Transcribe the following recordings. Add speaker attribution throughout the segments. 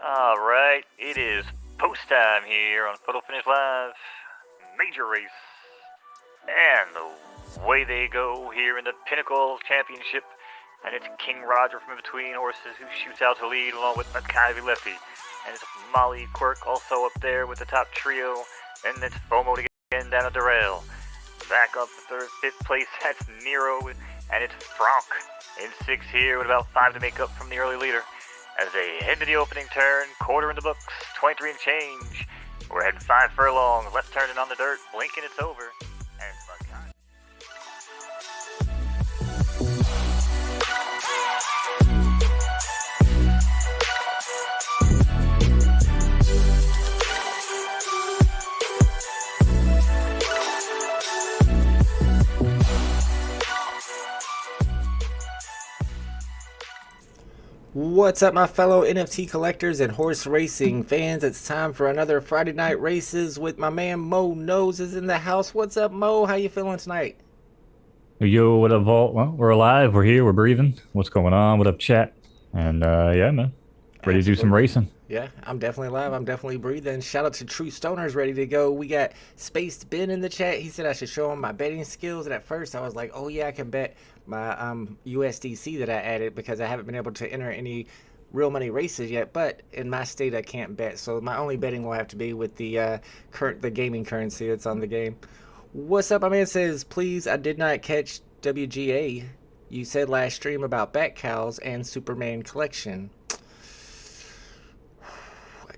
Speaker 1: Alright, it is post time here on Photo Finish Live. Major race. And away they go here in the Pinnacle Championship. And it's King Roger from in between horses who shoots out to lead along with Mackay Lefty. And it's Molly Quirk also up there with the top trio. And it's FOMO again down at the rail. Back up to fifth place, that's Nero. And it's Franck in sixth here with about 5 to make up from the early leader. As they head to the opening turn, quarter in the books, 23 and change. We're heading 5 furlongs, left turning on the dirt, blinking it's over. And Mackay.
Speaker 2: What's up, my fellow NFT collectors and horse racing fans? It's time for another Friday night races with my man Mo Knowz is in the house. What's up, Mo? How you feeling tonight?
Speaker 3: Yo, what up, Vault? Well, we're alive. We're here. We're breathing. What's going on? What up, chat? And yeah, man, ready to do some racing.
Speaker 2: Yeah, I'm definitely live. I'm definitely breathing. Shout out to True Stoners ready to go. We got Spaced Ben in the chat. He said I should show him my betting skills. And at first I was like, oh yeah, I can bet my USDC that I added because I haven't been able to enter any real money races yet. But in my state I can't bet, so my only betting will have to be with the gaming currency that's on the game. What's up? My man says, please, I did not catch WGA. You said last stream about Bat Cows and Superman Collection.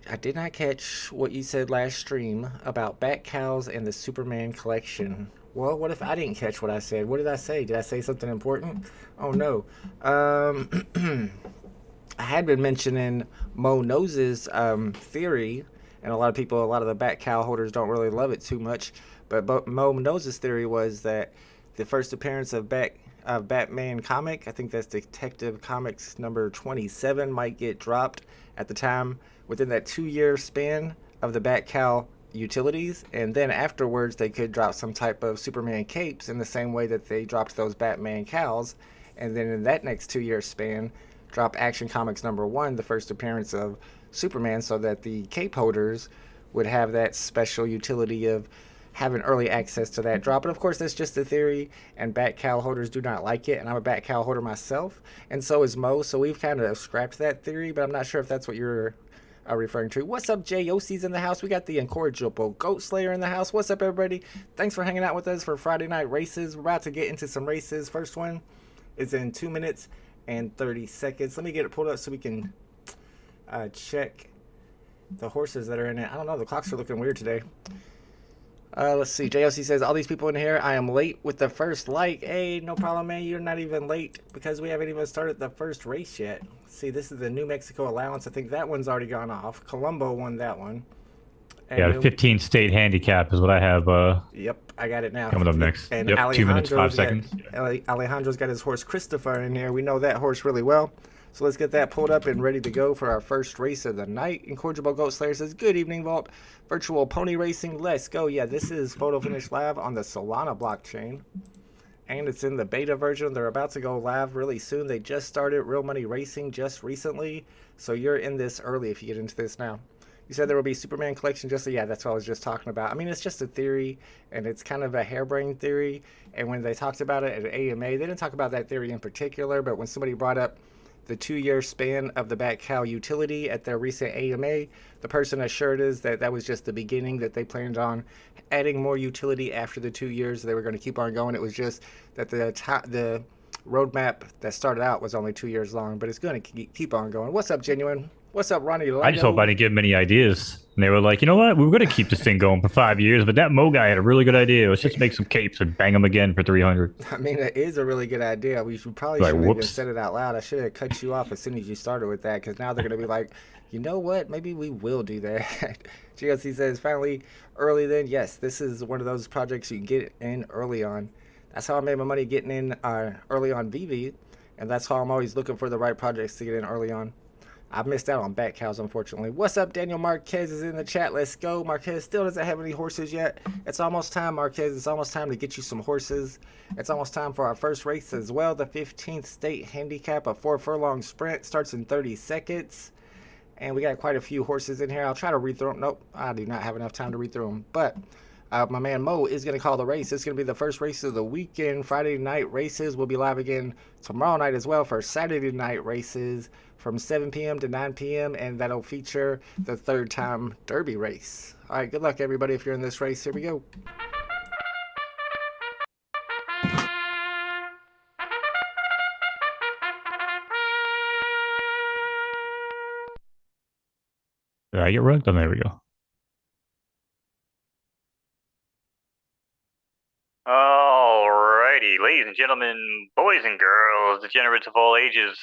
Speaker 2: I did not catch what you said last stream about Bat Cows and the Superman Collection. Well, what if I didn't catch what I said? What did I say? Did I say something important? Oh, no. I had been mentioning Mo Knowz's theory, and a lot of the Bat Cow holders don't really love it too much, but Mo Knowz's theory was that the first appearance of Batman comic, I think that's Detective Comics number 27, might get dropped at the time within that 2-year span of the Bat Cow utilities, and then afterwards they could drop some type of Superman capes in the same way that they dropped those Batman cows, and then in that next 2-year span drop Action Comics number 1, the first appearance of Superman, so that the cape holders would have that special utility of having early access to that drop. But of course that's just a theory, and Bat Cow holders do not like it, and I'm a Bat Cow holder myself, and so is Mo, so we've kind of scrapped that theory, but I'm not sure if that's what you're referring to. What's up, Jay? Yossi's in the house. We got the incorrigible Goat Slayer in the house. What's up, everybody? Thanks for hanging out with us for Friday night races. We're about to get into some races. First one is in 2 minutes and 30 seconds. Let me get it pulled up so we can check the horses that are in it. I don't know. The clocks are looking weird today. Let's see. JLC says, all these people in here, I am late with the first like. Hey, no problem, man. You're not even late because we haven't even started the first race yet. See, this is the New Mexico allowance. I think that one's already gone off. Colombo won that one. And
Speaker 3: yeah, 15 state handicap is what I have.
Speaker 2: Yep, I got it now.
Speaker 3: Coming up next.
Speaker 2: And
Speaker 3: yep, 2 minutes, 5 seconds.
Speaker 2: Alejandro's got his horse Christopher in here. We know that horse really well. So let's get that pulled up and ready to go for our first race of the night. Incorrigible Goat Slayer says, good evening, Vault. Virtual pony racing, let's go. Yeah, this is Photo Finish Live on the Solana blockchain. And it's in the beta version. They're about to go live really soon. They just started Real Money Racing just recently. So you're in this early if you get into this now. You said there will be Superman Collection yeah, that's what I was just talking about. I mean, it's just a theory, and it's kind of a harebrained theory. And when they talked about it at AMA, they didn't talk about that theory in particular, but when somebody brought up the 2-year span of the Bat Cow utility at their recent AMA, the person assured us that that was just the beginning, that they planned on adding more utility after the 2 years. They were going to keep on going. It was just that the roadmap that started out was only 2 years long, but it's going to keep on going. What's up, Genuine? What's up, Ronnie?
Speaker 3: I just hope I didn't give them any ideas. And they were like, you know what? We were going to keep this thing going for 5 years, but that Mo guy had a really good idea. Let's just make some capes and bang them again for 300.
Speaker 2: I mean, it is a really good idea. We probably shouldn't have just said it out loud. I should have cut you off as soon as you started with that, because now they're going to be like, you know what? Maybe we will do that. GLC says, finally, early then. Yes, this is one of those projects you can get in early on. That's how I made my money getting in early on VV, and that's how I'm always looking for the right projects to get in early on. I've missed out on Bat Cows, unfortunately. What's up, Daniel Marquez is in the chat. Let's go. Marquez still doesn't have any horses yet. It's almost time, Marquez. It's almost time to get you some horses. It's almost time for our first race as well. The 15th state handicap, a 4 furlong sprint, starts in 30 seconds. And we got quite a few horses in here. I'll try to read through them. Nope, I do not have enough time to read through them. But my man Mo is going to call the race. It's going to be the first race of the weekend. Friday night races will be live again tomorrow night as well for Saturday night races from 7 p.m. to 9 p.m. And that'll feature the third time Derby race. All right, good luck, everybody, if you're in this race. Here we go.
Speaker 3: Did I get rugged? Oh, there we go.
Speaker 1: Alrighty, ladies and gentlemen, boys and girls, degenerates of all ages.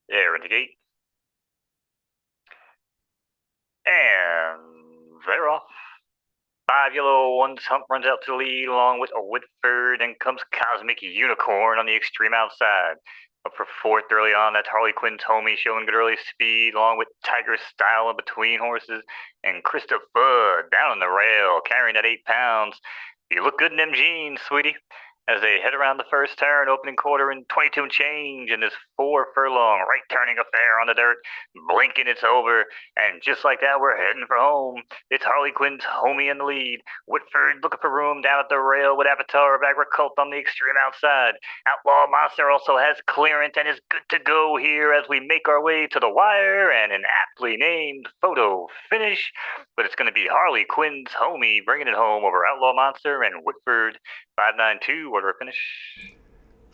Speaker 1: There in the gate. And they're off. 5 yellow, 1 hump runs out to the lead along with a Whitford, and comes Cosmic Unicorn on the extreme outside. Up for 4th early on, that's Harley Quinn's Homie showing good early speed along with Tiger Style in between horses, and Christopher down on the rail carrying that 8 pounds. You look good in them jeans, sweetie. As they head around the first turn, opening quarter in 22 and change, and this 4 furlong right turning affair on the dirt, blinking it's over, and just like that, we're heading for home. It's Harley Quinn's Homie in the lead. Whitford looking for room down at the rail with Avatar of Agricult on the extreme outside. Outlaw Monster also has clearance and is good to go here as we make our way to the wire and an aptly named photo finish. But it's going to be Harley Quinn's Homie bringing it home over Outlaw Monster and Whitford. 592, order of finish.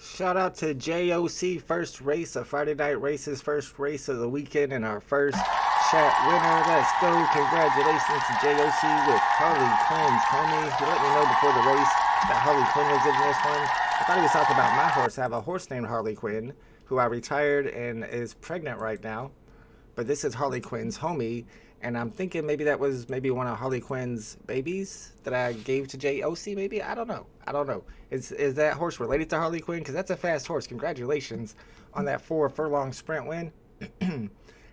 Speaker 2: Shout out to JOC, first race of Friday night races, first race of the weekend, and our first chat winner. Let's go. Congratulations to JOC with Harley Quinn's Homie. He let me know before the race that Harley Quinn was in this one. I thought he was talking about my horse. I have a horse named Harley Quinn, who I retired and is pregnant right now. But this is Harley Quinn's Homie. And I'm thinking maybe that was maybe one of Harley Quinn's babies that I gave to JOC, maybe? I don't know. Is that horse related to Harley Quinn? Because that's a fast horse. Congratulations on that 4 furlong sprint win. And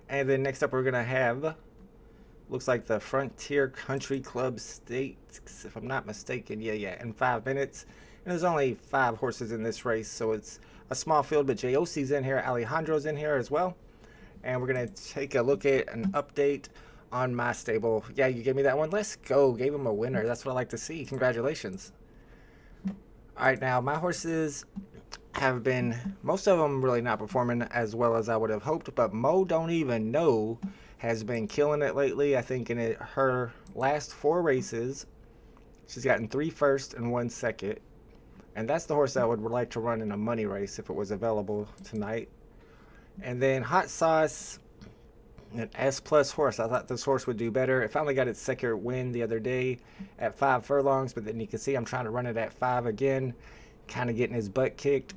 Speaker 2: then next up we're going to have, looks like the Frontier Country Club Stakes, if I'm not mistaken. Yeah, in 5 minutes. And there's only 5 horses in this race, so it's a small field. But JOC's in here. Alejandro's in here as well. And we're going to take a look at an update on my stable. Yeah, you gave me that one. Let's go. Gave him a winner. That's what I like to see. Congratulations. All right, now my horses have been, most of them really not performing as well as I would have hoped, but Mo Don't Even Know has been killing it lately. I think in her last 4 races, she's gotten 3 first and 1 second. And that's the horse I would like to run in a money race if it was available tonight. And then Hot Sauce, an S+ horse. I thought this horse would do better. It finally got its second win the other day at 5 furlongs, but then you can see I'm trying to run it at 5 again, kind of getting his butt kicked.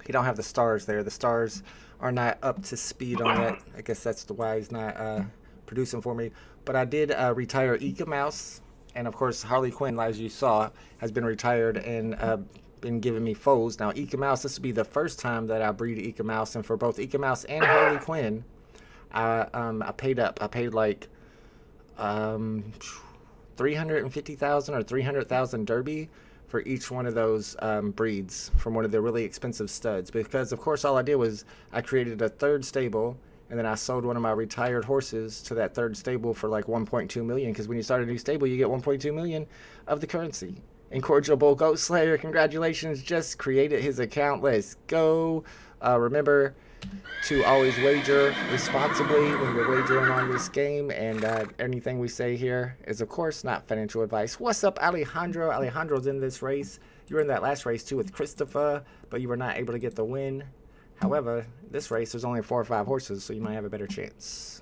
Speaker 2: He don't have the stars there. The stars are not up to speed on that. I guess that's why he's not producing for me. But I did retire Eka Mouse, and of course Harley Quinn, as you saw, has been retired and been giving me foals. Now Eka Mouse, this will be the first time that I breed Eka Mouse, and for both Eka Mouse and Harley Quinn, I paid up. I paid like 350,000 or 300,000 Derby for each one of those breeds from one of the really expensive studs. Because of course all I did was I created a third stable, and then I sold one of my retired horses to that third stable for like 1.2 million. Because when you start a new stable, you get 1.2 million of the currency. Incorrigible Goat Slayer, congratulations! Just created his account. Let's go. Remember to always wager responsibly when you're wagering on this game, and anything we say here is of course not financial advice. What's up, Alejandro? Alejandro's in this race. You were in that last race too with Christopher, but you were not able to get the win. However, this race there's only 4 or 5 horses, so you might have a better chance.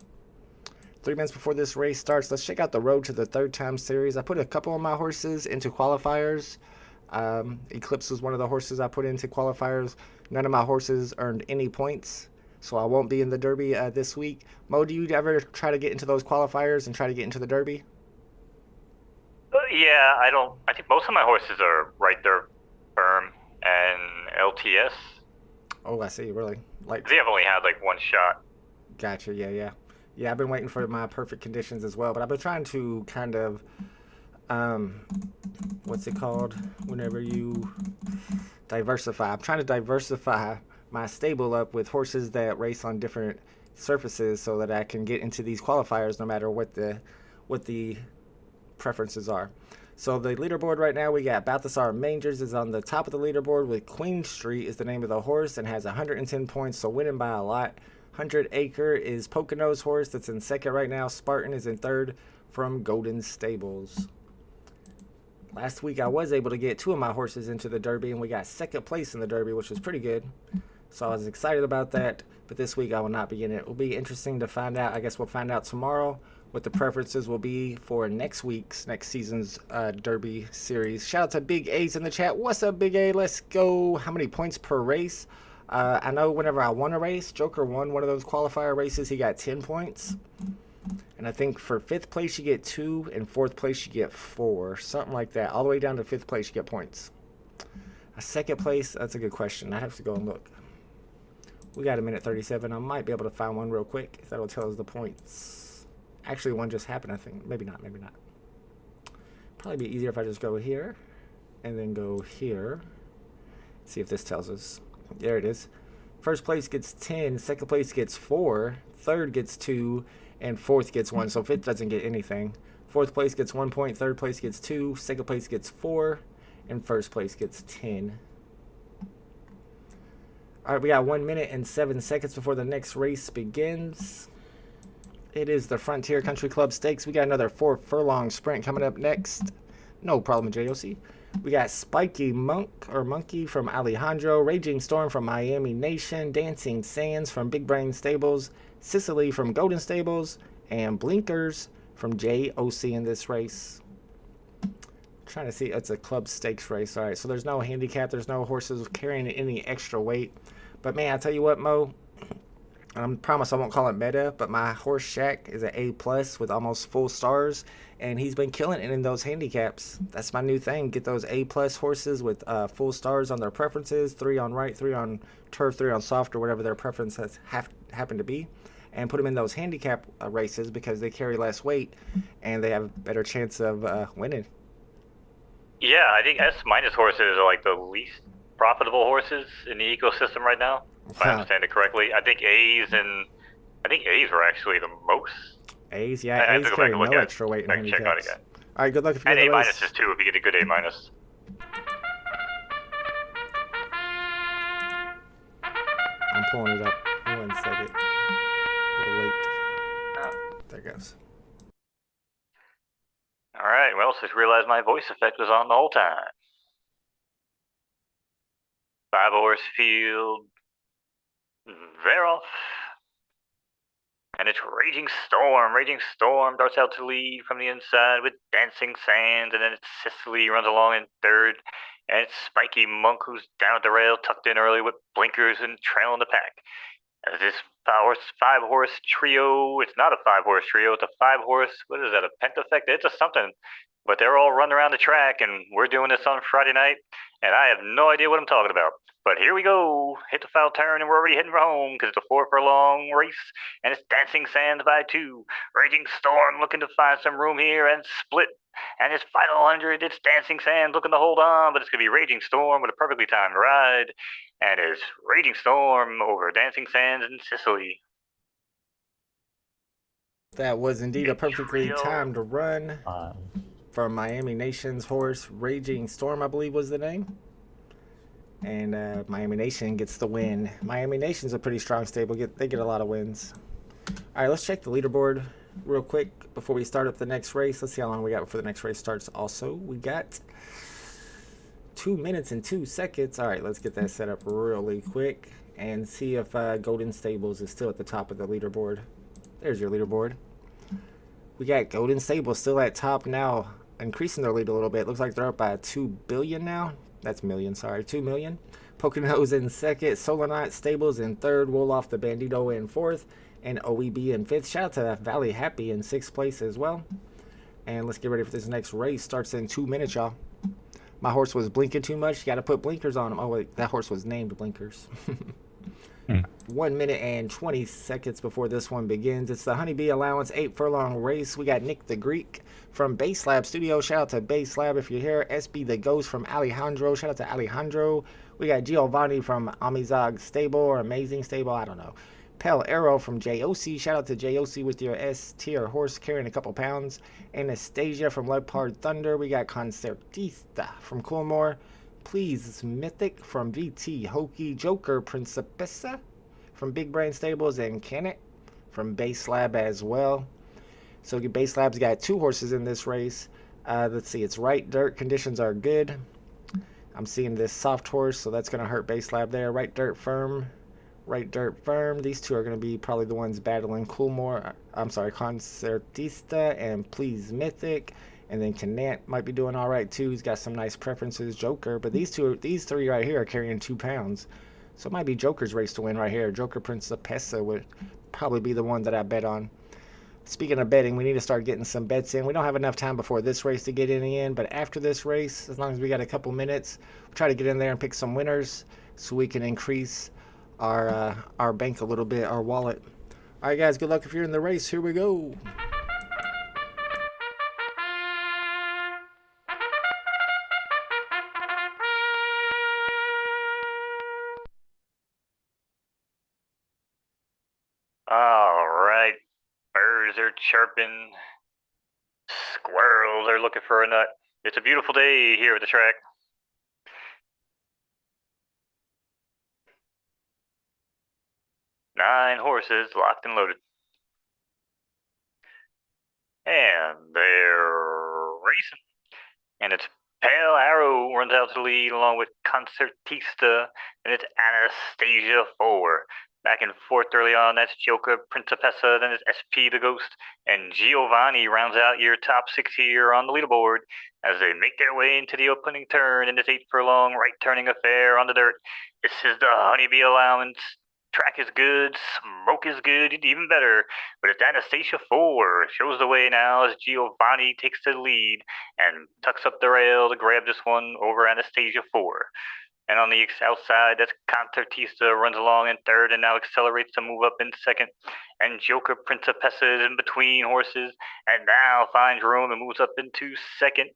Speaker 2: 3 minutes before this race starts, let's check out the road to the third time series. I put a couple of my horses into qualifiers. Eclipse was one of the horses I put into qualifiers. None of my horses earned any points, so I won't be in the Derby this week. Mo, do you ever try to get into those qualifiers and try to get into the Derby?
Speaker 1: Yeah, I don't. I think most of my horses are right there, firm and LTS.
Speaker 2: Oh, I see. Really? Like
Speaker 1: they have only had like 1 shot.
Speaker 2: Gotcha. Yeah. I've been waiting for my perfect conditions as well, but I've been trying to kind of What's it called? Whenever you diversify. I'm trying to diversify my stable up with horses that race on different surfaces so that I can get into these qualifiers no matter what the preferences are. So the leaderboard right now, we got Balthasar Mangers is on the top of the leaderboard with Queen Street is the name of the horse and has 110 points, so winning by a lot. 100 Acre is Pocono's horse that's in second right now. Spartan is in third from Golden Stables. Last week I was able to get 2 of my horses into the Derby and we got second place in the Derby, which was pretty good. So I was excited about that, but this week I will not be in it. It will be interesting to find out. I guess we'll find out tomorrow what the preferences will be for next season's Derby series. Shout out to Big A's in the chat. What's up, Big A? Let's go. How many points per race? I know whenever I won a race, Joker won one of those qualifier races, he got 10 points. And I think for 5th place you get 2, and 4th place you get 4. Something like that. All the way down to 5th place you get points. A 2nd place, that's a good question. I have to go and look. We got a minute 37. I might be able to find one real quick if that'll tell us the points. Actually, one just happened, I think. Maybe not, maybe not. Probably be easier if I just go here and then go here. See if this tells us. There it is. 1st place gets 10, 2nd place gets 4, 3rd gets 2, and 4th gets 1. So 5th doesn't get anything. 4th place gets 1 point, 3rd place gets 2, 2nd place gets 4, and 1st place gets 10. All right, we got 1 minute and 7 seconds before the next race begins. It is the Frontier Country Club Stakes. We got another 4 furlong sprint coming up next. No problem, JOC. We got Spiky Monkey from Alejandro, Raging Storm from Miami Nation, Dancing Sands from Big Brain Stables, Sicily from Golden Stables, and Blinkers from JOC in this race. Trying to see, it's a club stakes race. All right, so there's no handicap, there's no horses carrying any extra weight. But man, I tell you what, Mo, I promise I won't call it meta, but my horse Shaq is an A+ with almost full stars, and he's been killing it in those handicaps. That's my new thing. Get those A+ horses with full stars on their preferences, 3 on right, 3 on turf, 3 on soft, or whatever their preferences happen to be, and put them in those handicap races because they carry less weight and they have a better chance of winning.
Speaker 1: Yeah, I think S- horses are like the least profitable horses in the ecosystem right now. If I understand it correctly, I think A's were actually the most.
Speaker 2: A's, yeah, A's carry no extra weight in handicaps. Check out again. All right, good luck if you
Speaker 1: get
Speaker 2: the
Speaker 1: race.
Speaker 2: And
Speaker 1: A- too, if you get a good A-.
Speaker 2: I'm pulling it up. 1 second. A little late. Oh, there it goes.
Speaker 1: All right, well, just realized my voice effect was on the whole time. 5-horse field. They're off. And it's Raging Storm. Raging Storm darts out to lead from the inside with Dancing Sands, and then it's Sicily runs along in 3rd. And it's Spiky Monk who's down at the rail, tucked in early with Blinkers and trailing the pack. As this 5-horse trio, it's not a 5-horse trio, it's a 5-horse, what is that, a pentafecta? It's a something. But they're all running around the track, and we're doing this on Friday night, and I have no idea what I'm talking about. But here we go. Hit the foul turn, and we're already heading for home because it's a 4 furlong race, and it's Dancing Sands by 2. Raging Storm looking to find some room here and split. And his final 100, it's Dancing Sands looking to hold on, but it's going to be Raging Storm with a perfectly timed ride. And it's Raging Storm over Dancing Sands in Sicily.
Speaker 2: That was indeed a perfectly timed run from Miami Nation's horse, Raging Storm, I believe was the name. And Miami Nation gets the win. Miami Nation's a pretty strong stable. They get a lot of wins. All right, let's check the leaderboard real quick before we start up the next race. Let's see how long we got before the next race starts. Also, we got 2 minutes and 2 seconds. All right, let's get that set up really quick and see if Golden Stables is still at the top of the leaderboard. There's your leaderboard. We got Golden Stables still at top now, increasing their lead a little bit. Looks like they're up by 2 billion now. That's million, sorry, 2 million. Pocono's in second, Solonite Stables in third, Wolof the Bandito in fourth, and OEB in fifth. Shout out to Valley Happy in sixth place as well. And let's get ready for this next race. Starts in 2 minutes, y'all. My horse was blinking too much. You got to put blinkers on him. Oh, wait, that horse was named Blinkers. 1 minute and 20 seconds before this one begins. It's the Honeybee Allowance 8 furlong race. We got Nick the Greek from Base Lab Studio. Shout out to Base Lab if you're here. SB the Ghost from Alejandro. Shout out to Alejandro. We got Giovanni from Amizag Stable or Amazing Stable. I don't know. Pale Arrow from JOC. Shout out to JOC with your S tier horse carrying a couple pounds. Anastasia from Leopard Thunder. We got Concertista from Coolmore. Please Mythic from VT Hokey. Joker Principessa from Big Brain Stables, and Kennett from Base Lab as well. So Base Lab's got 2 horses in this race. Let's see, it's right dirt. Conditions are good. I'm seeing this soft horse, so that's going to hurt Base Lab there. Right dirt firm. Right dirt firm. These 2 are going to be probably the ones battling Coolmore. I'm sorry, Concertista and Please Mythic. And then Kennett might be doing all right too. He's got some nice preferences. Joker, but these 3 right here are carrying 2 pounds. So it might be Joker's race to win right here. Joker Principessa would probably be the one that I bet on. Speaking of betting, we need to start getting some bets in. We don't have enough time before this race to get any in, but after this race, as long as we got a couple minutes, we'll try to get in there and pick some winners so we can increase our bank a little bit, our wallet. All right, guys, good luck if you're in the race. Here we go.
Speaker 1: Alright, birds are chirping, squirrels are looking for a nut. It's a beautiful day here at the track. Nine horses locked and loaded. And they're racing. And it's Pale Arrow runs out to the lead along with Concertista, and it's Anastasia 4. Back and forth early on, that's Joker Principessa, then it's SP the Ghost, and Giovanni rounds out your top 6 here on the leaderboard as they make their way into the opening turn in this 8 furlong right turning affair on the dirt. This is the Honeybee Allowance. Track is good, smoke is good, even better. But it's Anastasia 4 shows the way now as Giovanni takes the lead and tucks up the rail to grab this one over Anastasia 4. And on the outside, that's Concertista runs along in 3rd and now accelerates to move up in 2nd. And Joker Principessa is in between horses and now finds room and moves up into 2nd.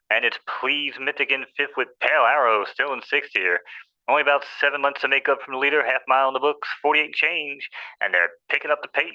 Speaker 1: And it's Please Mythic in 5th with Pale Arrow still in 6th here. Only about 7 months to make up from the leader, half mile in the books, 48 change, and they're picking up the pace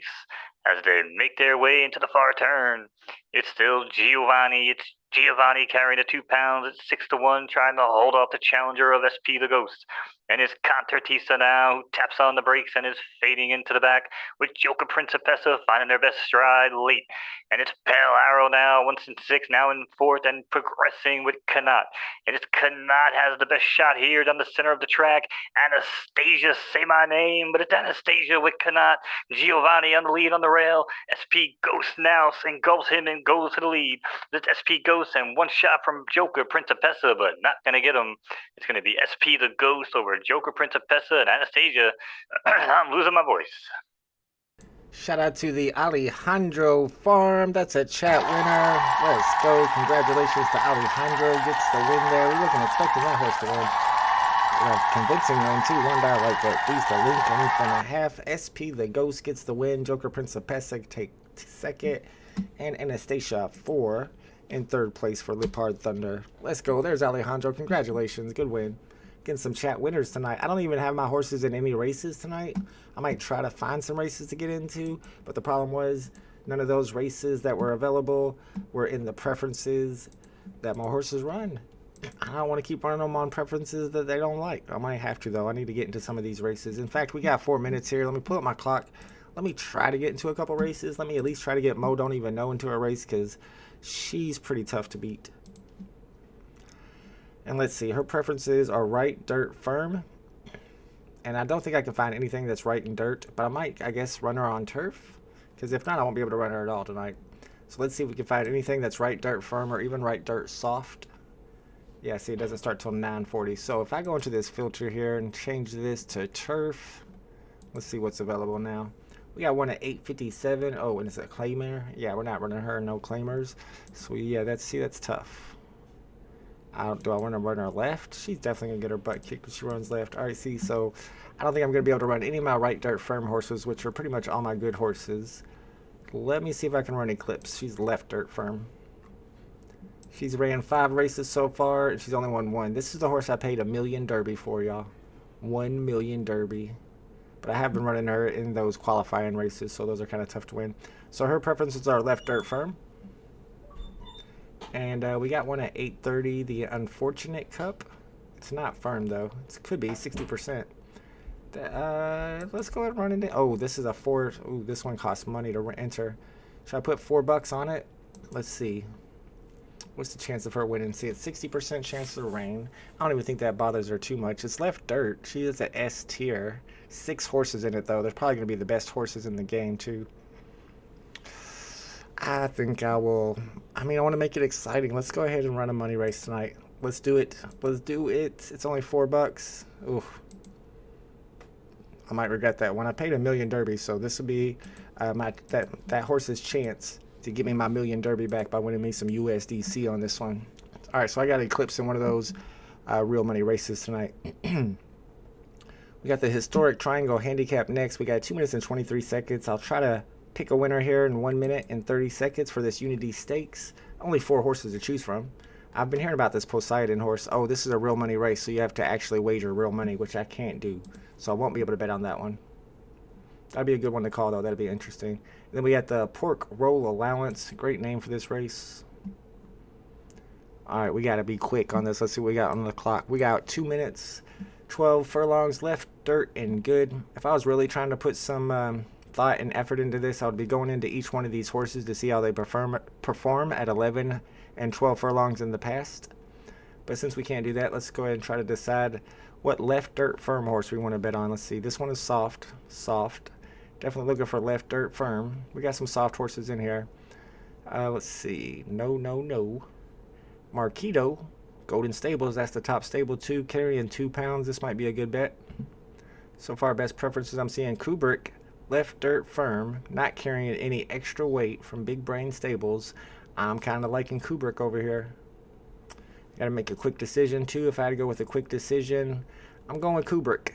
Speaker 1: as they make their way into the far turn. It's still Giovanni. It's Giovanni carrying the 2 pounds at 6-1, trying to hold off the challenger of SP the Ghost. And it's Concertista now, who taps on the brakes and is fading into the back, with Joker Principessa finding their best stride late. And it's Pale Arrow now, once in 6th, now in 4th, and progressing with Knowz. And it's Knowz has the best shot here down the center of the track. Anastasia, say my name, but it's Anastasia with Knowz. Giovanni on the lead on the rail. SP Ghost now engulfs him and goes to the lead. It's SP Ghost and one shot from Joker Principessa, but not going to get him. It's going to be SP the Ghost over Joker Principessa and Anastasia. I'm losing my voice.
Speaker 2: Shout out to the Alejandro Farm. That's a chat winner. Let's go. Congratulations to Alejandro. Gets the win there. We wasn't expecting that horse to win. Convincing win too. Won by like at least a length and a half. SP the Ghost gets the win. Joker Principessa take 2nd. And Anastasia 4 in 3rd place for Leopard Thunder. Let's go. There's Alejandro. Congratulations. Good win. Getting some chat winners tonight. I don't even have my horses in any races tonight. I might try to find some races to get into, but the problem was none of those races that were available were in the preferences that my horses run. I don't want to keep running them on preferences that they don't like. I might have to, though. I need to get into some of these races. In fact, we got 4 minutes here. Let me pull up my clock. Let me try to get into a couple races. Let me at least try to get Mo Don't Even Know into a race because she's pretty tough to beat. And let's see, her preferences are right, dirt, firm. And I don't think I can find anything that's right in dirt, but I might, I guess, run her on turf. Because if not, I won't be able to run her at all tonight. So let's see if we can find anything that's right, dirt, firm, or even right, dirt, soft. Yeah, see, it doesn't start till 9:40. So if I go into this filter here and change this to turf, let's see what's available now. We got one at 8:57. Oh, and it's a claimer. Yeah, we're not running her, no claimers. So yeah, that's tough. Do I want to run her left? She's definitely going to get her butt kicked if she runs left. All right, see, so I don't think I'm going to be able to run any of my right dirt firm horses, which are pretty much all my good horses. Let me see if I can run Eclipse. She's left dirt firm. She's ran 5 races so far, and she's only won 1. This is the horse I paid $1 million Derby for, y'all. $1 million Derby. But I have been running her in those qualifying races, so those are kind of tough to win. So her preferences are left dirt firm. And we got one at 8:30, the Unfortunate Cup. It's not firm, though. It could be 60%. Let's go ahead and run it. Oh, this is a 4. Ooh, this one costs money to enter. Should I put $4 on it? Let's see. What's the chance of her winning? See, it's 60% chance of rain. I don't even think that bothers her too much. It's left dirt. She is at S tier. 6 horses in it, though. They're probably going to be the best horses in the game, too. I think I will. I mean, I want to make it exciting. Let's go ahead and run a money race tonight. Let's do it. Let's do it. It's only $4. Oof. I might regret that one. I paid $1 million Derby, so this will be that horse's chance to get me my $1 million Derby back by winning me some USDC on this one. All right, so I got Eclipse in one of those real money races tonight. We got the historic triangle handicap next. We got 2 minutes and 23 seconds. I'll try to pick a winner here in 1 minute and 30 seconds for this Unity Stakes. Only 4 horses to choose from. I've been hearing about this Poseidon horse. Oh, this is a real money race, so you have to actually wager real money, which I can't do. So I won't be able to bet on that one. That'd be a good one to call, though. That'd be interesting. And then we got the Pork Roll Allowance. Great name for this race. All right, we got to be quick on this. Let's see what we got on the clock. We got 2 minutes, 12 furlongs left, dirt and good. If I was really trying to put some thought and effort into this, I would be going into each one of these horses to see how they perform at 11 and 12 furlongs in the past. But since we can't do that, let's go ahead and try to decide what left dirt firm horse we want to bet on. Let's see. This one is soft. Definitely looking for left dirt firm. We got some soft horses in here. Let's see. No. Marquito, Golden Stables. That's the top stable too. Carrying 2 pounds. This might be a good bet. So far, best preferences I'm seeing. Kubrick, left dirt firm, not carrying any extra weight from Big Brain Stables. I'm kind of liking Kubrick over here. Got to make a quick decision too. If I had to go with a quick decision, I'm going with Kubrick.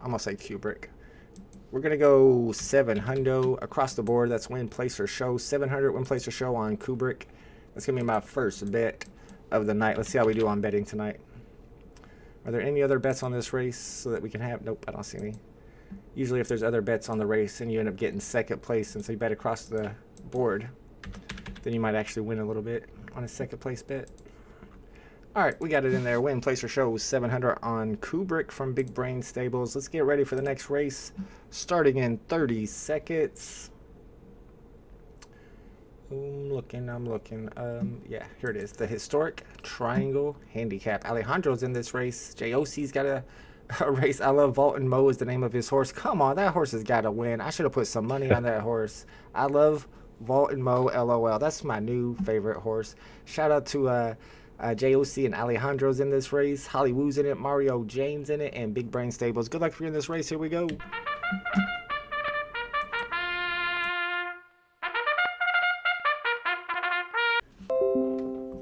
Speaker 2: I'm gonna say Kubrick. We're gonna go 700 across the board. That's win, place, or show. 700 win, place, or show on Kubrick. That's gonna be my first bet of the night. Let's see how we do on betting tonight. Are there any other bets on this race so that we can have? Nope, I don't see any. Usually, if there's other bets on the race and you end up getting second place, and so you bet across the board, then you might actually win a little bit on a second place bet. All right, we got it in there. Win, place, or show 700 on Kubrick from Big Brain Stables. Let's get ready for the next race, starting in 30 seconds. I'm looking. Yeah, here it is. The historic triangle handicap. Alejandro's in this race. JOC's got a race. I love Vault and Mo is the name of his horse. Come on, that horse has got to win. I should have put some money on that horse. I love Vault and Mo, LOL. That's my new favorite horse. Shout out to JOC and Alejandro's in this race. Hollywood's in it. Mario James in it. And Big Brain Stables. Good luck for you in this race. Here we go.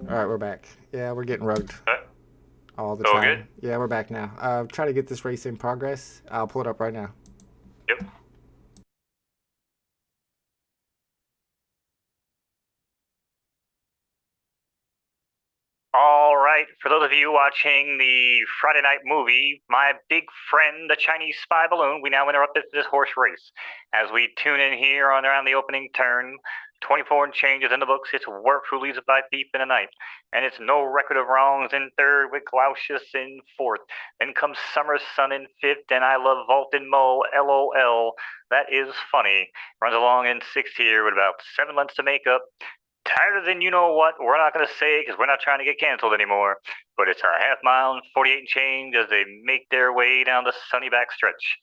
Speaker 2: All right, we're back. Yeah, we're getting rugged all the time.
Speaker 1: Good?
Speaker 2: Yeah, we're back now. Try to get this race in progress. I'll pull it up right now.
Speaker 1: Yep. All right, for those of you watching the Friday night movie, My Big Friend, the Chinese Spy Balloon, we now interrupt this horse race. As we tune in here on around the opening turn, 24 and changes in the books, it's Worf who leads it by deep in the ninth. And it's No Record of Wrongs in third with Glaucius in fourth. Then comes Summer Sun in fifth, and I Love Vault and Mo, LOL. That is funny. Runs along in sixth here with about 7 months to make up. Tighter than you know what, we're not going to say because we're not trying to get canceled anymore. But it's a half mile and 48 and change as they make their way down the sunny back stretch.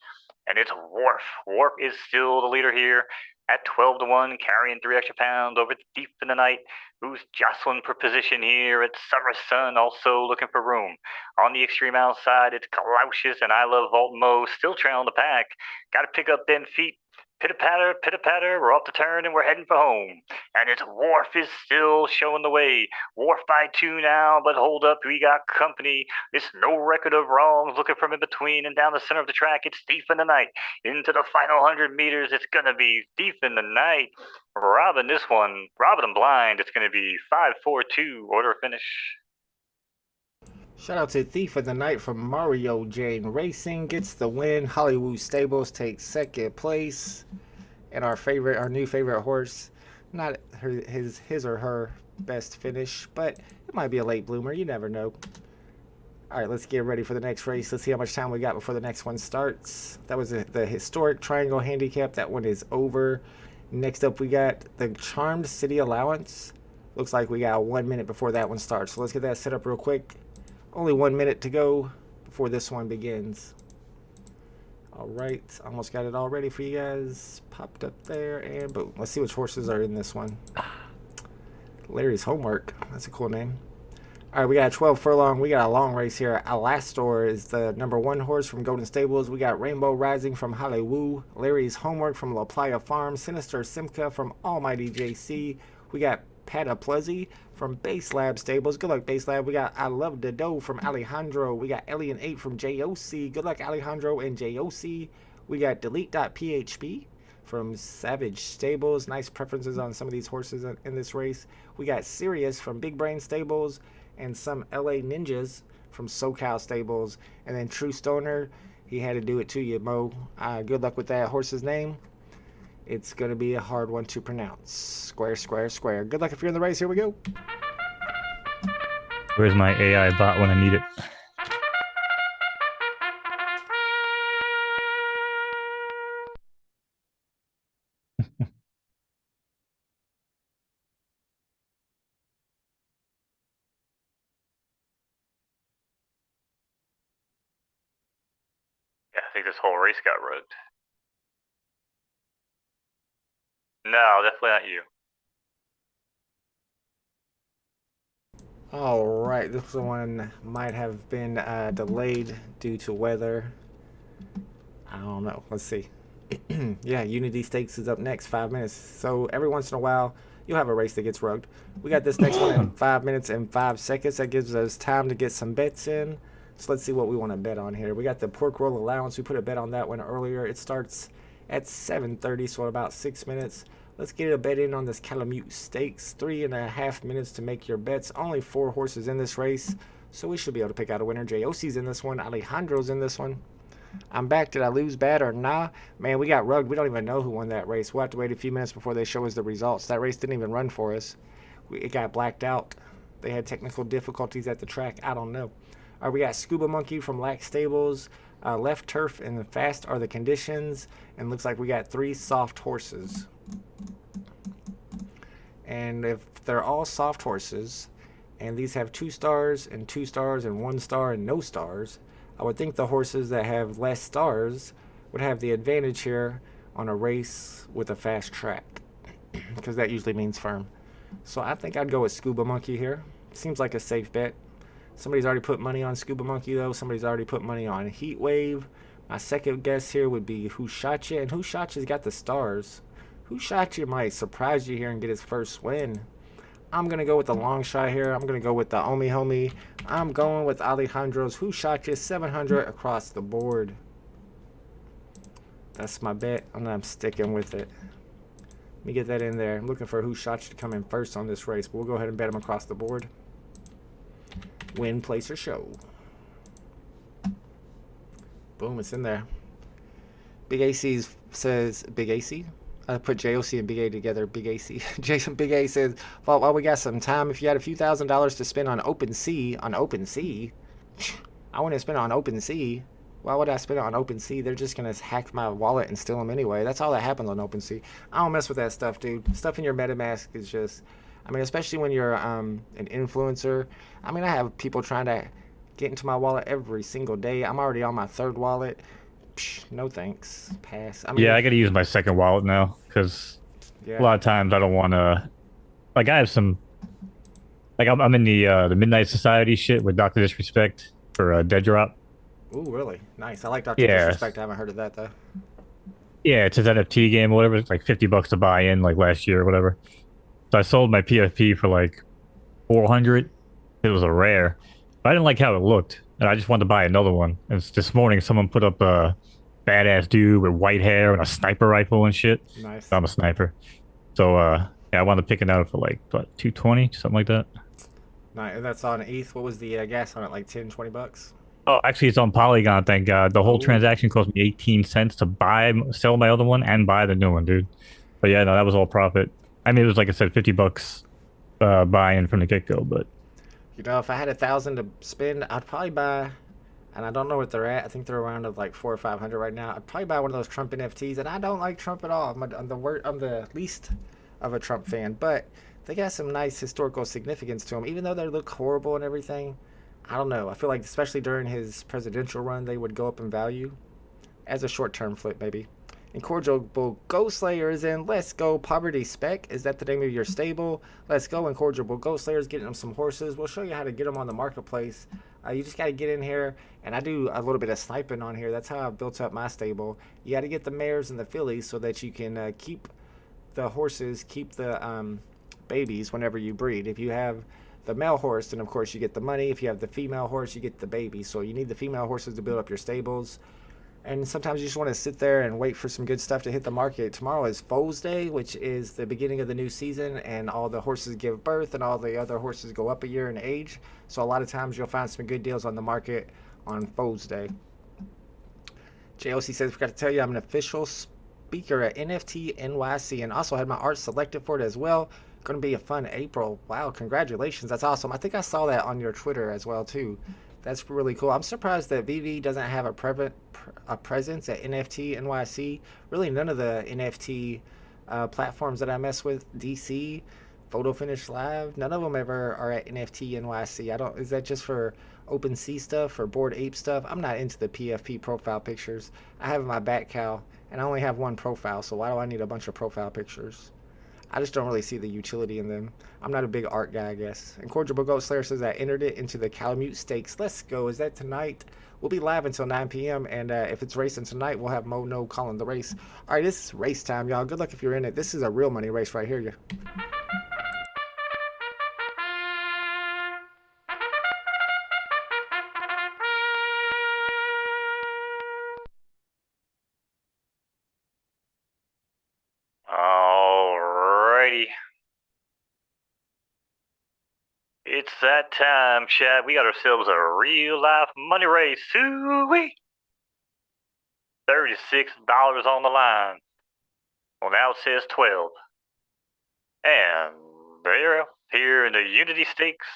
Speaker 1: And it's Worf. Worf is still the leader here at 12-1, carrying 3 extra pounds over deep in the night. Who's jostling for position here at Summer Sun, also looking for room. On the extreme outside, it's Glaucius and I Love Vault Mo, still trailing the pack. Got to pick up them feet. Pitter patter, we're off the turn and we're heading for home. And it's Wharf is still showing the way. Wharf by 2 now, but hold up, we got company. It's no record of wrongs, looking from in between and down the center of the track. It's Thief in the Night. Into the final 100 meters, it's gonna be Thief in the Night. Robbing this one, robbing them blind, it's gonna be 5-4-2, order of finish.
Speaker 2: Shout out to Thief of the Night from Mario Jane Racing. Gets the win. Hollywood Stables takes second place. And our new favorite horse, not his or her best finish, but it might be a late bloomer. You never know. All right, let's get ready for the next race. Let's see how much time we got before the next one starts. That was the historic triangle handicap. That one is over. Next up, we got the Charmed City Allowance. Looks like we got 1 minute before that one starts. So let's get that set up real quick. Only 1 minute to go before this one begins. All right, almost got it all ready for you guys. Popped up there, and boom. Let's see which horses are in this one. Larry's Homework. That's a cool name. All right, we got a 12 furlong. We got a long race here. Alastor is the #1 horse from Golden Stables. We got Rainbow Rising from Hollywood. Larry's Homework from La Playa Farm. Sinister Simca from Almighty JC. We got Patapluzzy from Base Lab Stables. Good luck, Base Lab. We got I Love the Dough from Alejandro. We got Alien 8 from JOC. Good luck, Alejandro and JOC. We got Delete.php from Savage Stables. Nice preferences on some of these horses in this race. We got Sirius from Big Brain Stables and some LA Ninjas from SoCal Stables. And then True Stoner, he had to do it to you, Mo. Good luck with that horse's name. It's going to be a hard one to pronounce. Square, square, square. Good luck if you're in the race. Here we go.
Speaker 3: Where's my AI bot when I need it?
Speaker 1: Yeah, I think this whole race got rugged. No, definitely not you.
Speaker 2: All right, this one might have been delayed due to weather. I don't know. Let's see. Yeah, Unity Stakes is up next, 5 minutes. So every once in a while, you'll have a race that gets rugged. We got this next one in 5 minutes and 5 seconds. That gives us time to get some bets in. So let's see what we want to bet on here. We got the Pork Roll Allowance. We put a bet on that one earlier. It starts at 7:30, so in about 6 minutes. Let's get a bet in on this Calamute Stakes. 3.5 minutes to make your bets. Only 4 horses in this race, so we should be able to pick out a winner. JOC's in this one. Alejandro's in this one. I'm back. Did I lose bad or nah? Man, we got rugged. We don't even know who won that race. We'll have to wait a few minutes before they show us the results. That race didn't even run for us. It got blacked out. They had technical difficulties at the track. I don't know. All right, we got Scuba Monkey from Lack Stables. Left Turf and Fast Are the Conditions. And looks like we got 3 soft horses. And if they're all soft horses, and these have 2 stars and 2 stars and 1 star and no stars, I would think the horses that have less stars would have the advantage here on a race with a fast track, because that usually means firm. So I think I'd go with Scuba Monkey here. Seems like a safe bet. Somebody's already put money on Scuba Monkey, though. Somebody's already put money on Heat Wave. My second guess here would be Who Shot Ya? And Who Shot Ya's got the stars. Who Shot Ya might surprise you here and get his first win. I'm going to go with the long shot here. I'm going to go with the Omi Homie. I'm going with Alejandro's Who Shot Ya, 700 across the board. That's my bet, and I'm sticking with it. Let me get that in there. I'm looking for Who Shot Ya to come in first on this race, but we'll go ahead and bet him across the board. Win, place, or show. Boom, it's in there. Big AC says, Big AC? I put JOC and Big A together. Big AC. Jason Big A says, well, while we got some time, if you had a few $1,000s to spend on OpenSea, I wouldn't spend it on OpenSea. Why would I spend it on OpenSea? They're just going to hack my wallet and steal them anyway. That's all that happens on OpenSea. I don't mess with that stuff, dude. Stuff in your MetaMask is just, I mean, especially when you're an influencer. I mean, I have people trying to get into my wallet every single day. I'm already on my 3rd wallet. No thanks. Pass. I mean,
Speaker 3: yeah, I got to use my second wallet now because a lot of times I don't want to. Like I have some. Like I'm in the Midnight Society shit with Dr. Disrespect for Dead Drop.
Speaker 2: Ooh, really? Nice. I like Dr. Disrespect. I haven't heard of that though.
Speaker 3: Yeah, it's his NFT game or whatever. It's like $50 to buy in, like last year or whatever. So I sold my PFP for like 400. It was a rare. But I didn't like how it looked, and I just wanted to buy another one. And this morning, someone put up a badass dude with white hair and a sniper rifle and shit.
Speaker 2: Nice.
Speaker 3: I'm a sniper, so yeah, I wound up picking out for like what 220, something like that.
Speaker 2: Nice. And that's on ETH. What was the gas on it? Like 10, $20?
Speaker 3: Oh, actually, it's on Polygon. Thank God. The whole
Speaker 2: Oh,
Speaker 3: transaction cost me 18 cents to sell my other one, and buy the new one, dude. But yeah, no, that was all profit. I mean, it was like I said, $50 buy-in from the get-go. But
Speaker 2: if I had 1,000 to spend, I'd probably buy. And I don't know what they're at. I think they're around of like 400 or 500 right now. I'd probably buy one of those Trump NFTs, and I don't like Trump at all. I'm the least of a Trump fan, but they got some nice historical significance to them, even though they look horrible and everything. I don't know. I feel like especially during his presidential run, they would go up in value as a short-term flip, maybe. Incorrigible Ghost Slayer is in. Let's go. Poverty Spec. Is that the name of your stable? Let's go. Incorrigible Ghost Slayer is getting them some horses. We'll show you how to get them on the marketplace. You just got to get in here, and I do a little bit of sniping on here. That's how I built up my stable. You got to get the mares and the fillies so that you can keep the horses, keep the babies whenever you breed. If you have the male horse, then of course you get the money. If you have the female horse, you get the baby. So you need the female horses to build up your stables. And sometimes you just want to sit there and wait for some good stuff to hit the market. Tomorrow is Foals Day, which is the beginning of the new season, and all the horses give birth and all the other horses go up a year in age. So a lot of times you'll find some good deals on the market on Foals Day. JOC says, forgot to tell you I'm an official speaker at NFT NYC and also had my art selected for it as well. Going to be a fun April. Wow, congratulations. That's awesome. I think I saw that on your Twitter as well, too. That's really cool. I'm surprised that VV doesn't have a presence at NFT NYC. Really, none of the NFT platforms that I mess with, DC, Photo Finish Live, none of them ever are at NFT NYC. I don't. Is that just for OpenSea stuff or Bored Ape stuff? I'm not into the PFP profile pictures. I have my back cow, and I only have one profile. So why do I need a bunch of profile pictures? I just don't really see the utility in them. I'm not a big art guy, I guess. Incorrigible Goat Slayer says I entered it into the Calamute Stakes. Let's go. Is that tonight? We'll be live until 9 p.m. And if it's racing tonight, we'll have Mo No calling the race. All right, this is race time, y'all. Good luck if you're in it. This is a real money race right here.
Speaker 1: Alrighty. It's that time, Chad. We got ourselves a real life money race. Ooh-wee. $36 on the line. Well, now it says 12. And there, here in the Unity Stakes,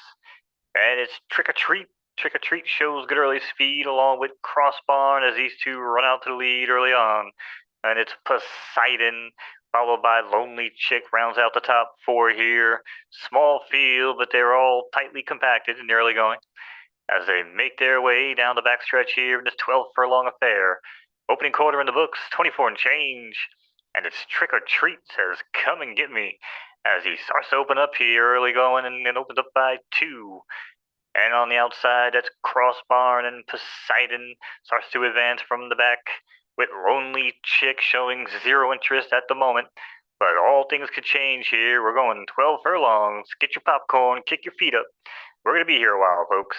Speaker 1: and it's Trick or Treat. Trick or Treat shows good early speed along with Crossbarn as these two run out to the lead early on. And it's Poseidon, followed by Lonely Chick, rounds out the top four here. Small field, but they're all tightly compacted in the early going as they make their way down the backstretch here in this 12 furlong affair. Opening quarter in the books, 24 and change. And it's Trick or Treat says, come and get me, as he starts to open up here early going and then opens up by 2. And on the outside, that's Crossbarn, and Poseidon starts to advance from the back with Lonely Chick showing zero interest at the moment. But all things could change here. We're going 12 furlongs. Get your popcorn, kick your feet up. We're going to be here a while, folks.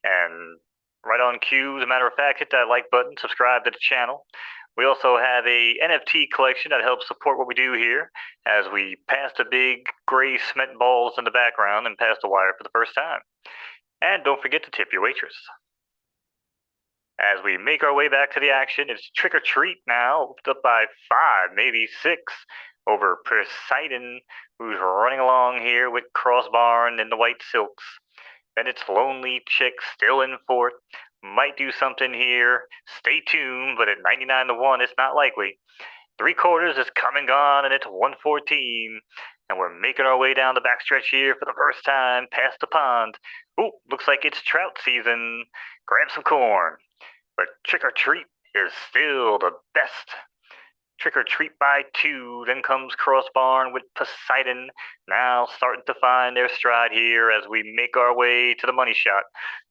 Speaker 1: And right on cue, as a matter of fact, hit that like button, subscribe to the channel. We also have a NFT collection that helps support what we do here as we pass the big gray cement balls in the background and pass the wire for the first time. And don't forget to tip your waitress. As we make our way back to the action, it's Trick or Treat now, up by 5, maybe 6, over Poseidon, who's running along here with Crossbarn in the white silks. Then it's Lonely Chick still in fourth. Might do something here. Stay tuned, but at 99 to 1, it's not likely. 3/4 is come and gone, and it's 114. And we're making our way down the backstretch here for the first time, past the pond. Ooh, looks like it's trout season. Grab some corn. But Trick or Treat is still the best. Trick or Treat by 2. Then comes Cross Barn with Poseidon. Now starting to find their stride here as we make our way to the money shot.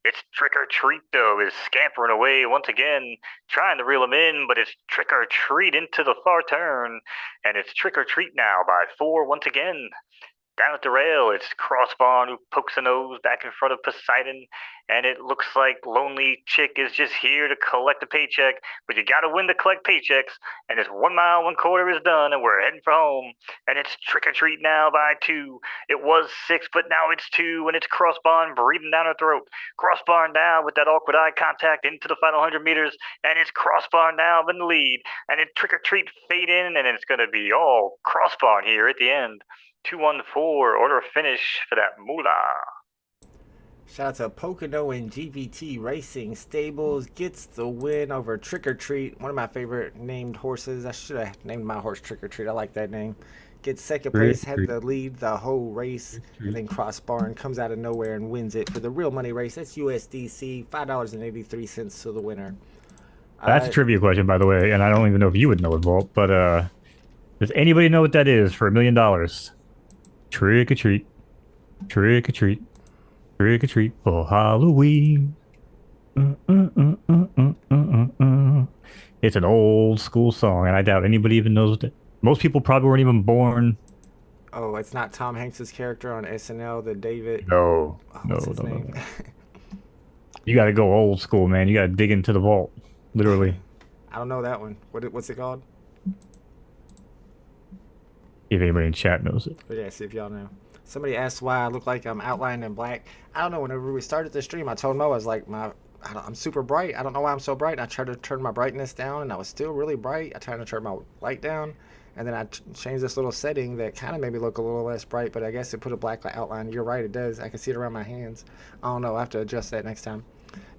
Speaker 1: It's Trick or Treat, though, is scampering away once again, trying to reel him in, but it's Trick or Treat into the far turn. And it's Trick or Treat now by 4 once again. Down at the rail, it's Crossbarn who pokes a nose back in front of Poseidon, and it looks like Lonely Chick is just here to collect a paycheck, but you gotta win to collect paychecks, and it's 1 mile, 1/4 is done, and we're heading for home, and it's Trick or Treat now by 2. It was 6, but now it's 2, and it's Crossbarn breathing down her throat. Crossbarn now with that awkward eye contact into the final 100 meters, and it's Crossbarn now in the lead, and it's Trick or Treat fade in, and it's gonna be all Crossbarn here at the end. 214, order of finish for that moolah.
Speaker 2: Shout out to Pocono and GVT Racing Stables. Gets the win over Trick or Treat. One of my favorite named horses. I should have named my horse Trick or Treat. I like that name. Gets second place, had the lead the whole race. And then Crossbarn comes out of nowhere and wins it for the real money race. That's USDC, $5.83 to the winner.
Speaker 3: That's a trivia question, by the way, and I don't even know if you would know it, Vault, but does anybody know what that is for $1 million? Trick or treat, trick or treat, trick or treat for Halloween. It's an old school song, and I doubt anybody even knows what it. Most people probably weren't even born.
Speaker 2: Oh, it's not Tom Hanks's character on SNL, the David.
Speaker 3: No, no. You got to go old school, man. You got to dig into the vault, literally.
Speaker 2: I don't know that one. What's it called?
Speaker 3: If anybody in chat knows it.
Speaker 2: But yeah, see if y'all know. Somebody asked why I look like I'm outlined in black. I don't know. Whenever we started the stream, I told Mo I was like, I'm super bright. I don't know why I'm so bright. And I tried to turn my brightness down, and I was still really bright. I tried to turn my light down, and then I changed this little setting that kind of made me look a little less bright. But I guess it put a black outline. You're right, it does. I can see it around my hands. I don't know. I have to adjust that next time.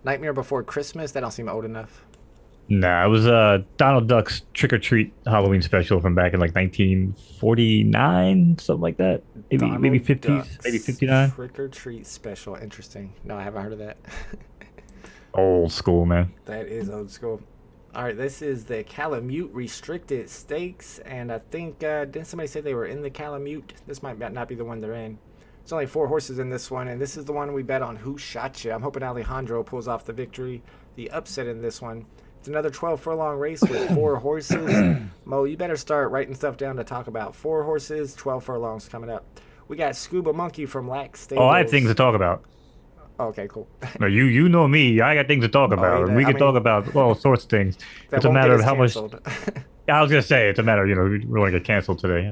Speaker 2: Nightmare Before Christmas. That don't seem old enough.
Speaker 3: Nah, it was Donald Duck's Trick or Treat Halloween special from back in like 1949, something like that. Maybe 50s,
Speaker 2: Duck's
Speaker 3: maybe 59.
Speaker 2: Trick or Treat special. Interesting. No, I haven't heard of that.
Speaker 3: Old school, man.
Speaker 2: That is old school. All right, this is the Calamute Restricted Stakes, and I think didn't somebody say they were in the Calamute? This might not be the one they're in. There's only 4 horses in this one, and this is the one we bet on. Who Shot Ya? I'm hoping Alejandro pulls off the victory, the upset in this one. It's another 12-furlong race with 4 horses. Mo, you better start writing stuff down to talk about. 4 horses, 12 furlongs coming up. We got Scuba Monkey from Lax Stables.
Speaker 3: Oh, I have things to talk about.
Speaker 2: Okay, cool.
Speaker 3: No, you know me. I got things to talk about. We can talk about all sorts of things. It's a matter of how much. I was gonna say it's a matter. We want to get canceled today.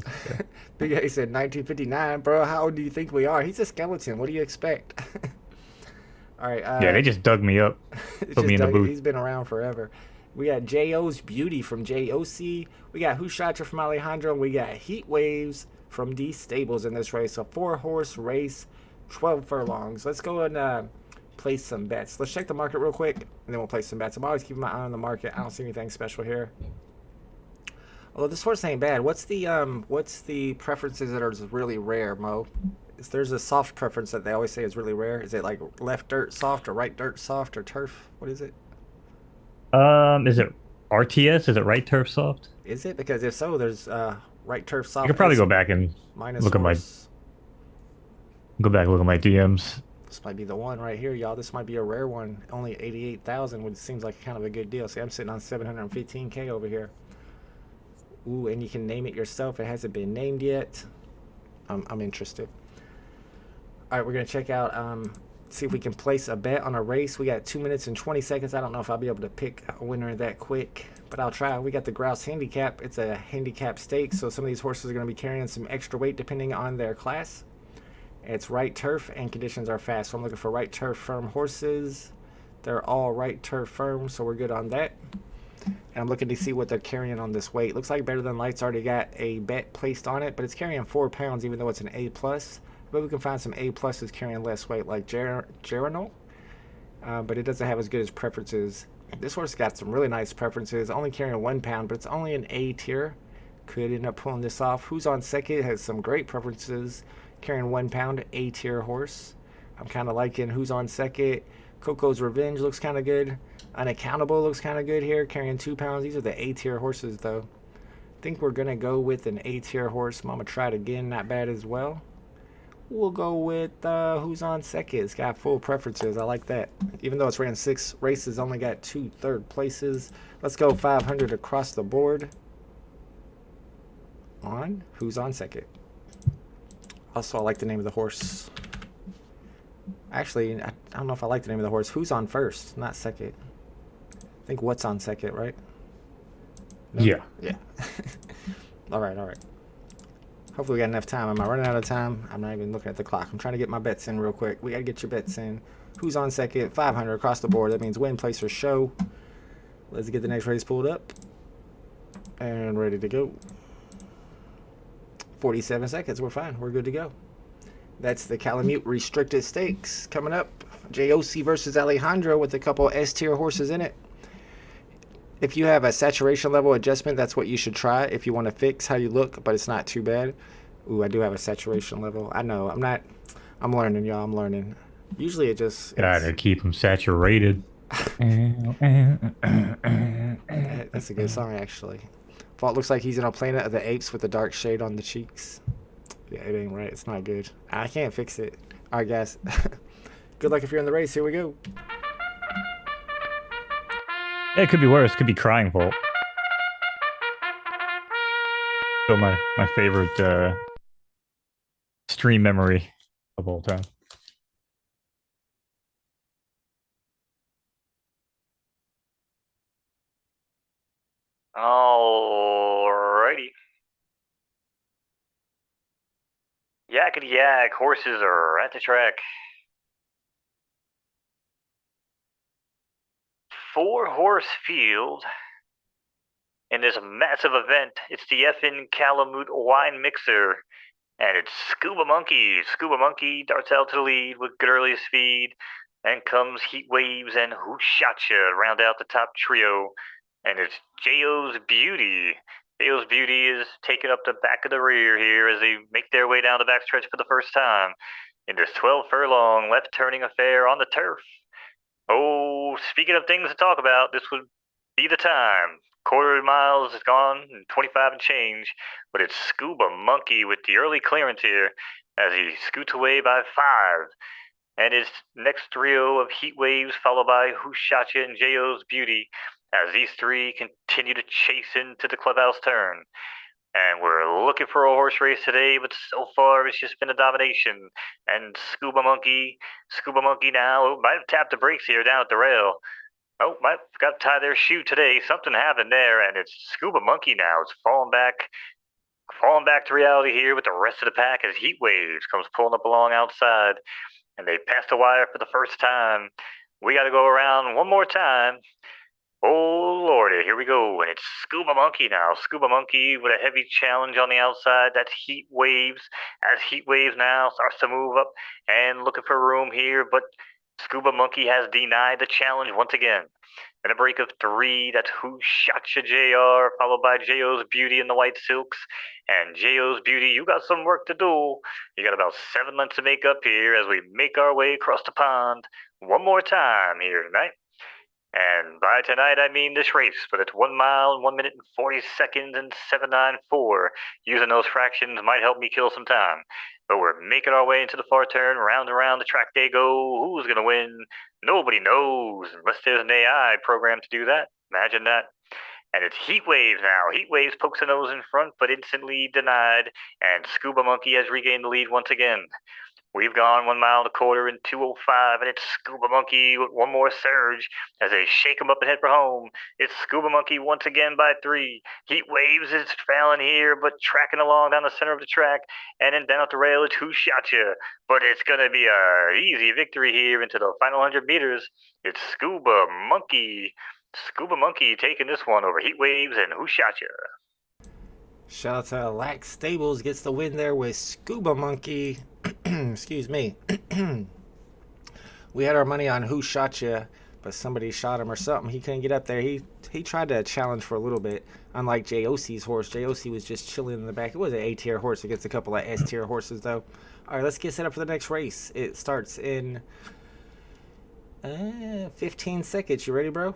Speaker 2: Big A said 1959, bro. How old do you think we are? He's a skeleton. What do you expect? All right.
Speaker 3: Yeah, they just dug me up. Put me in the booth.
Speaker 2: He's been around forever. We got J.O.'s Beauty from JOC. We got Who Shot Ya from Alejandro. We got Heat Waves from D Stables in this race. A 4-horse race, 12 furlongs. Let's go and place some bets. Let's check the market real quick, and then we'll place some bets. I'm always keeping my eye on the market. I don't see anything special here. Although this horse ain't bad. What's the preferences that are really rare, Mo? There's a soft preference that they always say is really rare. Is it like left dirt soft or right dirt soft or turf? What is it?
Speaker 3: Is it RTS? Is it right turf soft?
Speaker 2: Is it? Because if so, there's right turf soft.
Speaker 3: You could probably go back and look at my DMs.
Speaker 2: This might be the one right here, y'all. This might be a rare one. Only 88,000, which seems like kind of a good deal. See, I'm sitting on 715K over here. Ooh, and you can name it yourself. It hasn't been named yet. I'm interested. All right, we're gonna check out. See if we can place a bet on a race. We got 2 minutes and 20 seconds. I don't know if I'll be able to pick a winner that quick, but I'll try. We got the Grouse handicap. It's a handicap stake, so some of these horses are going to be carrying some extra weight depending on their class. It's right turf and conditions are fast, so I'm looking for right turf firm horses. They're all right turf firm, so we're good on that. And I'm looking to see what they're carrying on this weight. Looks like Better Than Light's already got a bet placed on it, but it's carrying 4 pounds even though it's an A+. But we can find some A pluses carrying less weight, like Geronal. But it doesn't have as good as preferences. This horse got some really nice preferences, only carrying 1 pound, but it's only an A tier. Could end up pulling this off. Who's on Second has some great preferences, carrying 1 pound, A tier horse. I'm kind of liking Who's on Second. Coco's Revenge looks kind of good. Unaccountable looks kind of good here, carrying 2 pounds. These are the A tier horses, though. think we're gonna go with an A-tier horse. Mama tried again, not bad as well. We'll go with who's on second. It's got full preferences. I like that. Even though it's ran 6 races, only got 2 third places. Let's go 500 across the board. On who's on second. Also, I like the name of the horse. Actually, I don't know if I like the name of the horse. Who's on first, not second? I think what's on second, right? No?
Speaker 3: Yeah.
Speaker 2: Yeah. All right. Hopefully we got enough time. Am I running out of time? I'm not even looking at the clock. I'm trying to get my bets in real quick. We got to get your bets in. Who's on second? 500 across the board. That means win, place, or show. Let's get the next race pulled up. And ready to go. 47 seconds. We're fine. We're good to go. That's the Calamute Restricted Stakes coming up. JOC versus Alejandro with a couple S-tier horses in it. If you have a saturation level adjustment, that's what you should try if you want to fix how you look, but it's not too bad. Ooh, I do have a saturation level. I know. I'm learning, y'all. I'm learning. Usually it just...
Speaker 3: Gotta keep them saturated.
Speaker 2: That's a good song, actually. Fault looks like he's in a Planet of the Apes with a dark shade on the cheeks. Yeah, it ain't right. It's not good. I can't fix it. All right, guys. Good luck if you're in the race. Here we go.
Speaker 3: Yeah, it could be worse. It could be crying Volt. Still my favorite stream memory of all time.
Speaker 1: Alrighty. Yakety yak, horses are at the track. 4-horse field in this massive event. It's the effing Calamute Wine Mixer, and it's Scuba Monkey. Scuba Monkey darts out to the lead with good early speed, and comes Heat Waves and Who Shot Ya round out the top trio, and it's J.O.'s Beauty. J.O.'s Beauty is taking up the back of the rear here as they make their way down the backstretch for the first time in this 12-furlong left-turning affair on the turf. Oh, speaking of things to talk about, this would be the time. Quarter miles is gone, and 25 and change, but it's Scuba Monkey with the early clearance here as he scoots away by 5. And his next trio of Heat Waves, followed by Who Shot Ya and J.O.'s Beauty, as these 3 continue to chase into the clubhouse turn. And we're looking for a horse race today, but so far it's just been a domination. And Scuba Monkey now might have tapped the brakes here down at the rail. Oh, might have got to tie their shoe today. Something happened there, and it's Scuba Monkey now. It's falling back to reality here with the rest of the pack as Heat Waves comes pulling up along outside. And they pass the wire for the first time. We got to go around one more time. Oh, Lordy, here we go. And it's Scuba Monkey now. Scuba Monkey with a heavy challenge on the outside. That's Heat Waves. As Heat Waves now starts to move up and looking for room here. But Scuba Monkey has denied the challenge once again. And a break of 3. That's Who Shot Ya JR, followed by J.O.'s Beauty in the white silks. And J.O.'s Beauty, you got some work to do. You got about 7 months to make up here as we make our way across the pond one more time here tonight. And by tonight, I mean this race, but it's 1 mile, 1 minute and 40 seconds and 7:94. Using those fractions might help me kill some time. But we're making our way into the far turn, round and round the track they go. Who's going to win? Nobody knows, unless there's an AI programmed to do that. Imagine that. And it's Heat Waves now. Heat Waves pokes the nose in front, but instantly denied. And Scuba Monkey has regained the lead once again. We've gone 1 mile and a quarter in 2:05, and it's Scuba Monkey with one more surge as they shake him up and head for home. It's Scuba Monkey once again by 3. Heat Waves is failing here, but tracking along down the center of the track, and then down at the rail, it's Who Shot Ya. But it's going to be a easy victory here into the final 100 meters. It's Scuba Monkey. Scuba Monkey taking this one over Heat Waves and Who Shot Ya.
Speaker 2: Shout out to Lax Stables, gets the win there with Scuba Monkey. Excuse me. We had our money on Who Shot Ya, but somebody shot him or something. He couldn't get up there. He tried to challenge for a little bit. Unlike JOC's horse, JOC was just chilling in the back. It was an A-tier horse against a couple of S-tier horses, though. All right, let's get set up for the next race. It starts in 15 seconds. You ready, bro?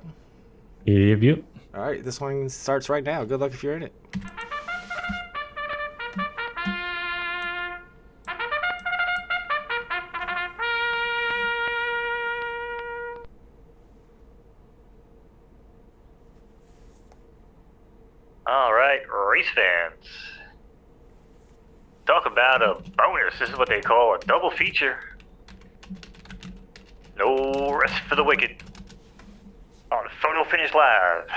Speaker 3: Yep.
Speaker 2: All right, this one starts right now. Good luck if you're in it.
Speaker 1: race fans. Talk about a bonus. This is what they call a double feature. No rest for the wicked. On Photo Finish Live.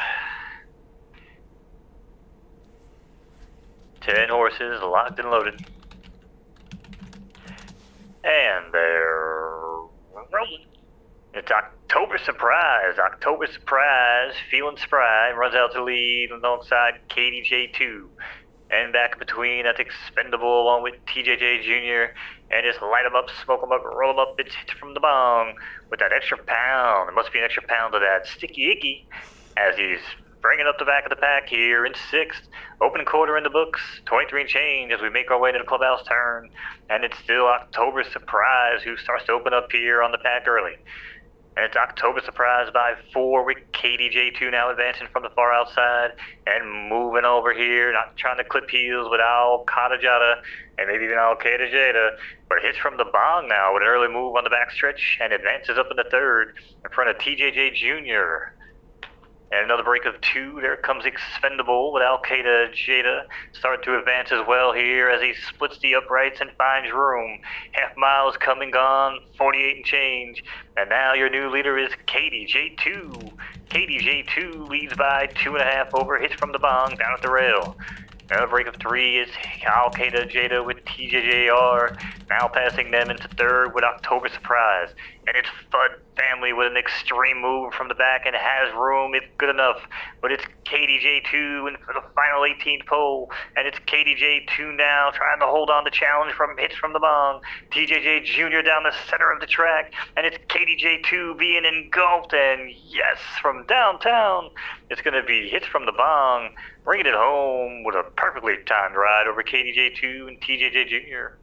Speaker 1: 10 horses locked and loaded. And they're rolling. It's October Surprise. October Surprise, feeling spry, runs out to lead alongside KDJ2. And back between, that's Expendable along with TJJ Jr. And just light 'em up, smoke 'em up, roll 'em up. It's hit from the bong with that extra pound. There must be an extra pound of that sticky icky as he's bringing up the back of the pack here in 6th. Opening quarter in the books, 23 and change as we make our way to the clubhouse turn. And it's still October Surprise who starts to open up here on the pack early. And it's October Surprise by 4 with KDJ2 now advancing from the far outside and moving over here, not trying to clip heels with Al Kadajada and maybe even Al Jada, but hits from the bong now with an early move on the backstretch and advances up in the 3rd in front of TJJ Jr. And another break of 2. There comes Expendable with Al Jada starting to advance as well here as he splits the uprights and finds room. Half miles come and gone, 48 and change. And now your new leader is KDJ2. KDJ2 leads by 2.5 over, hits from the bong down at the rail. Another break of 3 is Al Jada with TJJR, now passing them into 3rd with October Surprise. And it's Fudd Family with an extreme move from the back and has room if good enough. But it's KDJ2 in for the final 18th pole. And it's KDJ2 now trying to hold on the challenge from hits from the bong. TJJ Jr. down the center of the track. And it's KDJ2 being engulfed. And yes, from downtown, it's going to be hits from the bong, bringing it home with a perfectly timed ride over KDJ2 and TJJ Jr.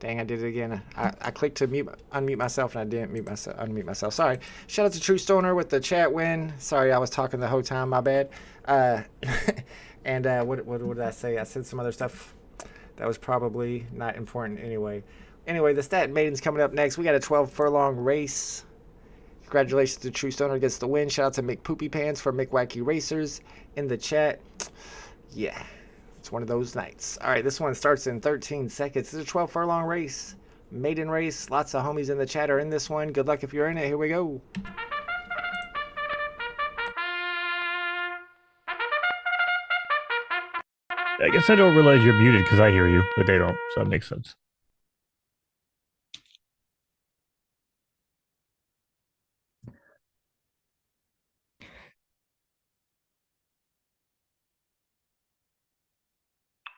Speaker 2: Dang, I did it again. I clicked to unmute myself, and I didn't unmute myself. Sorry. Shout out to True Stoner with the chat win. Sorry, I was talking the whole time. My bad. And what did I say? I said some other stuff that was probably not important anyway. Anyway, the Statin Maiden's coming up next. We got a 12 furlong race. Congratulations to True Stoner gets the win. Shout out to Mick Poopy Pants for Mick Wacky Racers in the chat. Yeah. It's one of those nights. All right, this one starts in 13 seconds. It's a 12 furlong race. Maiden race. Lots of homies in the chat are in this one. Good luck if you're in it. Here we go.
Speaker 3: I guess I don't realize you're muted because I hear you, but they don't, so that makes sense.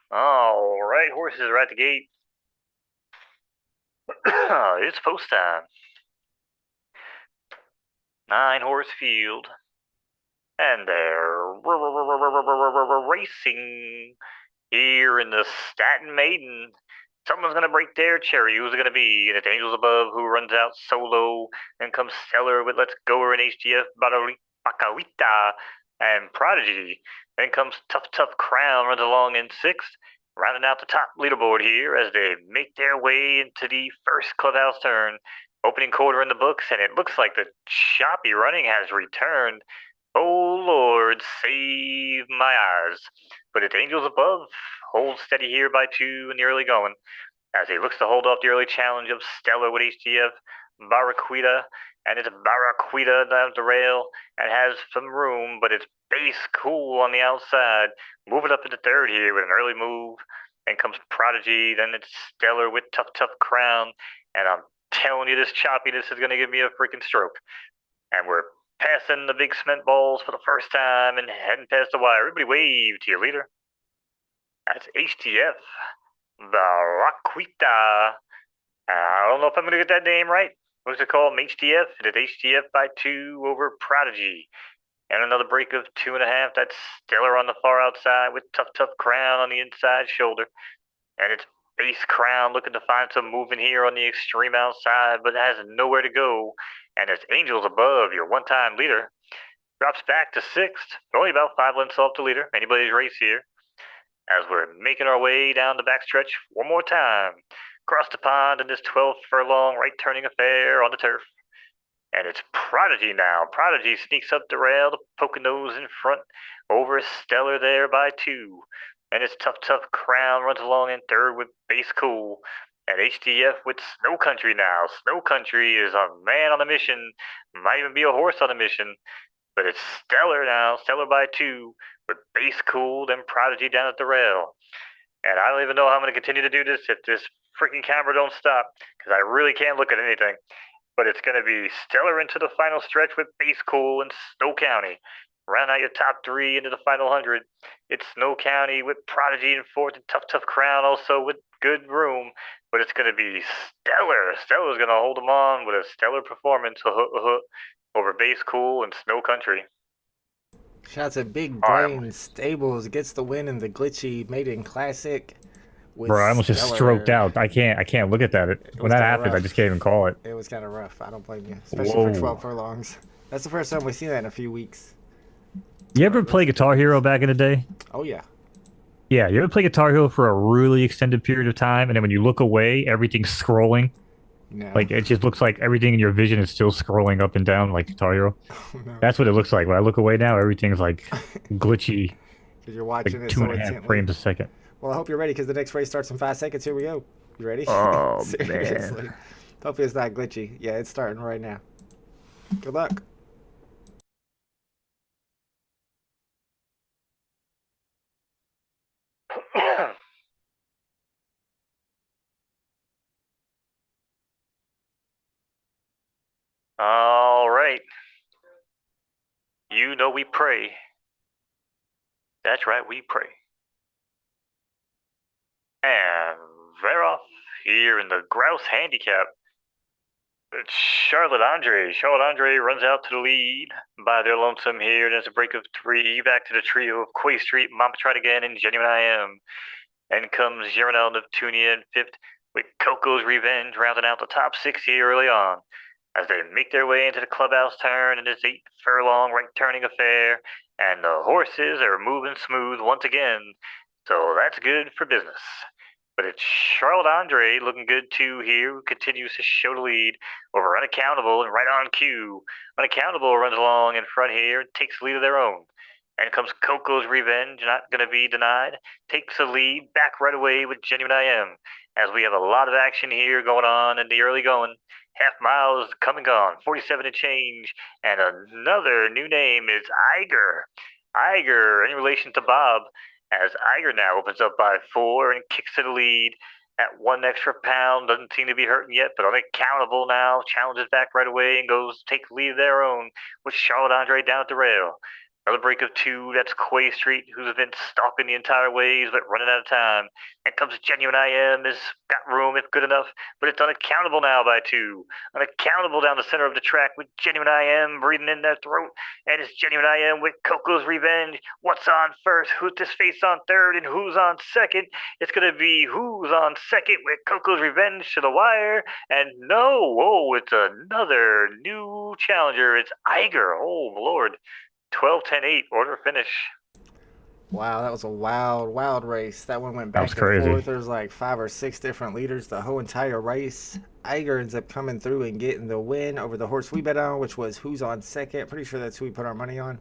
Speaker 1: All right, horses are at the gate. It's post time. 9-horse field. And they're racing here in the Statin Maiden. Someone's going to break their cherry. Who's it going to be? And it's Angels Above who runs out solo. Then comes Stellar with Let's Go and HDF Bacalita and Prodigy. Then comes Tough Crown, runs along in 6th. Rounding out the top leaderboard here as they make their way into the first clubhouse turn. Opening quarter in the books, and it looks like the choppy running has returned. Oh, Lord, save my eyes. But it's Angels Above. Hold steady here by 2 in the early going as he looks to hold off the early challenge of Stellar with HTF Barracuda. And it's Barracuda down the rail and has some room, but it's base cool on the outside. Moving up into 3rd here with an early move. Then comes Prodigy. Then it's Stellar with Tough Crown. And I'm telling you, this choppiness is going to give me a freaking stroke. And we're passing the big cement balls for the first time and heading past the wire. Everybody wave to your leader. That's HTF. The Raquita. I don't know if I'm going to get that name right. What's it called? HTF? It is HTF by 2 over Prodigy. And another break of 2.5. That's Stellar on the far outside with Tough Crown on the inside shoulder. And it's Base Crown looking to find some movement here on the extreme outside, but has nowhere to go. And it's Angels above, your one-time leader. Drops back to 6th, only about 5 lengths off the leader. Anybody's race here. As we're making our way down the backstretch one more time. Across the pond in this 12 furlong right turning affair on the turf. And it's Prodigy now. Prodigy sneaks up the rail, the Poconos in front, over Stellar there by 2. And it's Tough Crown runs along in 3rd with Base Cool. And HTF with Snow Country now. Snow Country is a man on a mission. Might even be a horse on a mission. But it's Stellar now. Stellar by 2 with Base Cool, then Prodigy down at the rail. And I don't even know how I'm going to continue to do this if this freaking camera don't stop. Because I really can't look at anything. But it's going to be Stellar into the final stretch with Base Cool and Snow County. Round out your top 3 into the final 100. It's Snow County with Prodigy in 4th and Tough Crown also with good room. But it's going to be Stellar. Stellar's going to hold them on with a stellar performance over Base Cool and Snow Country.
Speaker 2: Shots at Big Brain Stables gets the win in the glitchy Maiden Classic.
Speaker 3: Bro, I almost just stroked out. I can't look at that. When that happens, I just can't even call it.
Speaker 2: It was kind of rough. I don't blame you, especially for 12 furlongs. That's the first time we've seen that in a few weeks.
Speaker 3: You ever play Guitar Hero back in the day?
Speaker 2: Oh, yeah.
Speaker 3: Yeah, you ever play Guitar Hero for a really extended period of time, and then when you look away, everything's scrolling?
Speaker 2: No.
Speaker 3: Like, it just looks like everything in your vision is still scrolling up and down like Guitar Hero.
Speaker 2: Oh, no.
Speaker 3: That's what it looks like. When I look away now, everything's like glitchy.
Speaker 2: Because you're watching
Speaker 3: like
Speaker 2: it
Speaker 3: 2.5 frames a second.
Speaker 2: Well, I hope you're ready because the next race starts in 5 seconds. Here we go. You ready?
Speaker 3: Oh,
Speaker 2: Seriously.
Speaker 3: man.
Speaker 2: Hopefully it's not glitchy. Yeah, it's starting right now. Good luck.
Speaker 1: All right. You know we pray. That's right, we pray. And they're off here in the Grouse handicap. It's Charlotte Andre. Charlotte Andre runs out to the lead by their lonesome here. There's a break of 3 back to the trio of Quay Street, Mama Tried Again, and Genuine I Am. And comes Gironel Neptunia in 5th with Coco's Revenge rounding out the top 6 here early on. As they make their way into the clubhouse turn in this 8 furlong right turning affair, and the horses are moving smooth once again, so that's good for business. But it's Charlotte Andre looking good too here, who continues to show the lead over Unaccountable and right on cue. Unaccountable runs along in front here and takes the lead of their own. And comes Coco's Revenge, not going to be denied, takes the lead back right away with Genuine I Am, as we have a lot of action here going on in the early going. Half miles come and gone, 47 and change, and another new name is Iger. Iger, in relation to Bob, as Iger now opens up by 4 and kicks to the lead at 1 extra pound. Doesn't seem to be hurting yet, but Unaccountable now challenges back right away and goes take the lead of their own with Charlotte Andre down at the rail. Another break of 2, that's Quay Street, who's been stalking the entire ways, but running out of time. And comes Genuine I Am, has got room if good enough, but it's Unaccountable now by 2. Unaccountable down the center of the track with Genuine I Am breathing in their throat. And it's Genuine I Am with Coco's Revenge. What's on first? Who's this face on third? And who's on second? It's going to be who's on second with Coco's Revenge to the wire. And no, it's another new challenger. It's Iger. Oh, Lord. 12-10-8, order finish.
Speaker 2: Wow, that was a wild race. That one went back and
Speaker 3: crazy.
Speaker 2: forth. There's like 5 or 6 different leaders the whole entire race. Iger ends up coming through and getting the win over the horse we bet on, which was Who's on Second. Pretty sure that's who we put our money on.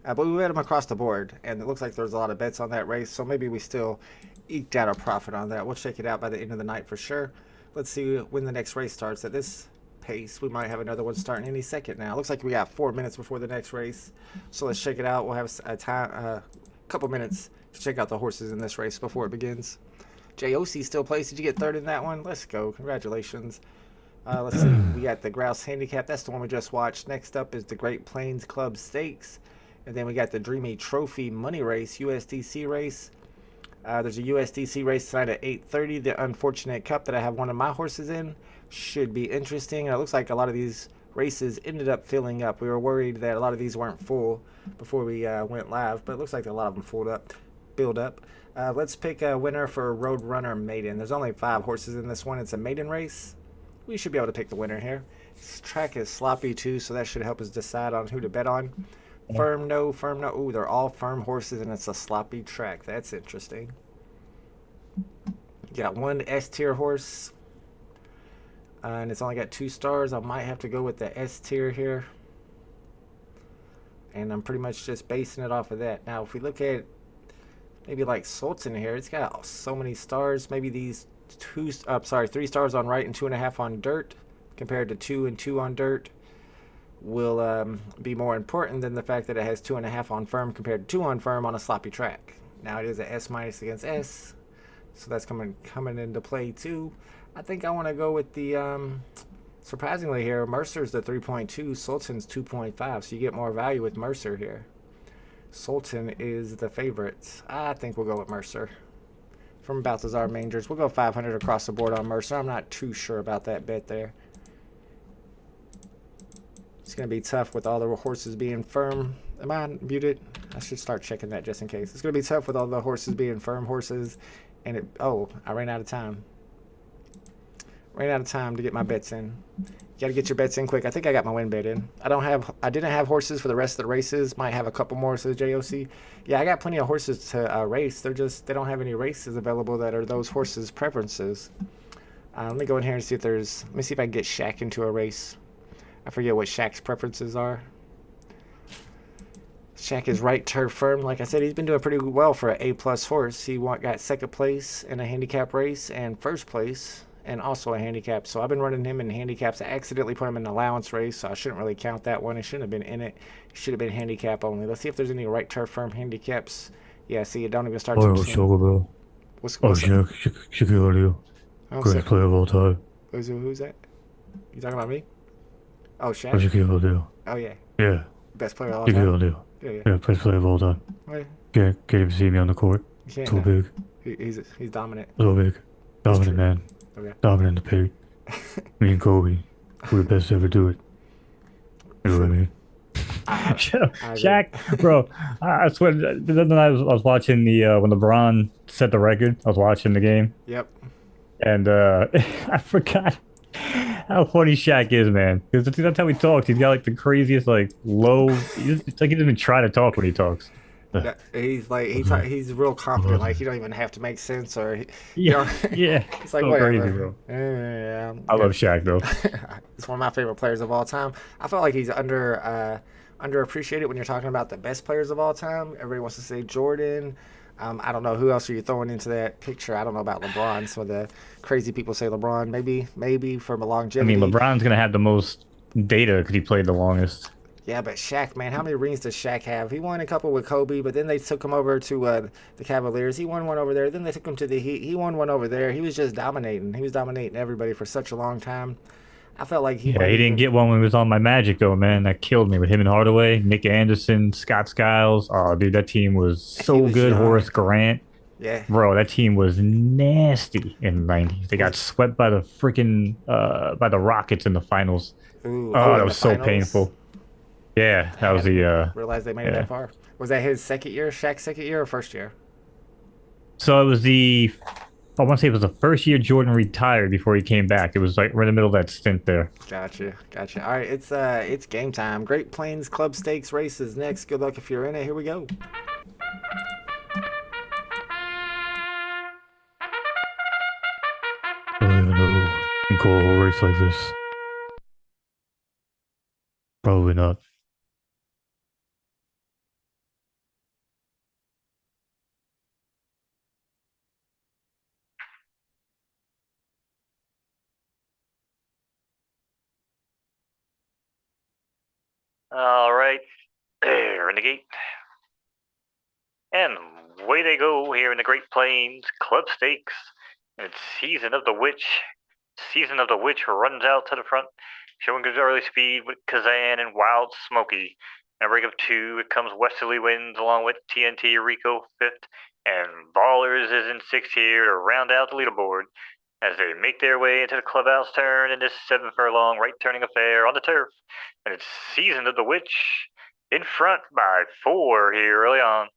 Speaker 2: But we bet him across the board, and it looks like there's a lot of bets on that race, so maybe we still eked out a profit on that. We'll check it out by the end of the night for sure. Let's see when the next race starts. At this pace, we might have another one starting any second now. Looks like we got 4 minutes before the next race, so let's check it out. We'll have a couple minutes to check out the horses in this race before it begins. JOC still plays. Did you get 3rd in that one? Let's go. Congratulations. Let's see. We got the Grouse handicap. That's the one we just watched. Next up is the Great Plains Club Stakes, and then we got the Dreamy Trophy Money Race, USDC race. There's a USDC race tonight at 8:30. The Unfortunate Cup that I have one of my horses in should be interesting. And it looks like a lot of these races ended up filling up. We were worried that a lot of these weren't full before we went live, but it looks like a lot of them filled up. Let's pick a winner for Roadrunner Maiden. There's only 5 horses in this one. It's a maiden race. We should be able to pick the winner here. This track is sloppy too, so that should help us decide on who to bet on. Firm no, firm no. Ooh, they're all firm horses, and it's a sloppy track. That's interesting. Got one S tier horse, and it's only got 2 stars. I might have to go with the S tier here, and I'm pretty much just basing it off of that. Now, if we look at maybe like Sultan here, it's got so many stars. Maybe these 3 stars on right and 2.5 on dirt, compared to 2 and 2 on dirt, will be more important than the fact that it has 2.5 on firm compared to 2 on firm on a sloppy track. Now it is an S minus against S, so that's coming into play too. I think I want to go with the surprisingly here, Mercer's the 3.2, Sultan's 2.5, so you get more value with Mercer here. Sultan is the favorite. I think we'll go with Mercer. From Balthazar Mangers, we'll go 500 across the board on Mercer. I'm not too sure about that bet there. It's going to be tough with all the horses being firm. Am I muted? I should start checking that just in case. It's going to be tough with all the horses being firm horses. And it, oh, I ran out of time. Ran out of time to get my bets in. You got to get your bets in quick. I think I got my win bet in. I didn't have horses for the rest of the races. Might have a couple more, says JOC. Yeah, I got plenty of horses to race. They don't have any races available that are those horses' preferences. Let me go in here and see if there's, let me see if I can get Shaq into a race. I forget what Shaq's preferences are. Shaq is right turf firm. Like I said, he's been doing pretty well for an A+ horse. He got second place in a handicap race and first place and also a handicap. So I've been running him in handicaps. I accidentally put him in an allowance race, so I shouldn't really count that one. He shouldn't have been in it. He should have been handicap only. Let's see if there's any right turf firm handicaps. Yeah, see, it don't even start to What's
Speaker 3: Shaquille O'Neal. Greatest player of all time.
Speaker 2: Who's that? You talking about me? Oh, Shaq?
Speaker 3: Shaquille O'Neal.
Speaker 2: Oh, yeah.
Speaker 3: Yeah.
Speaker 2: Best player of all time.
Speaker 3: Shaquille O'Neal. Yeah, best player of all time.
Speaker 2: Right.
Speaker 3: Can't even see me on the court. So big.
Speaker 2: He's dominant.
Speaker 3: So big. Dominant, man.
Speaker 2: Okay.
Speaker 3: Dominant in the paint. Me and Kobe, we're the best to ever do it. You know what I mean? Shaq, bro, I swear, the other night I was watching when LeBron set the record, I was watching the game.
Speaker 2: Yep.
Speaker 3: And I forgot how funny Shaq is, man. Because that's how he talks. He's got like the craziest, like low. It's like he doesn't even try to talk when he talks.
Speaker 2: He's like he's real confident. Like he don't even have to make sense or.
Speaker 3: Yeah.
Speaker 2: It's like
Speaker 3: so
Speaker 2: whatever.
Speaker 3: crazy, bro.
Speaker 2: Yeah.
Speaker 3: I love Shaq though.
Speaker 2: It's one of my favorite players of all time. I felt like he's underappreciated when you're talking about the best players of all time. Everybody wants to say Jordan. I don't know who else are you throwing into that picture. I don't know about LeBron. So the crazy people say LeBron. Maybe from a longevity.
Speaker 3: I mean, LeBron's gonna have the most data because he played the longest.
Speaker 2: Yeah, but Shaq, man, how many rings does Shaq have? He won a couple with Kobe, but then they took him over to the Cavaliers. He won one over there. Then they took him to the Heat. He won one over there. He was just dominating. He was dominating everybody for such a long time. I felt like he
Speaker 3: didn't get one when he was on my Magic, though, man. That killed me with him and Hardaway, Nick Anderson, Scott Skiles. Oh, dude, that team was so good. Young. Horace Grant.
Speaker 2: Yeah.
Speaker 3: Bro, that team was nasty in the 90s. They got swept by the freaking by the Rockets in the finals.
Speaker 2: Ooh,
Speaker 3: that was so painful. Yeah, that was the
Speaker 2: realized they made it that far. Was that his second year, Shaq's second year or first year?
Speaker 3: So it was I want to say it was the first year Jordan retired before he came back. It was like right in the middle of that stint there.
Speaker 2: Gotcha. All right, it's game time. Great Plains Club Stakes races next. Good luck if you're in it. Here we go.
Speaker 3: I don't even know who can call a race like this. Probably not.
Speaker 1: All right, Renegade. And away they go here in the Great Plains Club Stakes. It's Season of the Witch. Season of the Witch runs out to the front, showing good early speed with Kazan and Wild Smoky. In a break of 2, it comes Westerly Winds along with TNT Rico 5th. And Ballers is in sixth here to round out the leaderboard as they make their way into the clubhouse turn in this 7 furlong right-turning affair on the turf. And it's Season of the Witch in front by 4 here early on.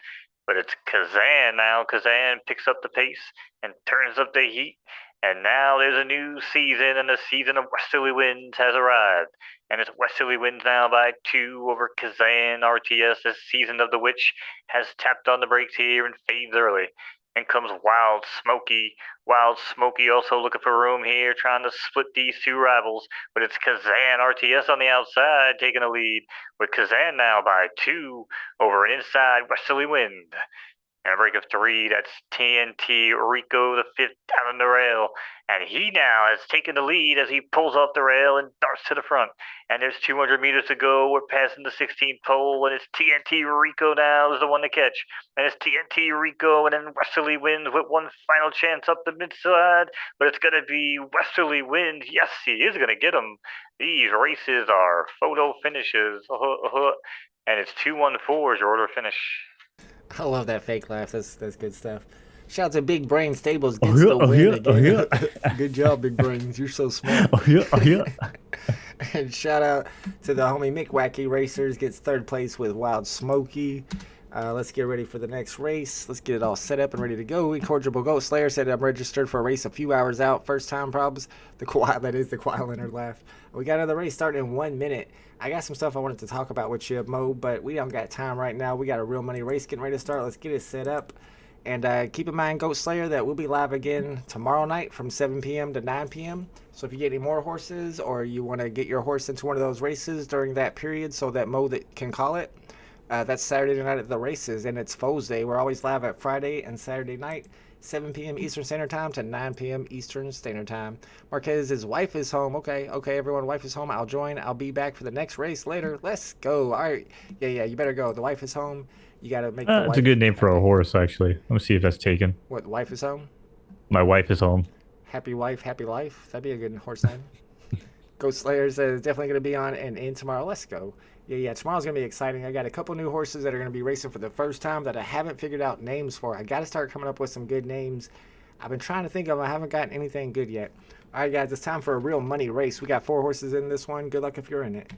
Speaker 1: But it's Kazan now. Kazan picks up the pace and turns up the heat. And now there's a new season, and the season of Westerly Winds has arrived. And it's Westerly Winds now by 2 over Kazan RTS as Season of the Witch has tapped on the brakes here and fades early. And comes Wild Smoky. Wild Smoky also looking for room here, trying to split these two rivals. But it's Kazan RTS on the outside taking the lead, with Kazan now by 2 over an inside Westerly Wind. And a break of 3, that's TNT Rico, the 5th down on the rail. And he now has taken the lead as he pulls off the rail and darts to the front. And there's 200 meters to go. We're passing the 16th pole, and it's TNT Rico now is the one to catch. And it's TNT Rico, and then Westerly Winds with one final chance up the midside. But it's going to be Westerly Winds. Yes, he is going to get him. These races are photo finishes. And it's 2-1-4 is your order finish.
Speaker 2: I love that fake laugh. That's good stuff. Shout out to Big Brain Stables gets the win again. Good job, Big Brains. You're so smart. And shout out to the homie Mick Wacky Racers gets third place with Wild Smoky. Let's get ready for the next race. Let's get it all set up and ready to go. Incorrigible Goat Slayer said I'm registered for a race a few hours out. First time probs. That is the quiet Leonard laugh. We got another race starting in 1 minute. I got some stuff I wanted to talk about with you, Mo, but we don't got time right now. We got a real money race getting ready to start. Let's get it set up. And keep in mind, Goat Slayer, that we'll be live again tomorrow night from 7 p.m. to 9 p.m. So if you get any more horses or you want to get your horse into one of those races during that period so that Mo can call it, that's Saturday night at the races, and it's Foes Day. We're always live at Friday and Saturday night, 7 p.m. Eastern Standard Time to 9 p.m. Eastern Standard Time. Marquez's wife is home. Okay, everyone, wife is home. I'll join. I'll be back for the next race later. Let's go. All right. Yeah, you better go. The wife is home. You got to make the wife.
Speaker 3: It's a good name for a horse, actually. Let me see if that's taken.
Speaker 2: What, the wife is home?
Speaker 3: My wife is home.
Speaker 2: Happy wife, happy life. That'd be a good horse name. Ghost Slayers is definitely going to be on and in tomorrow. Let's go. Yeah, tomorrow's going to be exciting. I got a couple new horses that are going to be racing for the first time that I haven't figured out names for. I got to start coming up with some good names. I've been trying to think of them. I haven't gotten anything good yet. All right, guys, it's time for a real money race. We got 4 horses in this one. Good luck if you're in it.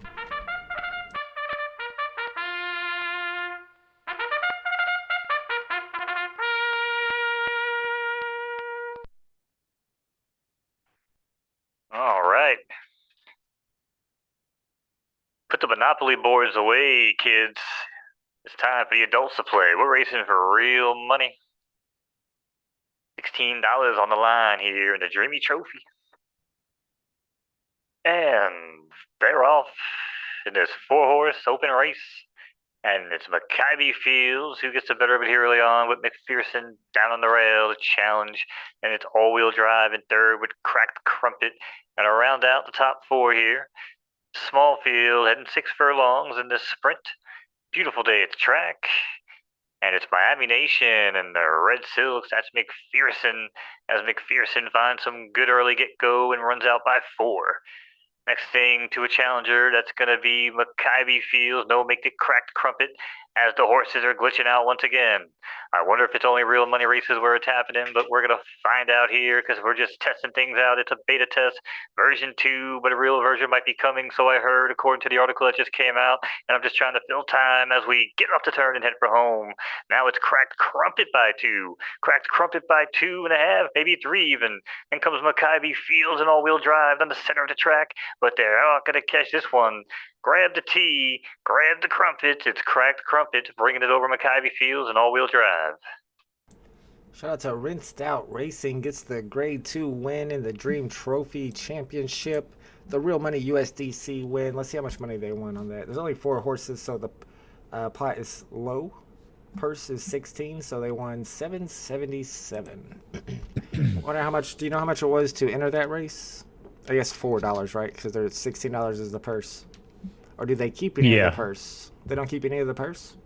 Speaker 1: All right. Put the Monopoly boards away, kids. It's time for the adults to play. We're racing for real money. $16 on the line here in the Dreamy Trophy. And they're off in this 4-horse open race. And it's Maccabi Fields who gets the better of it here early on with McPherson down on the rail to challenge. And it's all-wheel drive in third with Cracked Crumpet. And to round out the top 4 here, small field heading 6 furlongs in this sprint. Beautiful day at the track. And it's Miami Nation and the Red Silks. That's McPherson as McPherson finds some good early get-go and runs out by 4. Next thing to a challenger, that's going to be Maccabi Fields. No, make it Cracked Crumpet as the horses are glitching out once again. I wonder if it's only real money races where it's happening, but we're going to find out here because we're just testing things out. It's a beta test, version 2, but a real version might be coming, so I heard, according to the article that just came out, and I'm just trying to fill time as we get off the turn and head for home. Now it's Cracked Crumpet by 2. Cracked Crumpet by 2.5, maybe 3 even. And comes Maccabi Fields in all-wheel drive on the center of the track, but they're not going to catch this one. Grab the tee, grab the crumpets. It's Cracked Crumpet, bringing it over Maccabi Fields and all-wheel drive.
Speaker 2: Shout out to Rinsed Out Racing, gets the Grade 2 win in the Dream Trophy Championship. The real money USDC win. Let's see how much money they won on that. There's only 4 horses, so the pot is low. Purse is 16, so they won $777. Wonder how much? Do you know how much it was to enter that race? I guess $4, right? Because there's $16 is the purse. Or do they keep any of the purse? They don't keep any of the purse?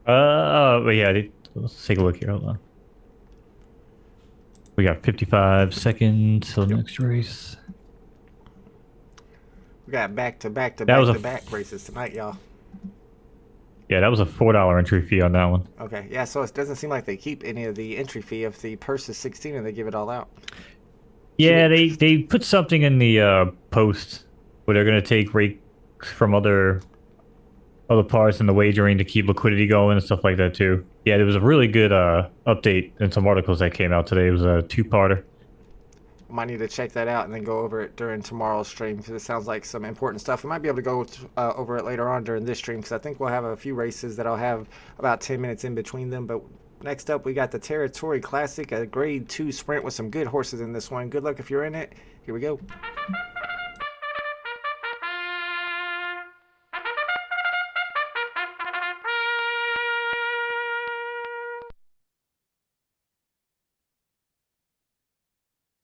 Speaker 3: But yeah, let's take a look here. Hold on. We got 55 seconds till the next race.
Speaker 2: We got back races tonight, y'all.
Speaker 3: Yeah, that was a $4 entry fee on that one.
Speaker 2: Okay, yeah. So it doesn't seem like they keep any of the entry fee if the purse is 16 and they give it all out.
Speaker 3: Yeah, they put something in the post where they're gonna take rates from other parts in the wagering to keep liquidity going and stuff like that too. Yeah, there was a really good update in some articles that came out today. It was a two-parter.
Speaker 2: Might need to check that out and then go over it during tomorrow's stream because it sounds like some important stuff. We might be able to go over it later on during this stream because I think we'll have a few races that I'll have about 10 minutes in between them. But next up, we got the Territory Classic, a Grade 2 sprint with some good horses in this one. Good luck if you're in it. Here we go.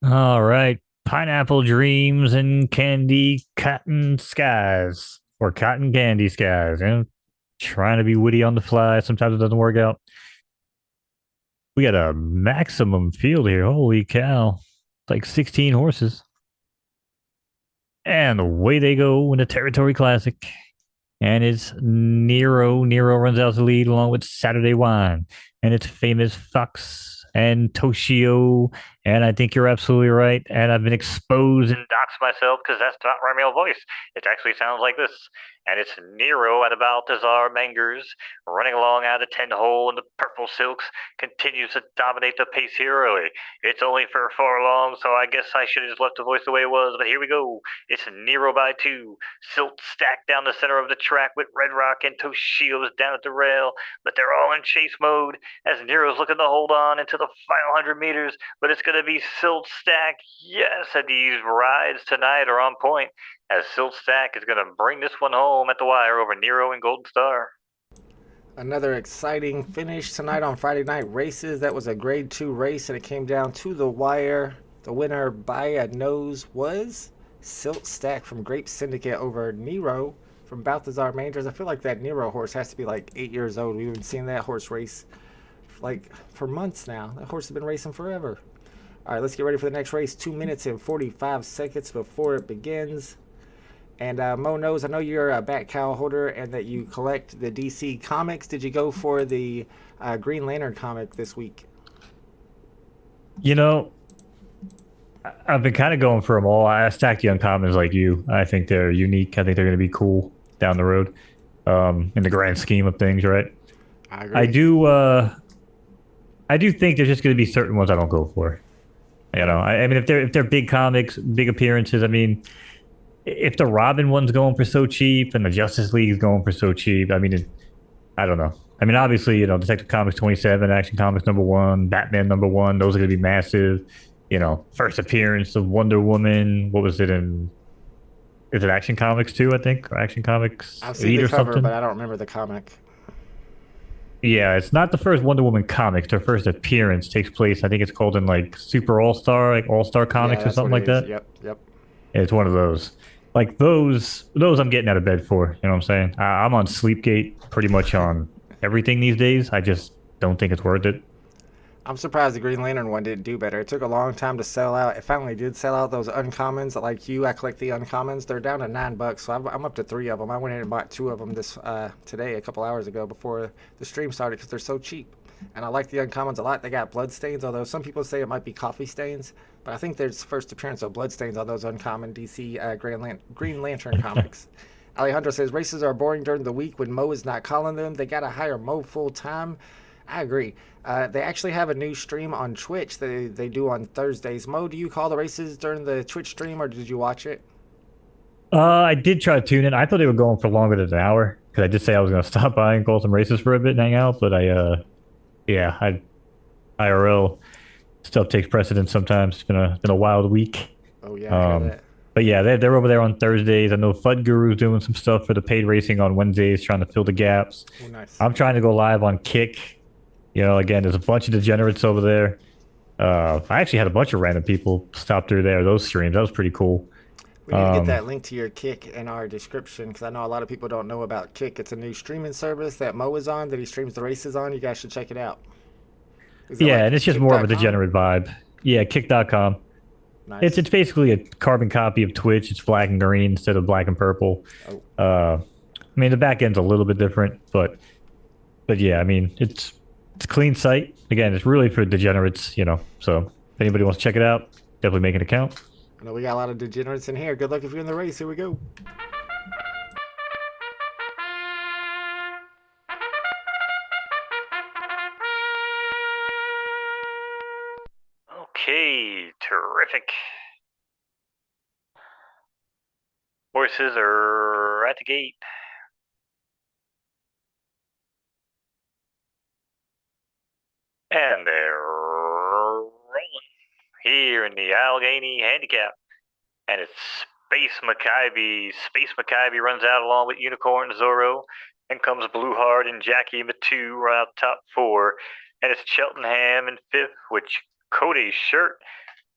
Speaker 3: All right, pineapple dreams and candy cotton skies or cotton candy skies. You know, trying to be witty on the fly. Sometimes it doesn't work out. We got a maximum field here. Holy cow. It's like 16 horses. And away they go in the Territory Classic. And it's Nero. Nero runs out to lead along with Saturday Wine. And it's Famous Fox and Toshio. And I think you're absolutely right. And I've been exposed and doxed myself because that's not my real voice. It actually sounds like this. And it's Nero at Balthazar Mangers, running along out of 10 hole in the purple silks, continues to dominate the pace here early. It's only for 4 long, so I guess I should have just left the voice the way it was, but here we go. It's Nero by 2. Silt stacked down the center of the track with Red Rock and Toshio's down at the rail, but they're all in chase mode as Nero's looking to hold on into the final 100 meters, but it's going to be Silt Stack. Yes, and these rides tonight are on point, as Silt Stack is going to bring this one home at the wire over Nero and Golden Star.
Speaker 2: Another exciting finish tonight on Friday night races. That was a Grade 2 race, and it came down to the wire. The winner by a Knowz was Silt Stack from Grape Syndicate over Nero from Balthazar Mangers. I feel like that Nero horse has to be like 8 years old. We've been seeing that horse race like for months now. That horse has been racing forever. All right, let's get ready for the next race. 2 minutes and 45 seconds before it begins. And Mo knows, I know you're a Bat Cow holder and that you collect the DC comics. Did you go for the Green Lantern comic this week?
Speaker 3: You know, I've been kind of going for them all. I stacked the uncommons like you. I think they're unique. I think they're going to be cool down the road in the grand scheme of things, right?
Speaker 2: I agree.
Speaker 3: I do think there's just going to be certain ones I don't go for. You know, I mean, if they're big comics, big appearances, I mean, if the Robin one's going for so cheap and the Justice League is going for so cheap, I mean, I don't know. I mean, obviously, you know, Detective Comics 27, Action Comics #1, Batman #1, those are going to be massive. You know, first appearance of Wonder Woman. What was it in? Is it Action Comics 2, I think? Or Action Comics 8
Speaker 2: I've seen the
Speaker 3: or
Speaker 2: cover,
Speaker 3: something?
Speaker 2: but I don't remember the comic.
Speaker 3: Yeah, it's not the first Wonder Woman comics. Their first appearance takes place, I think it's called in like Super All-Star, like All-Star Comics or
Speaker 2: that's
Speaker 3: something
Speaker 2: what
Speaker 3: like
Speaker 2: it is.
Speaker 3: that.
Speaker 2: Yep.
Speaker 3: It's one of those. Like those I'm getting out of bed for. You know what I'm saying? I'm on Sleepgate pretty much on everything these days. I just don't think it's worth it.
Speaker 2: I'm surprised the Green Lantern one didn't do better. It took a long time to sell out. It finally did sell out those uncommons. Like you, I collect the uncommons. They're down to $9, so I'm up to 3 of them. I went in and bought 2 of them this today, a couple hours ago before the stream started because they're so cheap. And I like the uncommons a lot. They got blood stains, although some people say it might be coffee stains. But I think there's first appearance of blood stains on those uncommon DC Green Lantern comics. Alejandro says races are boring during the week when Mo is not calling them. They got to hire Mo full time. I agree. They actually have a new stream on Twitch that they do on Thursdays. Mo, do you call the races during the Twitch stream or did you watch it?
Speaker 3: I did try to tune in. I thought they were going for longer than an hour because I did say I was going to stop by and call some races for a bit and hang out. But IRL stuff takes precedence sometimes. It's been a wild week.
Speaker 2: Oh yeah, I heard that.
Speaker 3: But yeah, they're over there on Thursdays. I know FUD Guru's doing some stuff for the paid racing on Wednesdays, trying to fill the gaps.
Speaker 2: Oh, nice.
Speaker 3: I'm trying to go live on Kick. You know, again, there's a bunch of degenerates over there. I actually had a bunch of random people stop through there, those streams. That was pretty cool.
Speaker 2: We need to get that link to your Kick in our description because I know a lot of people don't know about Kick. It's a new streaming service that Mo is on, that he streams the races on. You guys should check it out.
Speaker 3: Yeah, and it's just more of a degenerate vibe. Yeah, kick.com.
Speaker 2: Nice.
Speaker 3: It's basically a carbon copy of Twitch. It's black and green instead of black and purple.
Speaker 2: Oh.
Speaker 3: I mean, the back end's a little bit different, but But yeah, I mean, it's a clean site. Again, it's really for degenerates, you know. So if anybody wants to check it out, definitely make an account.
Speaker 2: I know we got a lot of degenerates in here. Good luck if you're in the race. Here we go.
Speaker 1: Okay, terrific. Horses are at the gate. And they're rolling here in the Allegheny handicap. And it's Space Maccabi. Space Maccabi runs out along with Unicorn Zorro. And comes Blue Heart and Jackie Matu right out top four. And it's Cheltenham in fifth, which Cody's shirt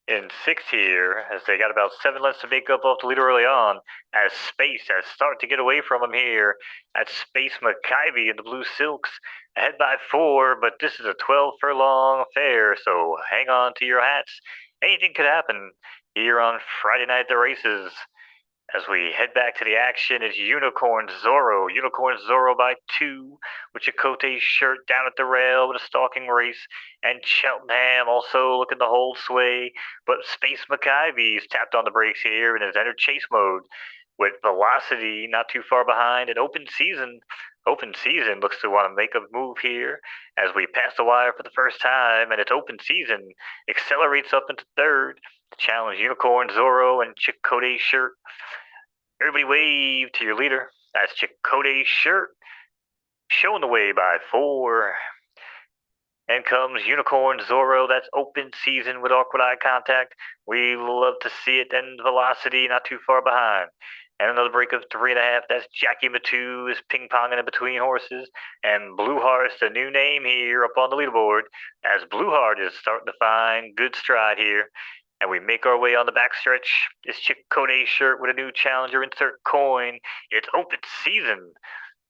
Speaker 1: in sixth here, as they got about 7 lengths to make up off the leader early on, as Space has started to get away from him here. At Space Maccabi in the blue silks, ahead by 4, but this is a 12 furlong affair, so hang on to your hats. Anything could happen here on Friday night at the races. As we head back to the action, it's Unicorn Zorro. Unicorn Zorro by 2, with Chakotay's shirt down at the rail with a stalking race. And Cheltenham also looking to hold sway. But Space Maccabi's tapped on the brakes here and has entered chase mode. With Velocity not too far behind, and Open Season. Open Season looks to want to make a move here as we pass the wire for the first time, and it's Open Season accelerates up into third to challenge Unicorn Zorro and Chakotay's shirt. Everybody wave to your leader. That's Chakotay's shirt. Showing the way by 4. And comes Unicorn Zorro. That's Open Season with awkward eye contact. We love to see it. And Velocity not too far behind. And another break of 3.5. That's Jackie Matu is ping-ponging in between horses. And Blue Heart's the new name here up on the leaderboard, as Blue Heart is starting to find good stride here. And we make our way on the backstretch. It's Chakotay's shirt with a new challenger. Insert coin. It's Open Season.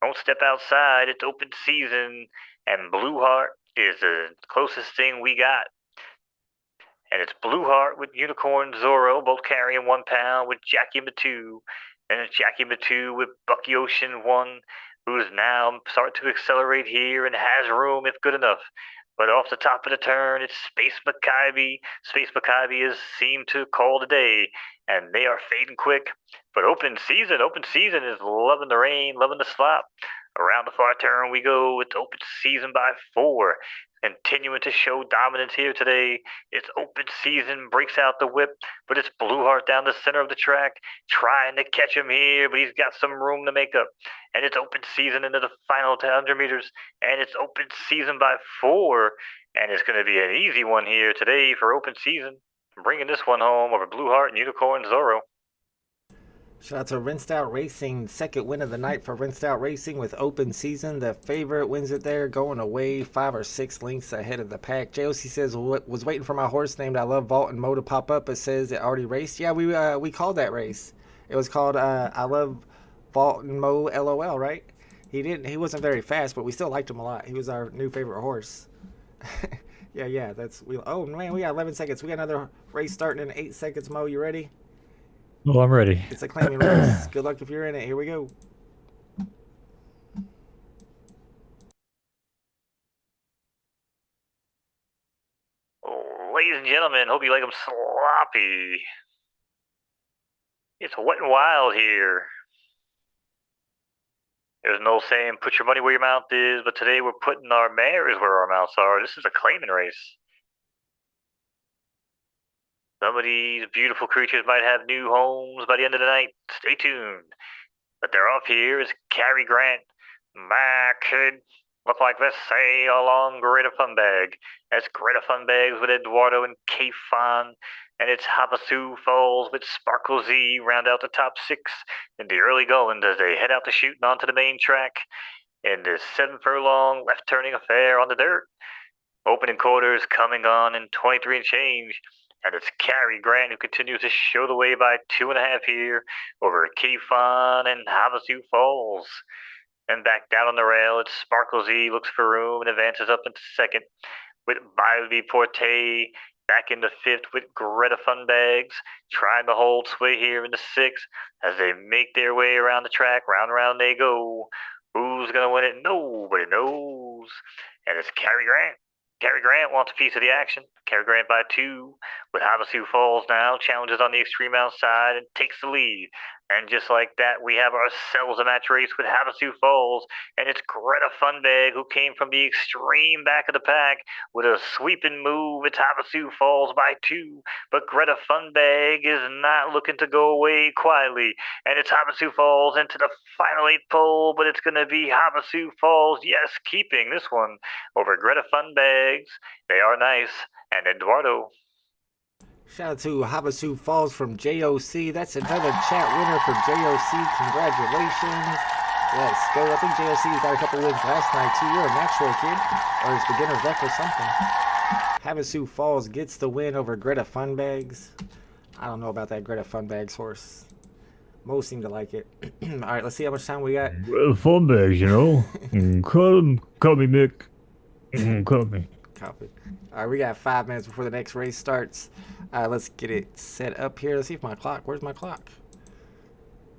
Speaker 1: Don't step outside. It's Open Season. And Blue Heart is the closest thing we got. And it's Blue Heart with Unicorn Zorro, both carrying 1 pound, with Jackie Matu. And it's Jackie Matu with Bucky Ocean 1, who's now starting to accelerate here and has room if good enough. But off the top of the turn, it's Space Maccabi. Space Maccabi has seemed to call the day, and they are fading quick. But Open Season is loving the rain, loving the slop. Around the far turn we go. It's Open Season by 4. Continuing to show dominance here today. It's Open Season, breaks out the whip, but it's Blue Heart down the center of the track, trying to catch him here, but he's got some room to make up. And it's Open Season into the final 100 meters, and it's Open Season by 4, and it's going to be an easy one here today for Open Season, bringing this one home over Blue Heart and Unicorn Zorro.
Speaker 2: Shout out to Rinsed Out Racing. Second win of the night for Rinsed Out Racing with Open Season. The favorite wins it there, going away 5 or 6 lengths ahead of the pack. JOC says, was waiting for my horse named I Love Vault and Mo to pop up. It says it already raced. Yeah, we called that race. It was called I Love Vault and Mo LOL, right? He wasn't very fast, but we still liked him a lot. He was our new favorite horse. yeah, oh man, we got 11 seconds. We got another race starting in 8 seconds. Mo, you ready?
Speaker 3: Well, I'm ready.
Speaker 2: It's a claiming race. Good luck if you're in it. Here we go.
Speaker 1: Ladies and gentlemen, hope you like them sloppy. It's wet and wild here. There's no saying put your money where your mouth is, but today we're putting our mares where our mouths are. This is a claiming race. Some of these beautiful creatures might have new homes by the end of the night. Stay tuned. But they're off here is Cary Grant. My kid look like this say along Greta Funbag. That's Greta Funbags with Eduardo and K-Fon. And it's Havasu Falls with Sparkle Z round out the top 6 in the early goings as they head out to shooting onto the main track in this 7 furlong left turning affair on the dirt. Opening quarters coming on in 23 and change. And it's Cary Grant who continues to show the way by 2.5 here over K-Fon and Havasu Falls. And back down on the rail, it's Sparkle Z looks for room and advances up into second with Biley Porte back into 5th with Greta Funbags trying to hold sway here into 6th as they make their way around the track. Round and round they go. Who's going to win it? Nobody knows. Grouse, and it's Cary Grant. Cary Grant wants a piece of the action. Cary Grant by 2, with Havasu Falls now, challenges on the extreme outside and takes the lead. And just like that, we have ourselves a match race with Havasu Falls, and it's Greta Funbag who came from the extreme back of the pack with a sweeping move. It's Havasu Falls by 2, but Greta Funbag is not looking to go away quietly, and it's Havasu Falls into the final 8 pole, but it's going to be Havasu Falls, yes, keeping this one over Greta Funbags. They are nice, and Eduardo.
Speaker 2: Shout out to Havasu Falls from JOC. That's another chat winner for JOC. Congratulations. Let's go. I think JOC's got a couple wins last night too. You're a natural kid, or it's beginner's deck or something. Havasu Falls gets the win over Greta Funbags. I don't know about that Greta Funbags horse. Most seem to like it. All right, let's see how much time we got.
Speaker 3: Greta Funbags, you know. Call me Mick. Call me.
Speaker 2: Copy. All right, we got 5 minutes before the next race starts. Let's get it set up here. Let's see if my clock. Where's my clock?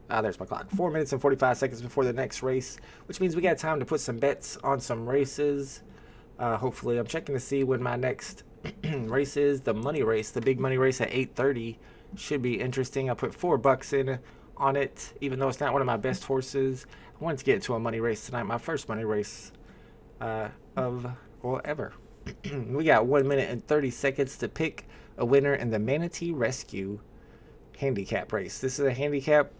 Speaker 2: There's my clock. 4 minutes and 45 seconds before the next race, which means we got time to put some bets on some races. Hopefully, I'm checking to see when my next race is. The money race, the big money race at 8:30, should be interesting. I put $4 in on it, even though it's not one of my best horses. I wanted to get to a money race tonight, my first money race ever. We got 1 minute and 30 seconds to pick a winner in the Manatee Rescue handicap race. This is a handicap.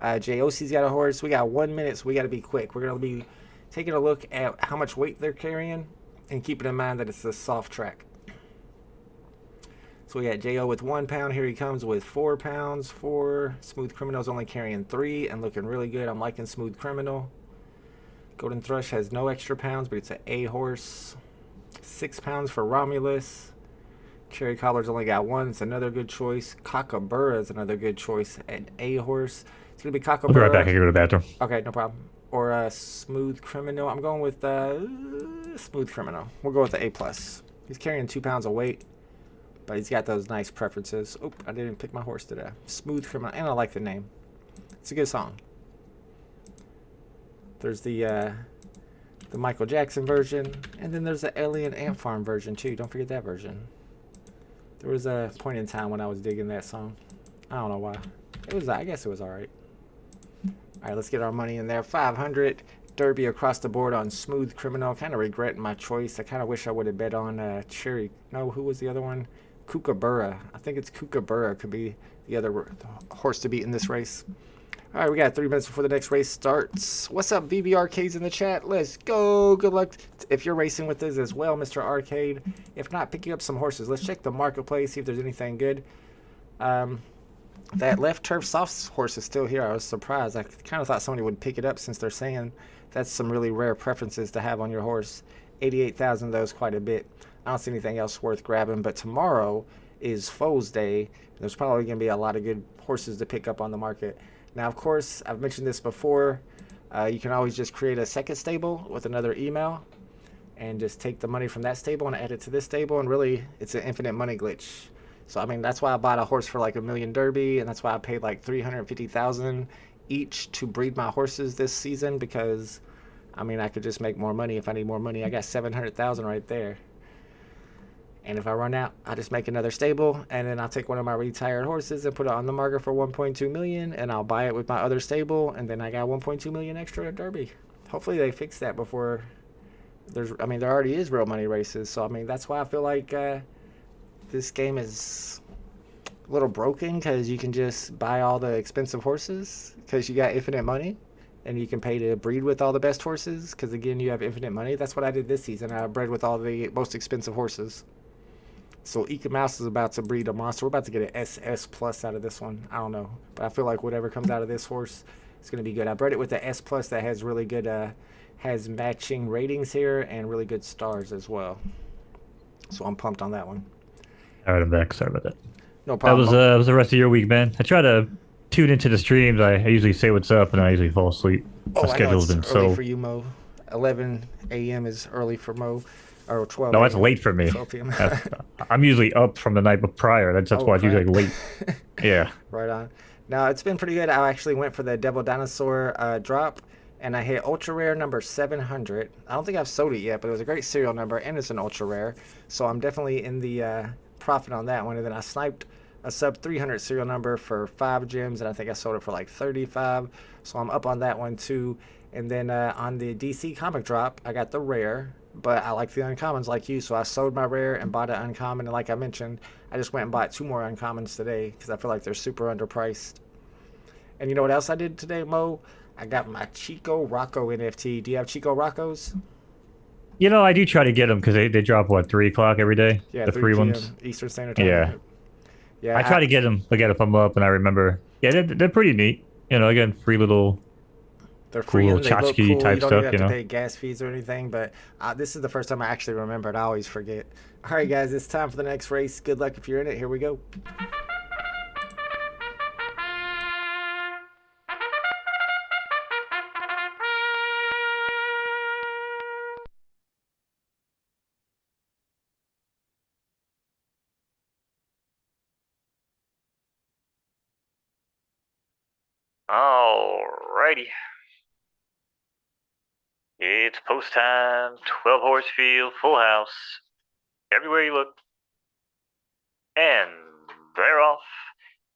Speaker 2: JOC's got a horse. We got 1 minute, so we got to be quick. We're going to be taking a look at how much weight they're carrying and keeping in mind that it's a soft track. So we got JO with 1 pound. Here he comes with 4 pounds. 4. Smooth Criminal's only carrying 3 and looking really good. I'm liking Smooth Criminal. Golden Thrush has no extra pounds, but it's an A horse. 6 pounds for Romulus. Cherry Cobbler's only got 1. It's another good choice. Cockabura is another good choice. An A horse. It's going to be Cockabura.
Speaker 3: I'll be right back. I can go to the bathroom.
Speaker 2: Okay, no problem. Or Smooth Criminal. I'm going with Smooth Criminal. We'll go with the A+. He's carrying 2 pounds of weight, but he's got those nice preferences. Oh, I didn't pick my horse today. Smooth Criminal. And I like the name. It's a good song. There's the Michael Jackson version, and then there's the Alien Ant Farm version too. Don't forget that version. There was a point in time when I was digging that song. I don't know why. It was. I guess it was all right. All right, let's get our money in there. 500 Derby across the board on Smooth Criminal. Kind of regretting my choice. I kind of wish I would have bet on Cherry. No, who was the other one? Kookaburra. I think it's Kookaburra could be the other horse to beat in this race. All right, we got 3 minutes before the next race starts. What's up, VB Arcades in the chat? Let's go. Good luck if you're racing with us as well, Mr. Arcade. If not, pick you up some horses. Let's check the marketplace, see if there's anything good. That left turf soft horse is still here. I was surprised. I kind of thought somebody would pick it up since they're saying that's some really rare preferences to have on your horse. 88,000 of those, quite a bit. I don't see anything else worth grabbing, but tomorrow is Foes Day. There's probably going to be a lot of good horses to pick up on the market. Now, of course, I've mentioned this before. You can always just create a second stable with another email and just take the money from that stable and add it to this stable. And really, it's an infinite money glitch. So, I mean, that's why I bought a horse for like $1 million Derby. And that's why I paid like $350,000 each to breed my horses this season. Because, I mean, I could just make more money if I need more money. I got $700,000 right there. And if I run out, I'll just make another stable, and then I'll take one of my retired horses and put it on the market for $1.2 million, and I'll buy it with my other stable, and then I got $1.2 million extra at Derby. Hopefully they fix that before there already is real money races. So, I mean, that's why I feel like this game is a little broken, because you can just buy all the expensive horses because you got infinite money, and you can pay to breed with all the best horses because, again, you have infinite money. That's what I did this season. I bred with all the most expensive horses. So Ika Mouse is about to breed a monster. We're about to get an SS plus out of this one. I don't know, but I feel like whatever comes out of this horse is going to be good. I bred it with the S plus that has really good, has matching ratings here and really good stars as well. So I'm pumped on that one.
Speaker 3: All right, I'm back. Sorry about that.
Speaker 2: No problem.
Speaker 3: That was the rest of your week, man. I try to tune into the streams. I usually say what's up, and I usually fall asleep. My schedule's been
Speaker 2: early for you, Mo. 11 a.m. is early for Mo. Or 12.
Speaker 3: No, that's late for me. I'm usually up from the night prior. That's why it's usually late. Yeah.
Speaker 2: Right on. Now, it's been pretty good. I actually went for the Devil Dinosaur drop, and I hit ultra rare number 700. I don't think I've sold it yet, but it was a great serial number, and it's an ultra rare, so I'm definitely in the profit on that one. And then I sniped a sub 300 serial number for 5 gems, and I think I sold it for like 35, so I'm up on that one too. And then on the DC comic drop, I got the rare, but I like the uncommons like you, so I sold my rare and bought an uncommon. And like I mentioned, I just went and bought 2 more uncommons today because I feel like they're super underpriced. And you know what else I did today, Mo? I got my Chico Rocco NFT. Do you have Chico Roccos?
Speaker 3: You know, I do try to get them because they drop what 3 o'clock every day.
Speaker 2: Yeah,
Speaker 3: The
Speaker 2: 3
Speaker 3: free ones.
Speaker 2: p.m. Eastern Standard Time.
Speaker 3: Yeah, I
Speaker 2: Yeah,
Speaker 3: try to get them. Again, if I'm up and I remember. Yeah, they're pretty neat. You know, again, free little
Speaker 2: they're
Speaker 3: cool
Speaker 2: free
Speaker 3: little
Speaker 2: and they look
Speaker 3: tchotchke
Speaker 2: cool. You
Speaker 3: type
Speaker 2: don't even
Speaker 3: stuff.
Speaker 2: have
Speaker 3: You
Speaker 2: to
Speaker 3: know.
Speaker 2: pay gas fees or anything. But this is the first time I actually remembered. I always forget. All right, guys, it's time for the next race. Good luck if you're in it. Here we go.
Speaker 1: Alrighty. It's post time, 12 horse field, full house. Everywhere you look. And they're off.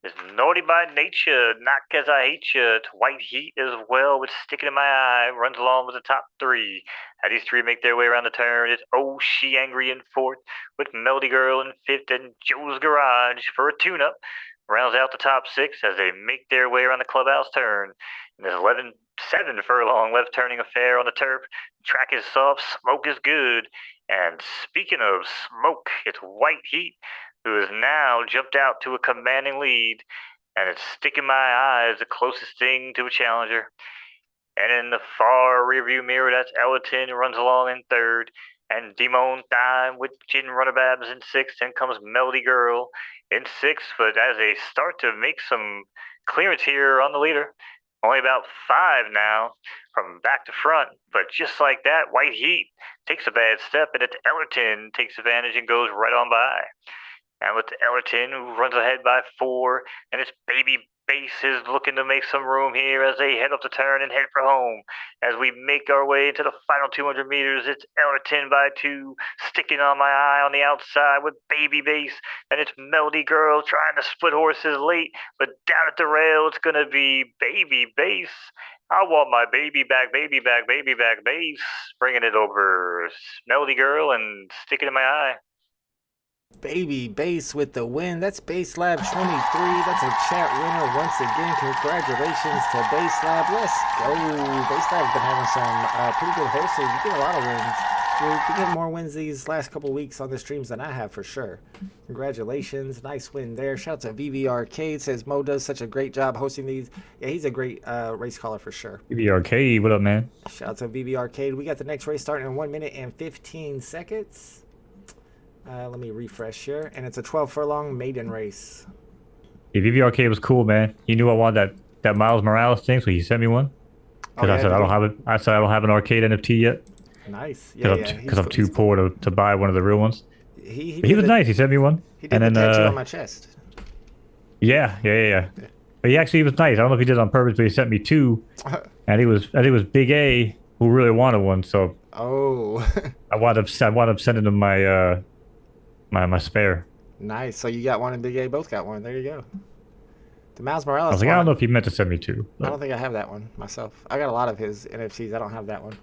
Speaker 1: It's naughty by nature, not 'cause I hate you. It's white heat as well, with sticking in my eye. Runs along with the top 3. How these 3 make their way around the turn. It's Oh She Angry in 4th, with Melody Girl in 5th, and Joe's Garage for a tune-up. Rounds out the top 6 as they make their way around the clubhouse turn. And there's 7 furlong left turning affair on the turf. Track is soft, smoke is good. And speaking of smoke, it's white heat, who has now jumped out to a commanding lead, and it's sticking my eye as the closest thing to a challenger. And in the far rearview mirror, that's Ellerton, who runs along in 3rd, and Demon Time with Gin Runnababs in 6th, and comes Melody Girl in 6th. But as they start to make some clearance here on the leader, only about 5 now from back to front. But just like that, White Heat takes a bad step, and it's Ellerton takes advantage and goes right on by. And with Ellerton, who runs ahead by 4, and its baby base is looking to make some room here as they head up the turn and head for home. As we make our way into the final 200 meters, it's Ellerton by 2, sticking on my eye on the outside with baby base, and it's Melody Girl trying to split horses late, but down at the rail, it's going to be baby base. I want my baby back, baby back, baby back base, bringing it over Melody Girl and sticking in my eye.
Speaker 2: Baby Base with the win. That's Base Lab 23. That's a chat winner once again. Congratulations to Base Lab. Let's go. Base Lab's been having some pretty good horses. You get a lot of wins. You get more wins these last couple weeks on the streams than I have for sure. Congratulations. Nice win there. Shout out to VV Arcade. Says Mo does such a great job hosting these. Yeah, he's a great race caller for sure.
Speaker 3: BB Arcade, what up, man?
Speaker 2: Shout out to VV Arcade. We got the next race starting in 1 minute and 15 seconds. Let me refresh here, and it's a 12 furlong maiden race.
Speaker 3: Yeah, BB Arcade was cool, man. He knew I wanted that Miles Morales thing, so he sent me one. Because I said I don't have it. I said I don't have an arcade NFT yet.
Speaker 2: Nice. Yeah,
Speaker 3: Because I'm too poor to buy one of the real ones.
Speaker 2: He
Speaker 3: was nice. He sent me one.
Speaker 2: He did
Speaker 3: and
Speaker 2: the
Speaker 3: then,
Speaker 2: tattoo on my chest.
Speaker 3: Yeah. But he was nice. I don't know if he did it on purpose, but he sent me 2, and I think it was Big A who really wanted one. So I wound up sending him my my spare.
Speaker 2: Nice. So you got one and Big A both got one. There you go. The Miles Morales.
Speaker 3: I was like, I don't know if he meant to send me 2.
Speaker 2: I don't think I have that one myself. I got a lot of his NFCs. I don't have that one.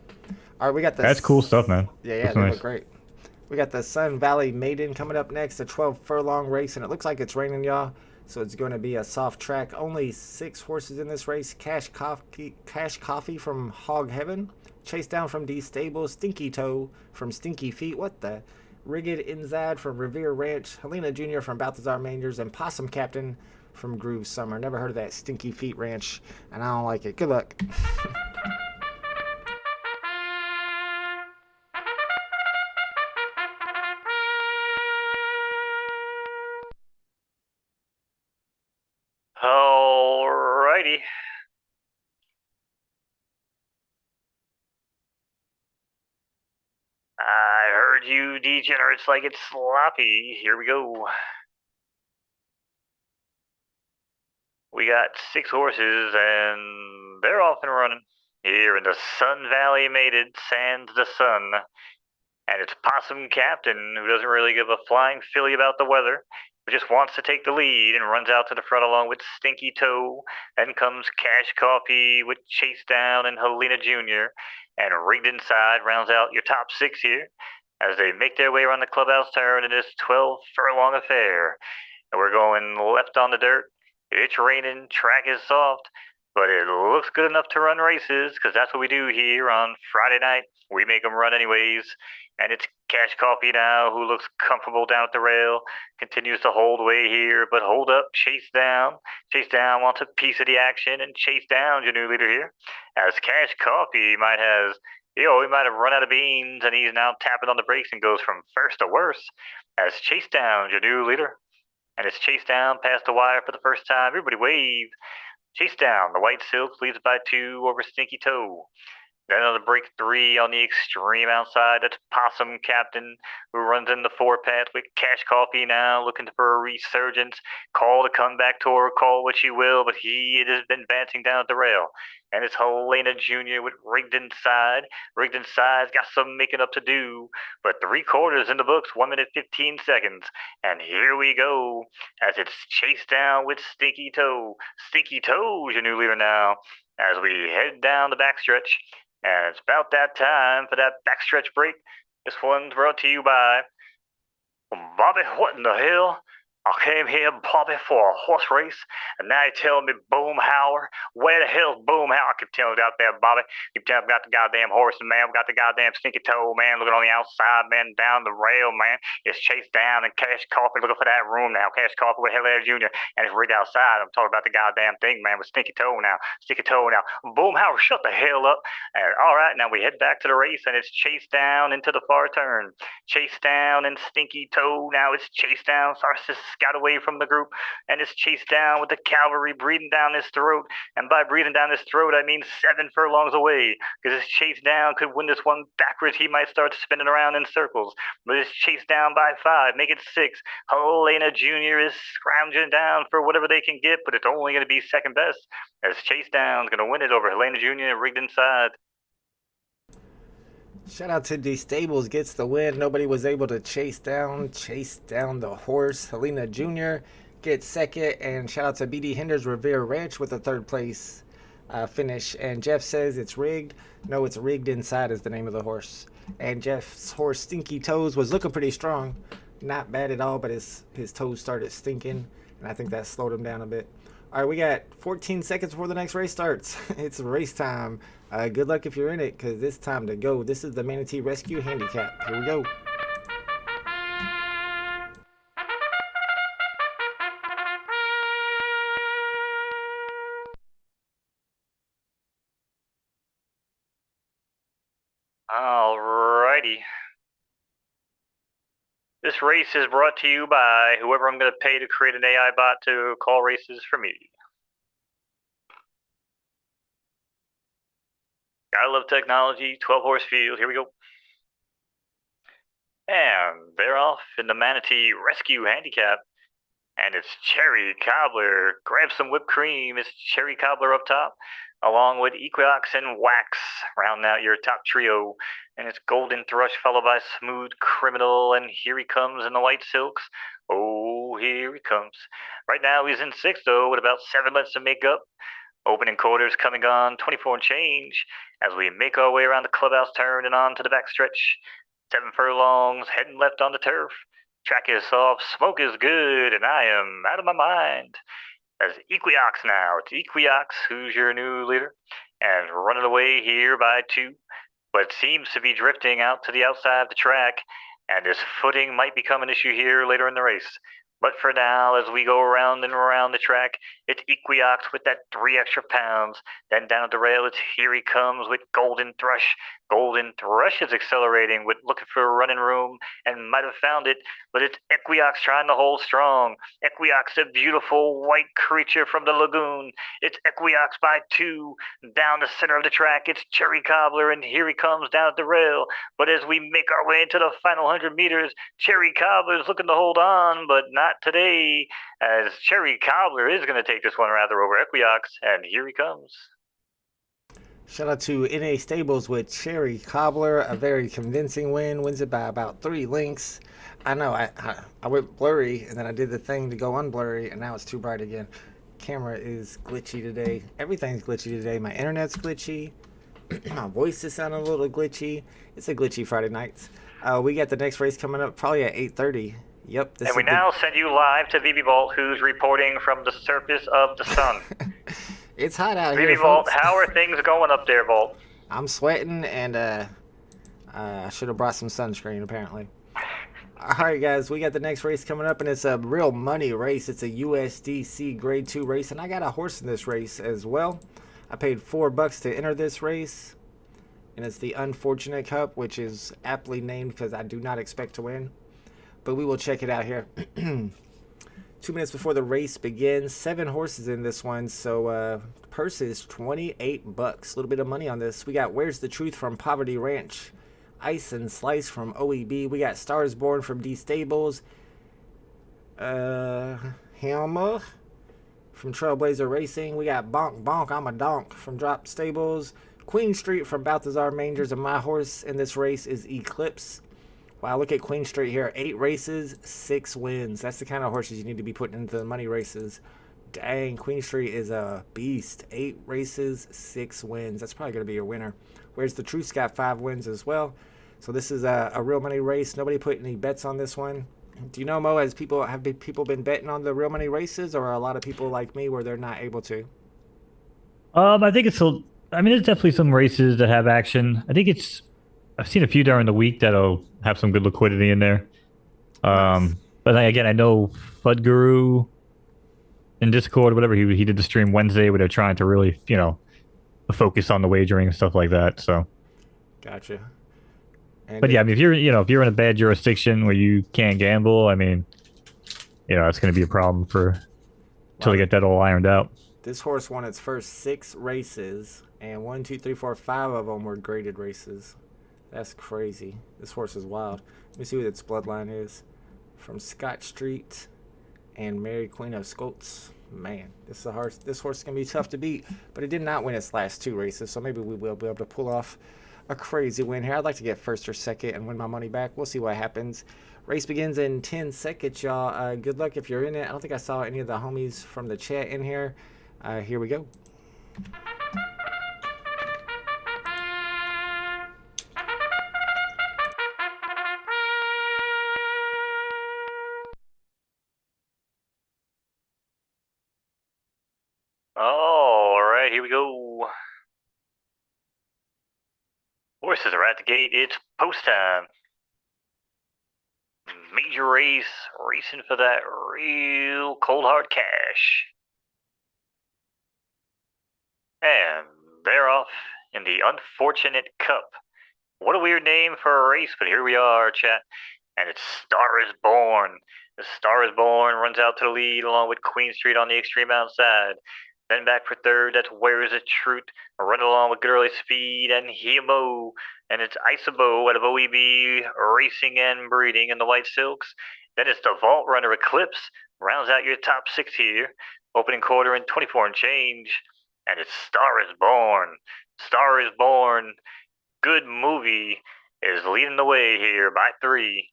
Speaker 2: All right, we got the.
Speaker 3: That's cool stuff, man.
Speaker 2: Yeah, they look great. We got the Sun Valley Maiden coming up next, a 12 furlong race, and it looks like it's raining, y'all. So it's going to be a soft track. Only 6 horses in this race. Cash Coffee from Hog Heaven. Chase Down from D Stable. Stinky Toe from Stinky Feet. What the? Rigged Inzad from Revere Ranch. Helena Jr. from Balthazar Mangers. And Possum Captain from Groove Summer. Never heard of that Stinky Feet Ranch, and I don't like it. Good luck.
Speaker 1: Alrighty. I heard you degenerates like it's sloppy. Here we go. We got 6 horses, and they're off and running. here in the Sun Valley Maiden, sans the sun. And it's Possum Captain, who doesn't really give a flying filly about the weather, but just wants to take the lead and runs out to the front along with Stinky Toe. Then comes Cash Coffee with Chase Down and Helena Jr. And Rigged Inside rounds out your top six here as they make their way around the clubhouse turn in this 12 furlong affair. And we're going left on the dirt. It's raining, track is soft, but it looks good enough to run races because that's what we do here on Friday night. We make them run anyways. And it's Cash Coffee now, who looks comfortable down at the rail, continues to hold way here, but hold up, Chase Down. Chase Down wants a piece of the action, and Chase Down's your new leader here. As Cash Coffee might have run out of beans, and he's now tapping on the brakes and goes from first to worse. As Chase Down's your new leader. And it's Chase Down past the wire for the first time. Everybody wave. Chase Down, the White Silk leads by 2 over Stinky Toe. Then on the break 3 on the extreme outside, that's Possum Captain, who runs in the 4-path with Cash Coffee now, looking for a resurgence. Call the comeback tour, call what you will, but he has been advancing down at the rail. And it's Helena Jr. with Rigged Inside. Rigged Inside's got some making up to do, but 3/4 in the books, 1 minute 15 seconds. And here we go, as it's Chase Down with Stinky Toe. Stinky Toe's your new leader now, as we head down the backstretch. And it's about that time for that backstretch break. This one's brought to you by Bobby. What in the hell? I came here, Bobby, for a horse race, and now you tell me Boomhauer? Where the hell's Boomhauer? I keep telling you out there, Bobby. Keep telling me about the goddamn horse, man. We got the goddamn Stinky Toe, man, looking on the outside, man, down the rail, man. It's Chase Down and Cash Coffee looking for that room now. Cash Coffee with Helena Jr. And it's rigged outside. I'm talking about the goddamn thing, man, with Stinky Toe now. Stinky Toe now. Boomhauer, shut the hell up. All right, now we head back to the race, and it's Chase Down into the far turn. Chase Down and Stinky Toe. Now it's Chase Down. Sarsis got away from the group, and it's Chase Down with the cavalry breathing down his throat. And by breathing down his throat, I mean 7 furlongs away, because this Chase Down could win this one backwards. He might start spinning around in circles, but it's Chase Down by 5, make it 6. Helena Jr. is scrounging down for whatever they can get, but it's only going to be second best, as Chase Down's going to win it over Helena Jr. and Rigged Inside.
Speaker 2: Shout out to D Stables, gets the win. Nobody was able to chase down the horse. Helena Jr. gets second, and shout out to BD Henders Revere Ranch with a third place finish. And Jeff says it's rigged. No, it's Rigged Inside is the name of the horse. And Jeff's horse Stinky Toes was looking pretty strong, not bad at all, but his toes started stinking, and I think that slowed him down a bit. All right, we got 14 seconds before the next race starts. It's race time. Good luck if you're in it, because it's time to go. This is the Manatee Rescue Handicap. Here we go.
Speaker 1: Alrighty. This race is brought to you by whoever I'm going to pay to create an AI bot to call races for me. Gotta love technology. 12-horse field. Here we go. And they're off in the Manatee Rescue Handicap. And it's Cherry Cobbler. Grab some whipped cream. It's Cherry Cobbler up top, along with Equinox and Wax, rounding out your top trio. And it's Golden Thrush, followed by Smooth Criminal, and here he comes in the White Silks. Oh, here he comes. Right now he's in 6th, though, with about 7 left to make up. Opening quarters coming on, 24 and change, as we make our way around the clubhouse turn and on to the backstretch. 7 furlongs, heading left on the turf. Track is soft, smoke is good, and I am out of my mind. As Equinox now, it's Equinox who's your new leader, and running away here by 2, but seems to be drifting out to the outside of the track, and his footing might become an issue here later in the race. But for now, as we go around and around the track, it's Equinox with that 3 extra pounds. Then down at the rail, it's Here He Comes with Golden Thrush. Golden Thrush is accelerating with looking for a running room and might have found it, but it's Equinox trying to hold strong. Equinox, a beautiful white creature from the lagoon. It's Equinox by 2. Down the center of the track, it's Cherry Cobbler, and Here He Comes down at the rail. But as we make our way into the final 100 meters, Cherry Cobbler is looking to hold on, but not today, as Cherry Cobbler is going to take this one rather over Equinox, and here he comes.
Speaker 2: Shout out to NA Stables with Cherry Cobbler, a very convincing win. Wins it by about 3 links. I know, I went blurry, and then I did the thing to go unblurry, and now it's too bright again. Camera is glitchy today. Everything's glitchy today. My internet's glitchy. My voice is sounding a little glitchy. It's a glitchy Friday nights. We got the next race coming up probably at 8:30. Yep.
Speaker 1: And we now send you live to VB Vault, who's reporting from the surface of the sun.
Speaker 2: It's hot out here,
Speaker 1: VB Vault,
Speaker 2: folks.
Speaker 1: how are things going up there, Vault?
Speaker 2: I'm sweating, and I should have brought some sunscreen, apparently. All right, guys, we got the next race coming up, and it's a real money race. It's a USDC Grade 2 race, and I got a horse in this race as well. I paid $4 to enter this race, and it's the Unfortunate Cup, which is aptly named because I do not expect to win. But we will check it out here. 2 minutes before the race begins. 7 horses in this one, so purse is $28. A little bit of money on this. We got Where's the Truth from Poverty Ranch, Ice and Slice from OEB. We got Stars Born from D Stables, Helma from Trailblazer Racing. We got Bonk Bonk I'm a Donk from Drop Stables. Queen Street from Balthazar Mangers, and my horse in this race is Eclipse. Wow, look at Queen Street here. 8 races, 6 wins. That's the kind of horses you need to be putting into the money races. Dang, Queen Street is a beast. 8 races, 6 wins. That's probably going to be your winner. Where's the Truth's got 5 wins as well. So this is a real money race. Nobody put any bets on this one. Do you know, Mo, have people been betting on the real money races, or are a lot of people like me where they're not able to?
Speaker 3: I think there's definitely some races that have action. I've seen a few during the week that'll have some good liquidity in there.
Speaker 2: Nice.
Speaker 3: But then again, I know Fud Guru in Discord, whatever, he did the stream Wednesday where they're trying to really, focus on the wagering and stuff like that. So,
Speaker 2: Gotcha. And
Speaker 3: but yeah, I mean, if you're in a bad jurisdiction where you can't gamble, I mean, it's going to be a problem until they get that all ironed out.
Speaker 2: this horse won its first 6 races, and 1, 2, 3, 4, 5 of them were graded races. That's crazy. This horse is wild. Let me see what its bloodline is. From Scott Street and Mary Queen of Scots. Man, this horse is going to be tough to beat, but it did not win its last 2 races, so maybe we will be able to pull off a crazy win here. I'd like to get first or second and win my money back. We'll see what happens. Race begins in 10 seconds, y'all. Good luck if you're in it. I don't think I saw any of the homies from the chat in here. Here we go.
Speaker 1: All right, here we go. Horses are at the gate. It's post time. Major race, racing for that real cold hard cash. And they're off in the Unfortunate Cup. What a weird name for a race, but here we are, chat. And it's Star is Born. The Star is Born runs out to the lead along with Queen Street on the extreme outside. Then back for third, that's Where Is the Truth, running along with Good Early Speed and Hemo. And it's Isabo out of OEB, Racing and Breeding in the White Silks. Then it's the Vault Runner Eclipse, rounds out your top 6 here. Opening quarter in 24 and change. And it's Star is Born. Star is Born. Good movie is leading the way here by 3.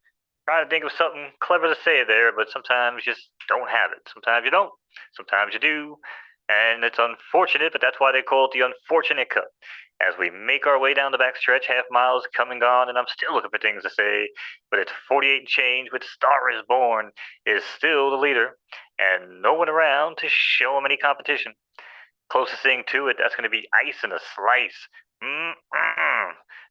Speaker 1: Trying to think of something clever to say there, but sometimes you just don't have it. Sometimes you don't. Sometimes you do. And it's unfortunate, but that's why they call it the Unfortunate Cup. As we make our way down the backstretch, half miles come and gone, and I'm still looking for things to say, but it's 48 and change with Star is Born is still the leader, and no one around to show him any competition. Closest thing to it, that's going to be Ice and a Slice.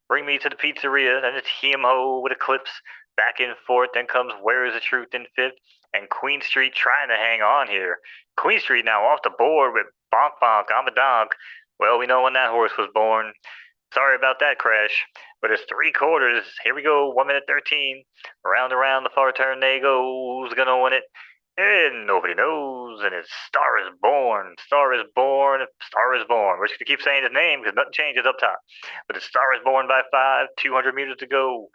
Speaker 1: Bring me to the pizzeria, then it's Hemo with Eclipse, back in 4th, then comes Where Is the Truth in 5th, and Queen Street trying to hang on here. Queen Street now off the board with Bonk Bonk I'm a Donk. Well, we know when that horse was born. Sorry about that crash, but it's 3 quarters. Here we go, 1 minute 13. Round around the far turn they go. Who's gonna win it? And nobody knows, and it's Star is Born. Star is Born. Star is Born. We're just going to keep saying his name because nothing changes up top. But it's Star is Born by 5, 200 meters to go.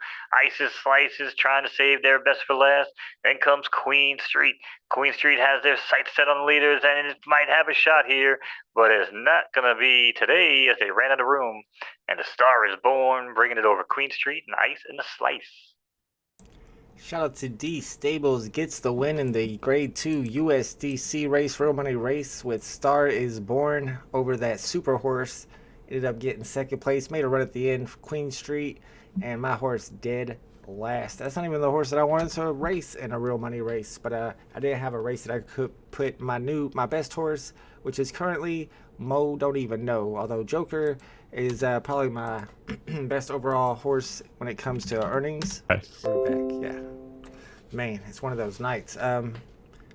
Speaker 1: Isis Slices trying to save their best for last. Then comes Queen Street. Queen Street has their sights set on the leaders, and it might have a shot here, but it's not going to be today as they ran out of room. And the Star is Born, bringing it over Queen Street and Ice in the Slice.
Speaker 2: Shout out to D Stables, gets the win in the Grade 2 USDC race, real money race with Star is Born over that super horse. Ended up getting second place, made a run at the end for Queen Street, and my horse dead last. That's not even the horse that I wanted to race in a real money race, but I didn't have a race that I could put my best horse, which is currently Mo Don't Even Know, although Joker is probably my best overall horse when it comes to earnings.
Speaker 3: Nice.
Speaker 2: We're back, yeah. Man, it's one of those nights.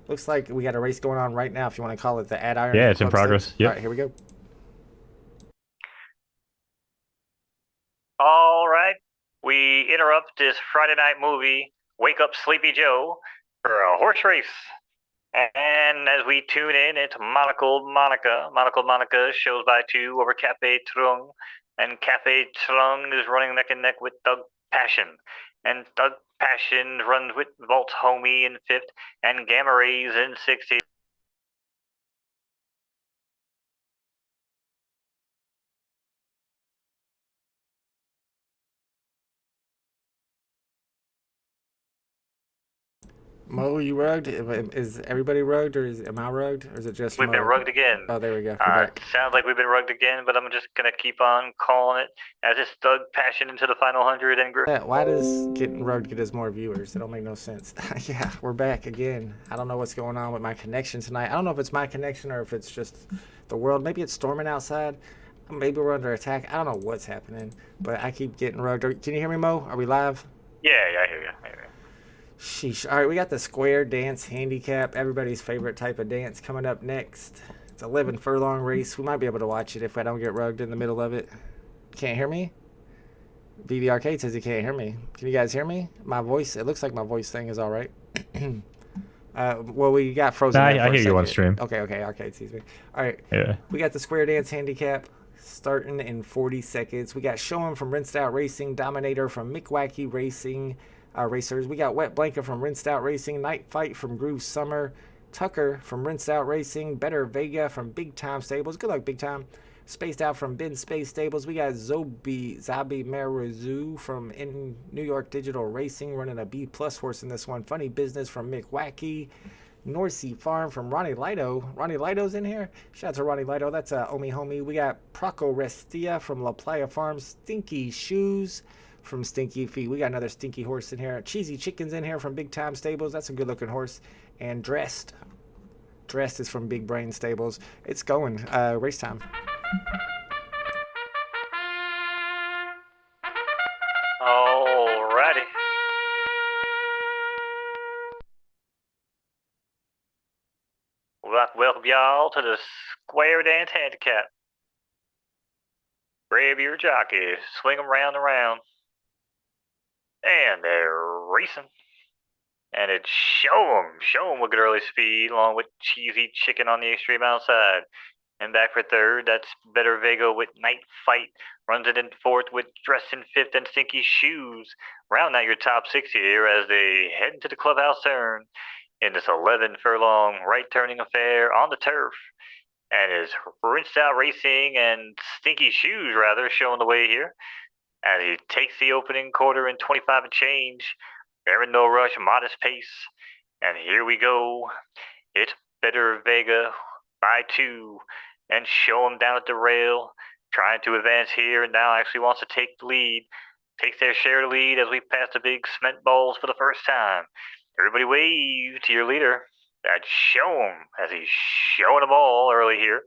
Speaker 2: Looks like we got a race going on right now, if you want to call it the Ad Iron.
Speaker 3: Yeah, it's in progress. Yep.
Speaker 2: All right, here we go.
Speaker 1: All right, we interrupt this Friday night movie, Wake Up Sleepy Joe, for a horse race. And as we tune in, it's Monocled Monica. Monocled Monica shows by 2 over Cafe Trung. And Cafe Trung is running neck and neck with Doug Passion. And Doug Passion runs with Vault's Homie in 5th and Gamma Rays in 6th.
Speaker 2: Mo, you rugged? Is everybody rugged, or am I rugged, or is it just
Speaker 1: We've
Speaker 2: Mo?
Speaker 1: been rugged again.
Speaker 2: Oh, there we go. We're back.
Speaker 1: Sounds like we've been rugged again, but I'm just going to keep on calling it as it's Doug Passion into the final 100 and
Speaker 2: Yeah, why does getting rugged get us more viewers? It don't make no sense. Yeah, we're back again. I don't know what's going on with my connection tonight. I don't know if it's my connection or if it's just the world. Maybe it's storming outside. Maybe we're under attack. I don't know what's happening, but I keep getting rugged. Can you hear me, Mo? Are we live?
Speaker 1: Yeah, I hear you.
Speaker 2: Sheesh. All right, we got the square dance handicap, everybody's favorite type of dance, coming up next. It's 11 furlong race. We might be able to watch it if I don't get rugged in the middle of it. Can't hear me? BB Arcade says he can't hear me. Can you guys hear me? My voice, it looks like my voice thing is all right. Well, we got frozen.
Speaker 3: Nah, I hear you on stream.
Speaker 2: Okay, Arcade sees me. All right.
Speaker 3: Yeah.
Speaker 2: We got the square dance handicap starting in 40 seconds. We got Show 'em from Rinsed Out Racing, Dominator from Mickwacky Racing, Racers. We got Wet Blanket from Rinsed Out Racing, Night Fight from Groove Summer, Tucker from Rinsed Out Racing, Better Vega from Big Time Stables. Good luck, Big Time. Spaced Out from Ben Space Stables. We got Zabi Marizu from in New York Digital Racing, running a B plus horse in this one. Funny Business from Mick Wacky. North Sea Farm from Ronnie Lido. Ronnie Lido's in here. Shout out to Ronnie Lido. That's Omi Homie. We got Proco Restia from La Playa Farm. Stinky Shoes from Stinky Feet. We got another stinky horse in here. Cheesy Chickens in here from Big Time Stables. That's a good looking horse. And Dressed is from Big Brain Stables. It's going. Race time.
Speaker 1: Alrighty. We'd like to welcome y'all to the Square Dance Handicap. Grab your jockey, swing 'em round and round. And they're racing. And it's show 'em with good early speed, along with Cheesy Chicken on the extreme outside. And back for third, that's Better Vega with Night Fight. Runs it in 4th with Dress in 5th and Stinky Shoes. Round out your top 6 here as they head into the clubhouse turn in this 11 furlong right turning affair on the turf. And is Rinsed Out Racing and Stinky Shoes, rather, showing the way here as he takes the opening quarter in 25 and change. They're in no rush, modest pace. And here we go. It's Better Vega by 2. And Show 'em down at the rail, trying to advance here, and now actually wants to take the lead. Takes their share of the lead as we pass the big cement balls for the first time. Everybody wave to your leader. That's Show 'em, as he's showing them all early here.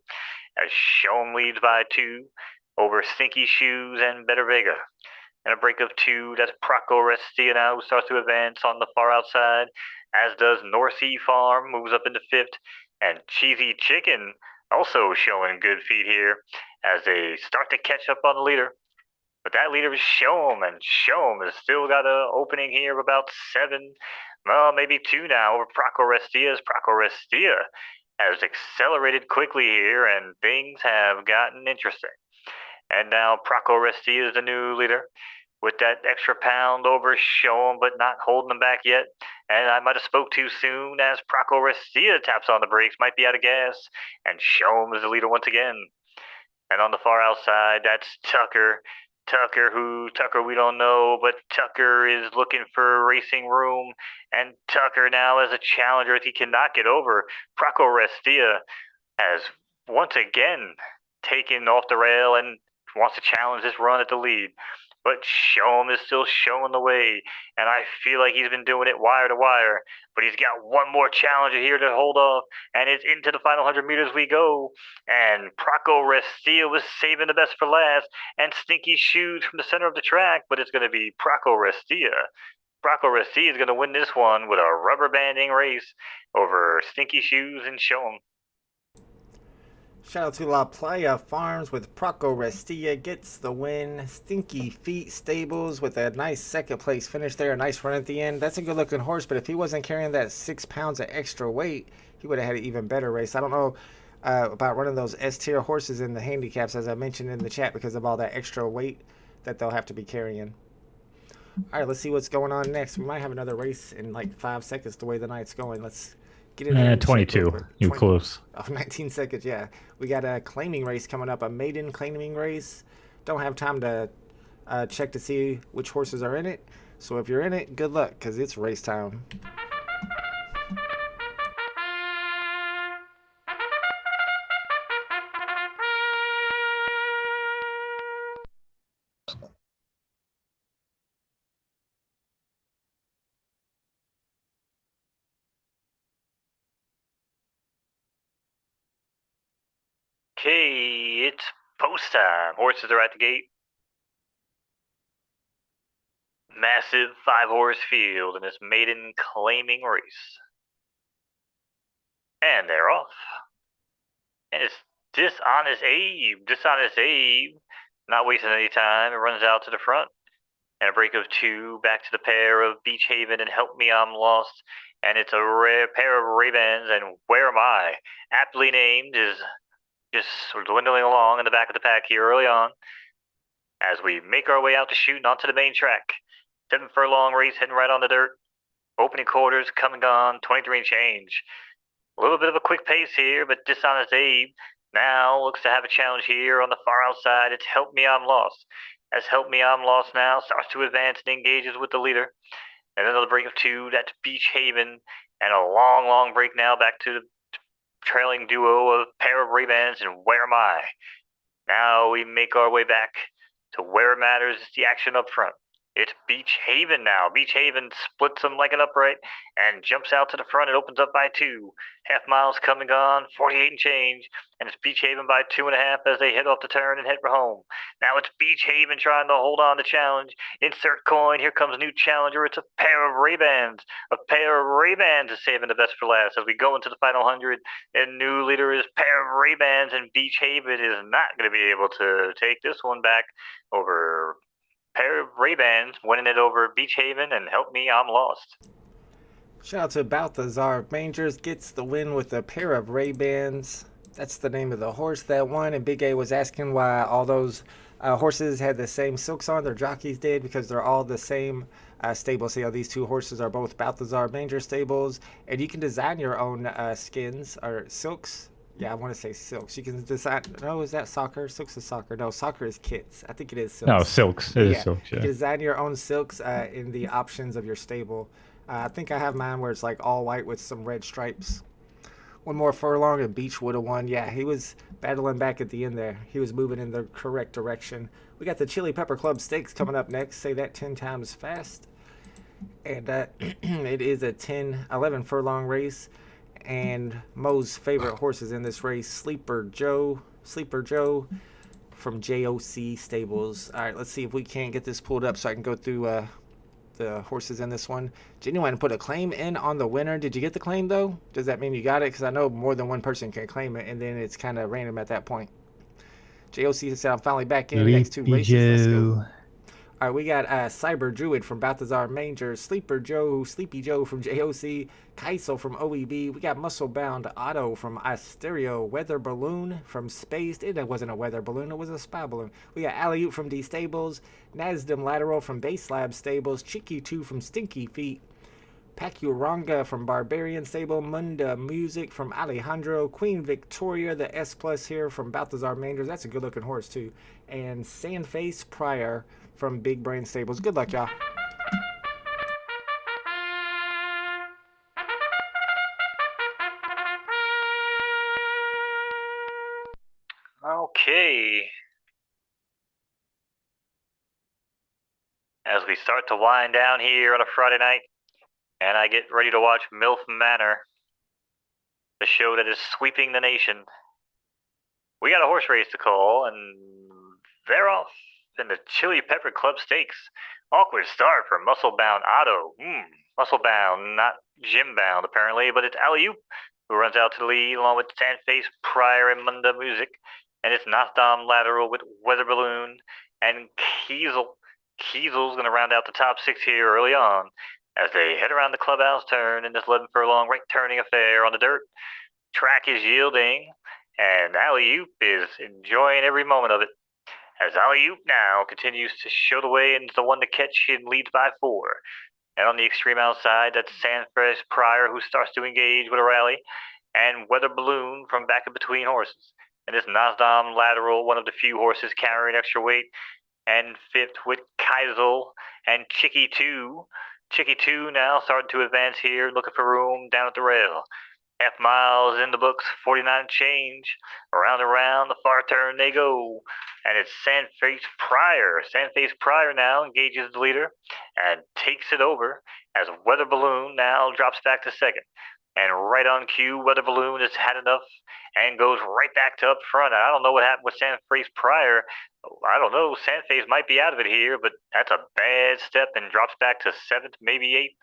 Speaker 1: As Show 'em leads by 2 over Stinky Shoes and Better Vega. And a break of 2, that's Proco Restia now, who starts to advance on the far outside, as does North Sea Farm, moves up into 5th, and Cheesy Chicken also showing good feet here as they start to catch up on the leader. But that leader is Shom, and Shom has still got an opening here of about 7, well, maybe 2 now over Proco Restia's. Proco Restia has accelerated quickly here, and things have gotten interesting. And now Proco Restia is the new leader, with that extra pound over Shom, but not holding him back yet. And I might have spoke too soon, as Proco Restia taps on the brakes, might be out of gas, and Shom is the leader once again. And on the far outside, that's Tucker. Tucker we don't know, but Tucker is looking for racing room, and Tucker now as a challenger, if he cannot get over, Proco Restia has once again taken off the rail and wants to challenge this run at the lead. But Shom is still showing the way, and I feel like he's been doing it wire to wire. But he's got one more challenger here to hold off, and it's into the final 100 meters we go. And Proco Restia was saving the best for last, and Stinky Shoes from the center of the track, but it's going to be Proco Restia. Proco Restia is going to win this one with a rubber banding race over Stinky Shoes and Shom.
Speaker 2: Shout out to La Playa Farms with Proco Restia gets the win. Stinky Feet Stables with a nice second place finish there. A nice run at the end. That's a good looking horse, but if he wasn't carrying that 6 pounds of extra weight, he would have had an even better race. I don't know about running those S-tier horses in the handicaps, as I mentioned in the chat, because of all that extra weight that they'll have to be carrying. All right, let's see what's going on next. We might have another race in like 5 seconds the way the night's going. Let's get in there.
Speaker 3: 22. You close.
Speaker 2: Oh, 19 seconds, yeah. We got a claiming race coming up, a maiden claiming race. Don't have time to check to see which horses are in it. So if you're in it, good luck, because it's race time.
Speaker 1: Okay, it's post time. Horses are at the gate. Massive 5-horse field in this maiden claiming race. And they're off. And it's Dishonest Abe, not wasting any time. It runs out to the front. And a break of 2 back to the pair of Beach Haven and Help Me I'm Lost. And it's a rare pair of Ray-Bans, and Where Am I? Aptly named, is just sort of dwindling along in the back of the pack here early on as we make our way out to shooting onto the main track. 7 furlong race heading right on the dirt. Opening quarters come and gone, 23 and change. A little bit of a quick pace here, but Dishonest Abe now looks to have a challenge here on the far outside. It's Help Me I'm Lost. As Help Me I'm Lost now starts to advance and engages with the leader. And another break of 2, that's Beach Haven. And a long break now back to the trailing duo of pair of Ray-Bans and Where Am I? Now we make our way back to where it matters, the action up front. It's Beach Haven now. Beach Haven splits them like an upright and jumps out to the front. It opens up by 2. Half miles come and gone, 48 and change. And it's Beach Haven by 2.5 as they head off the turn and head for home. Now it's Beach Haven trying to hold on to challenge. Insert coin. Here comes a new challenger. It's a pair of Ray-Bans. A pair of Ray-Bans is saving the best for last as we go into the final 100. And new leader is pair of Ray-Bans, and Beach Haven is not going to be able to take this one back over pair of Ray-Bans, winning it over Beach Haven and Help Me I'm Lost.
Speaker 2: Shout out to Balthazar Mangers gets the win with a pair of Ray-Bans. That's the name of the horse that won, and Big A was asking why all those horses had the same silks on. Their jockeys did, because they're all the same stable. See how these 2 horses are both Balthazar Manger stables, and you can design your own skins or silks. Yeah, I want to say silks. You can design. No, is that soccer? Silks is soccer. No, soccer is kits. I think it is silks.
Speaker 3: No, silks. It is silks, yeah.
Speaker 2: You can design your own silks in the options of your stable. I think I have mine where it's like all white with some red stripes. 1 more furlong and Beach would have won. Yeah, he was battling back at the end there. He was moving in the correct direction. We got the Chili Pepper Club Stakes coming up next. Say that 10 times fast. And it is a 11 furlong race. And Mo's favorite horses in this race, Sleeper Joe from JOC Stables. All right, let's see if we can't get this pulled up so I can go through the horses in this one. Genuine put a claim in on the winner. Did you get the claim, though? Does that mean you got it? Because I know more than one person can claim it, and then it's kind of random at that point. JOC said, I'm finally back in. Next 2 races. Let's go. All right, we got Cyber Druid from Balthazar Manger, Sleepy Joe from JOC, Kaisel from OEB. We got Muscle Bound Otto from Asterio, Weather Balloon from Spaced. It wasn't a weather balloon, it was a spy balloon. We got Alleyute from D Stables, Nasdem Lateral from Base Lab Stables, Chicky 2 from Stinky Feet, Pacuranga from Barbarian Stable, Munda Music from Alejandro, Queen Victoria, the S Plus here from Balthazar Mangers. That's a good looking horse too. And Sandface Pryor from Big Brain Stables. Good luck, y'all.
Speaker 1: Okay. As we start to wind down here on a Friday night, and I get ready to watch MILF Manor, the show that is sweeping the nation. We got a horse race to call, and they're off in the Chili Pepper Club Stakes. Awkward start for Muscle Bound Otto. Muscle Bound, not Gym Bound apparently, but it's Alley-oop who runs out to the lead along with Sandface Pryor and Munda Music. And it's Nostom Lateral with Weather Balloon and Kiesel. Kiesel's going to round out the top 6 here early on as they head around the clubhouse turn in this 11 furlong right turning affair on the dirt. Track is yielding, and Alley-oop is enjoying every moment of it. As Alley-oop now continues to show the way into the one to catch and leads by 4. And on the extreme outside, that's Sandface Pryor who starts to engage with a rally, and Weather Balloon from back in between horses. And this Nasdom Lateral, one of the few horses carrying extra weight, and 5th with Kaisel and Chicky 2. Chicky 2 now starting to advance here, looking for room down at the rail. Half miles in the books, 49 change. Around and around, the far turn they go. And it's Sandface Pryor. Sandface Pryor now engages the leader and takes it over as Weather Balloon now drops back to 2nd. And right on cue, Weather Balloon has had enough and goes right back to up front. I don't know what happened with Sandface Pryor. I don't know. Sandface might be out of it here, but that's a bad step and drops back to 7th, maybe 8th.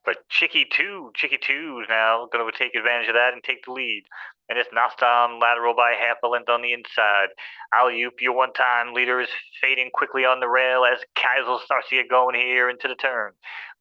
Speaker 1: But Chicky 2 is now going to take advantage of that and take the lead. And it's Nostom Lateral by half a length on the inside. Alley-oop, your one-time leader, is fading quickly on the rail as Kaisel starts to get going here into the turn.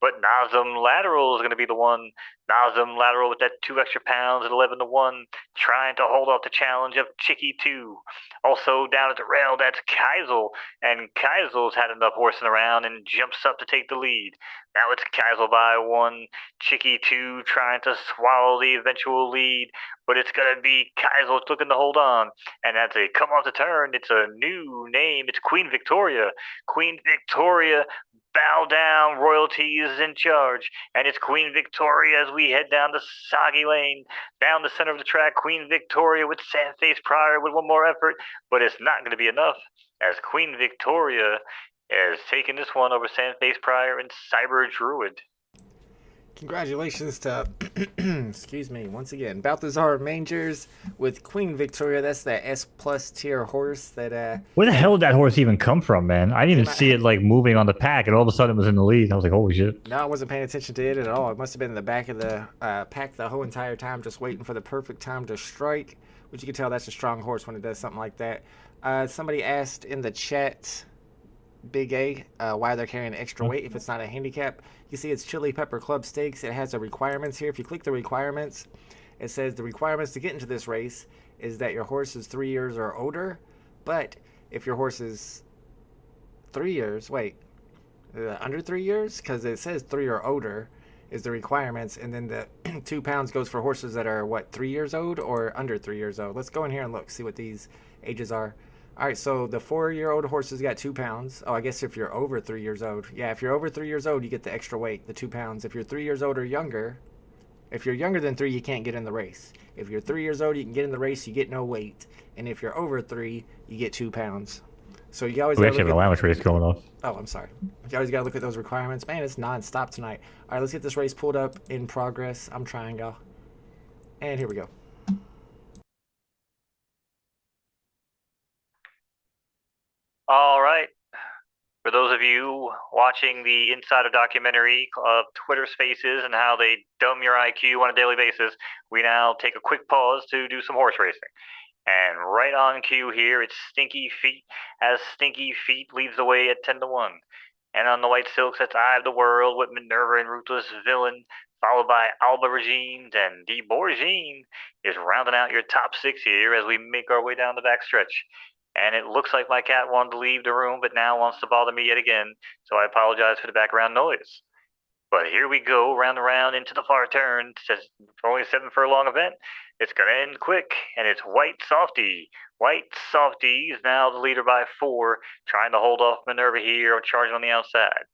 Speaker 1: But Nazem Lateral is going to be the one. Nazem Lateral with that 2 extra pounds at 11 to 1, trying to hold off the challenge of Chicky 2. Also down at the rail, that's Kaisel. And Kaisel's had enough horsing around and jumps up to take the lead. Now it's Kaisel by 1. Chicky 2 trying to swallow the eventual lead. But it's going to be Kaisel looking to hold on. And as they come off the turn, it's a new name. It's Queen Victoria. Queen Victoria, bow down, royalty is in charge. And it's Queen Victoria as we head down the soggy lane. Down the center of the track, Queen Victoria with Sandface Pryor with one more effort. But it's not going to be enough as Queen Victoria is taking this one over Sandface Pryor and Cyber Druid.
Speaker 2: Congratulations to, excuse me, once again, Balthazar Mangers with Queen Victoria. That's that S plus tier horse that,
Speaker 3: where the hell did that horse even come from, man? I didn't even see it like moving on the pack, and all of a sudden it was in the lead. I was like, holy shit.
Speaker 2: No, I wasn't paying attention to it at all. It must have been in the back of the pack the whole entire time, just waiting for the perfect time to strike, which you can tell that's a strong horse when it does something like that. Somebody asked in the chat, Big A, why they're carrying extra weight if it's not a handicap. You see it's Chili Pepper Club Stakes. It has the requirements here. If you click the requirements, it says the requirements to get into this race is that your horse is 3 years or older. But if your horse is 3 years, under 3 years? Because it says 3 or older is the requirements. And then the 2 pounds goes for horses that are, 3 years old or under 3 years old. Let's go in here and look, see what these ages are. All right, so the 4-year-old horses got 2 pounds. Oh, I guess if you're over 3 years old. Yeah, if you're over 3 years old, you get the extra weight, the 2 pounds. If you're 3 years old or younger, if you're younger than 3, you can't get in the race. If you're 3 years old, you can get in the race, you get no weight. And if you're over 3, you get 2 pounds. So you always
Speaker 3: we actually have an allowance race going on.
Speaker 2: Oh, I'm sorry. You always got to look at those requirements. Man, it's non-stop tonight. All right, let's get this race pulled up in progress. I'm trying, y'all. And here we go.
Speaker 1: All right. For those of you watching the Insider documentary of Twitter Spaces and how they dumb your IQ on a daily basis, we now take a quick pause to do some horse racing. And right on cue here, it's Stinky Feet, as Stinky Feet leads the way at 10-1. And on the white silks, that's Eye of the World with Minerva and Ruthless Villain, followed by Alba Regines, and De Bourgine is rounding out your top six here as we make our way down the back stretch. And it looks like my cat wanted to leave the room, but now wants to bother me yet again, so I apologize for the background noise. But here we go, round and round into the far turn. It's only a 7 furlong event. It's going to end quick, and it's White Softy. White Softy is now the leader by 4, trying to hold off Minerva here, charging on the outside.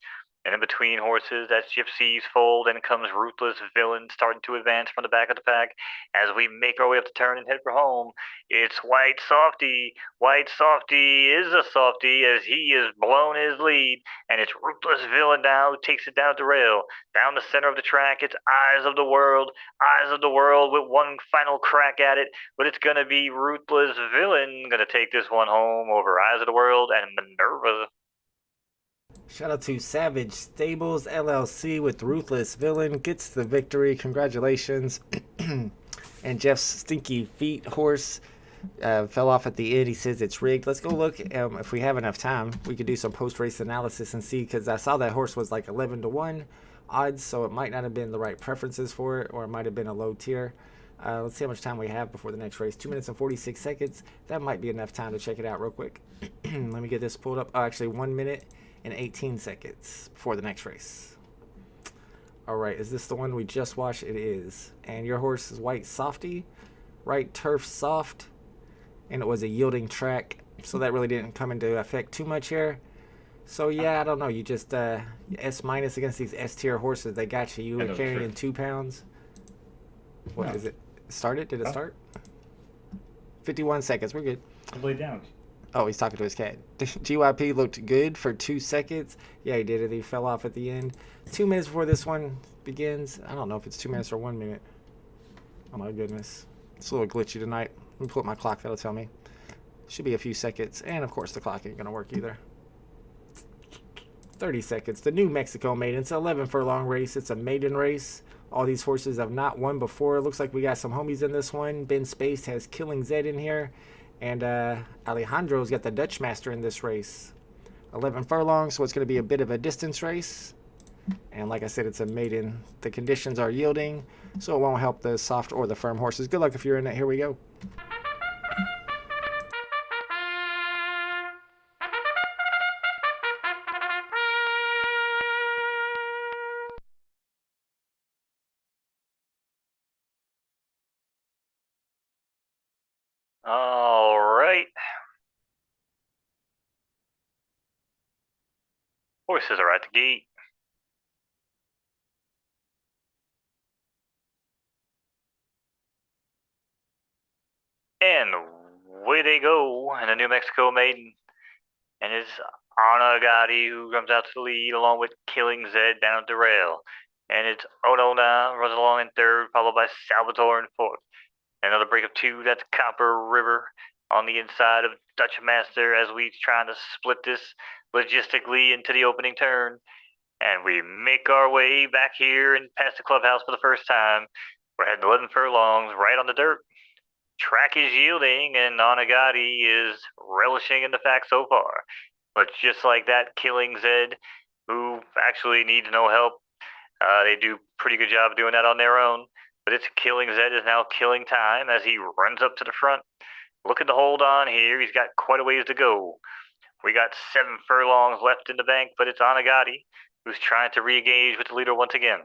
Speaker 1: And in between horses, that's Gypsy's Fold, and comes Ruthless Villain, starting to advance from the back of the pack. As we make our way up the turn and head for home, it's White Softy. White Softy is a softy as he has blown his lead, and it's Ruthless Villain now who takes it down at the rail. Down the center of the track, it's Eyes of the World with one final crack at it, but it's going to be Ruthless Villain going to take this one home over Eyes of the World and Minerva.
Speaker 2: Shout out to Savage Stables LLC with Ruthless Villain gets the victory. Congratulations. And Jeff's Stinky Feet horse fell off at the end. He says it's rigged. Let's go look. If we have enough time, we could do some post-race analysis and see, because I saw that horse was like 11-1 odds, so it might not have been the right preferences for it, or it might have been a low tier. Let's see how much time we have before the next race. 2 minutes and 46 seconds. That might be enough time to check it out real quick. Let me get this pulled up. Oh, actually 1 minute and 18 seconds before the next race. All right, is this the one we just watched? It is. And your horse is White Softy, right turf soft, and it was a yielding track, so that really didn't come into effect too much here. So yeah, I don't know. You just S minus against these S tier horses. They got you. You were carrying 2 pounds. What is it? Started? Did it start? 51 seconds. We're good.
Speaker 3: I laid down.
Speaker 2: Oh, he's talking to his cat. GYP looked good for 2 seconds. Yeah, he did it. He fell off at the end. 2 minutes before this one begins. I don't know if it's 2 minutes or 1 minute. Oh my goodness. It's a little glitchy tonight. Let me pull up my clock. That'll tell me. Should be a few seconds. And of course the clock ain't going to work either. 30 seconds. The New Mexico Maiden. It's an 11 furlong race. It's a maiden race. All these horses have not won before. It looks like we got some homies in this one. Ben Spaced has Killing Zed in here. And Alejandro's got the Dutch Master in this race. 11 furlongs, so it's going to be a bit of a distance race. And like I said, it's a maiden. The conditions are yielding, so it won't help the soft or the firm horses. Good luck if you're in it. Here we go.
Speaker 1: All right. Horses are at the gate. And away they go in the New Mexico Maiden. And it's Anna Gotti who comes out to the lead along with Killing Zed down at the rail. And it's Onona runs along in third, followed by Salvatore in fourth. Another break of 2, that's Copper River on the inside of Dutch Master as we trying to split this logistically into the opening turn. And we make our way back here and past the clubhouse for the first time. We're heading 11 furlongs right on the dirt. Track is yielding, and Onagati is relishing in the fact so far. But just like that, Killing Zed, who actually needs no help, they do a pretty good job of doing that on their own. But it's Killing Zed is now killing time as he runs up to the front. Looking to hold on here. He's got quite a ways to go. We got 7 furlongs left in the bank, but it's Onagati who's trying to re-engage with the leader once again.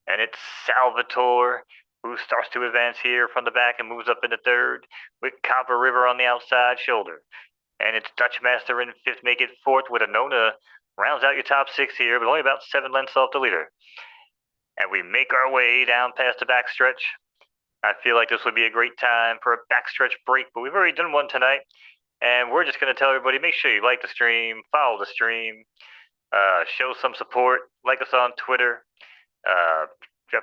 Speaker 1: And it's Salvatore who starts to advance here from the back and moves up into third with Copper River on the outside shoulder. And it's Dutch Master in fifth, make it fourth with Anona. Rounds out your top 6 here, but only about 7 lengths off the leader. And we make our way down past the backstretch. I feel like this would be a great time for a backstretch break, but we've already done one tonight. And we're just going to tell everybody, make sure you like the stream, follow the stream, show some support, like us on Twitter,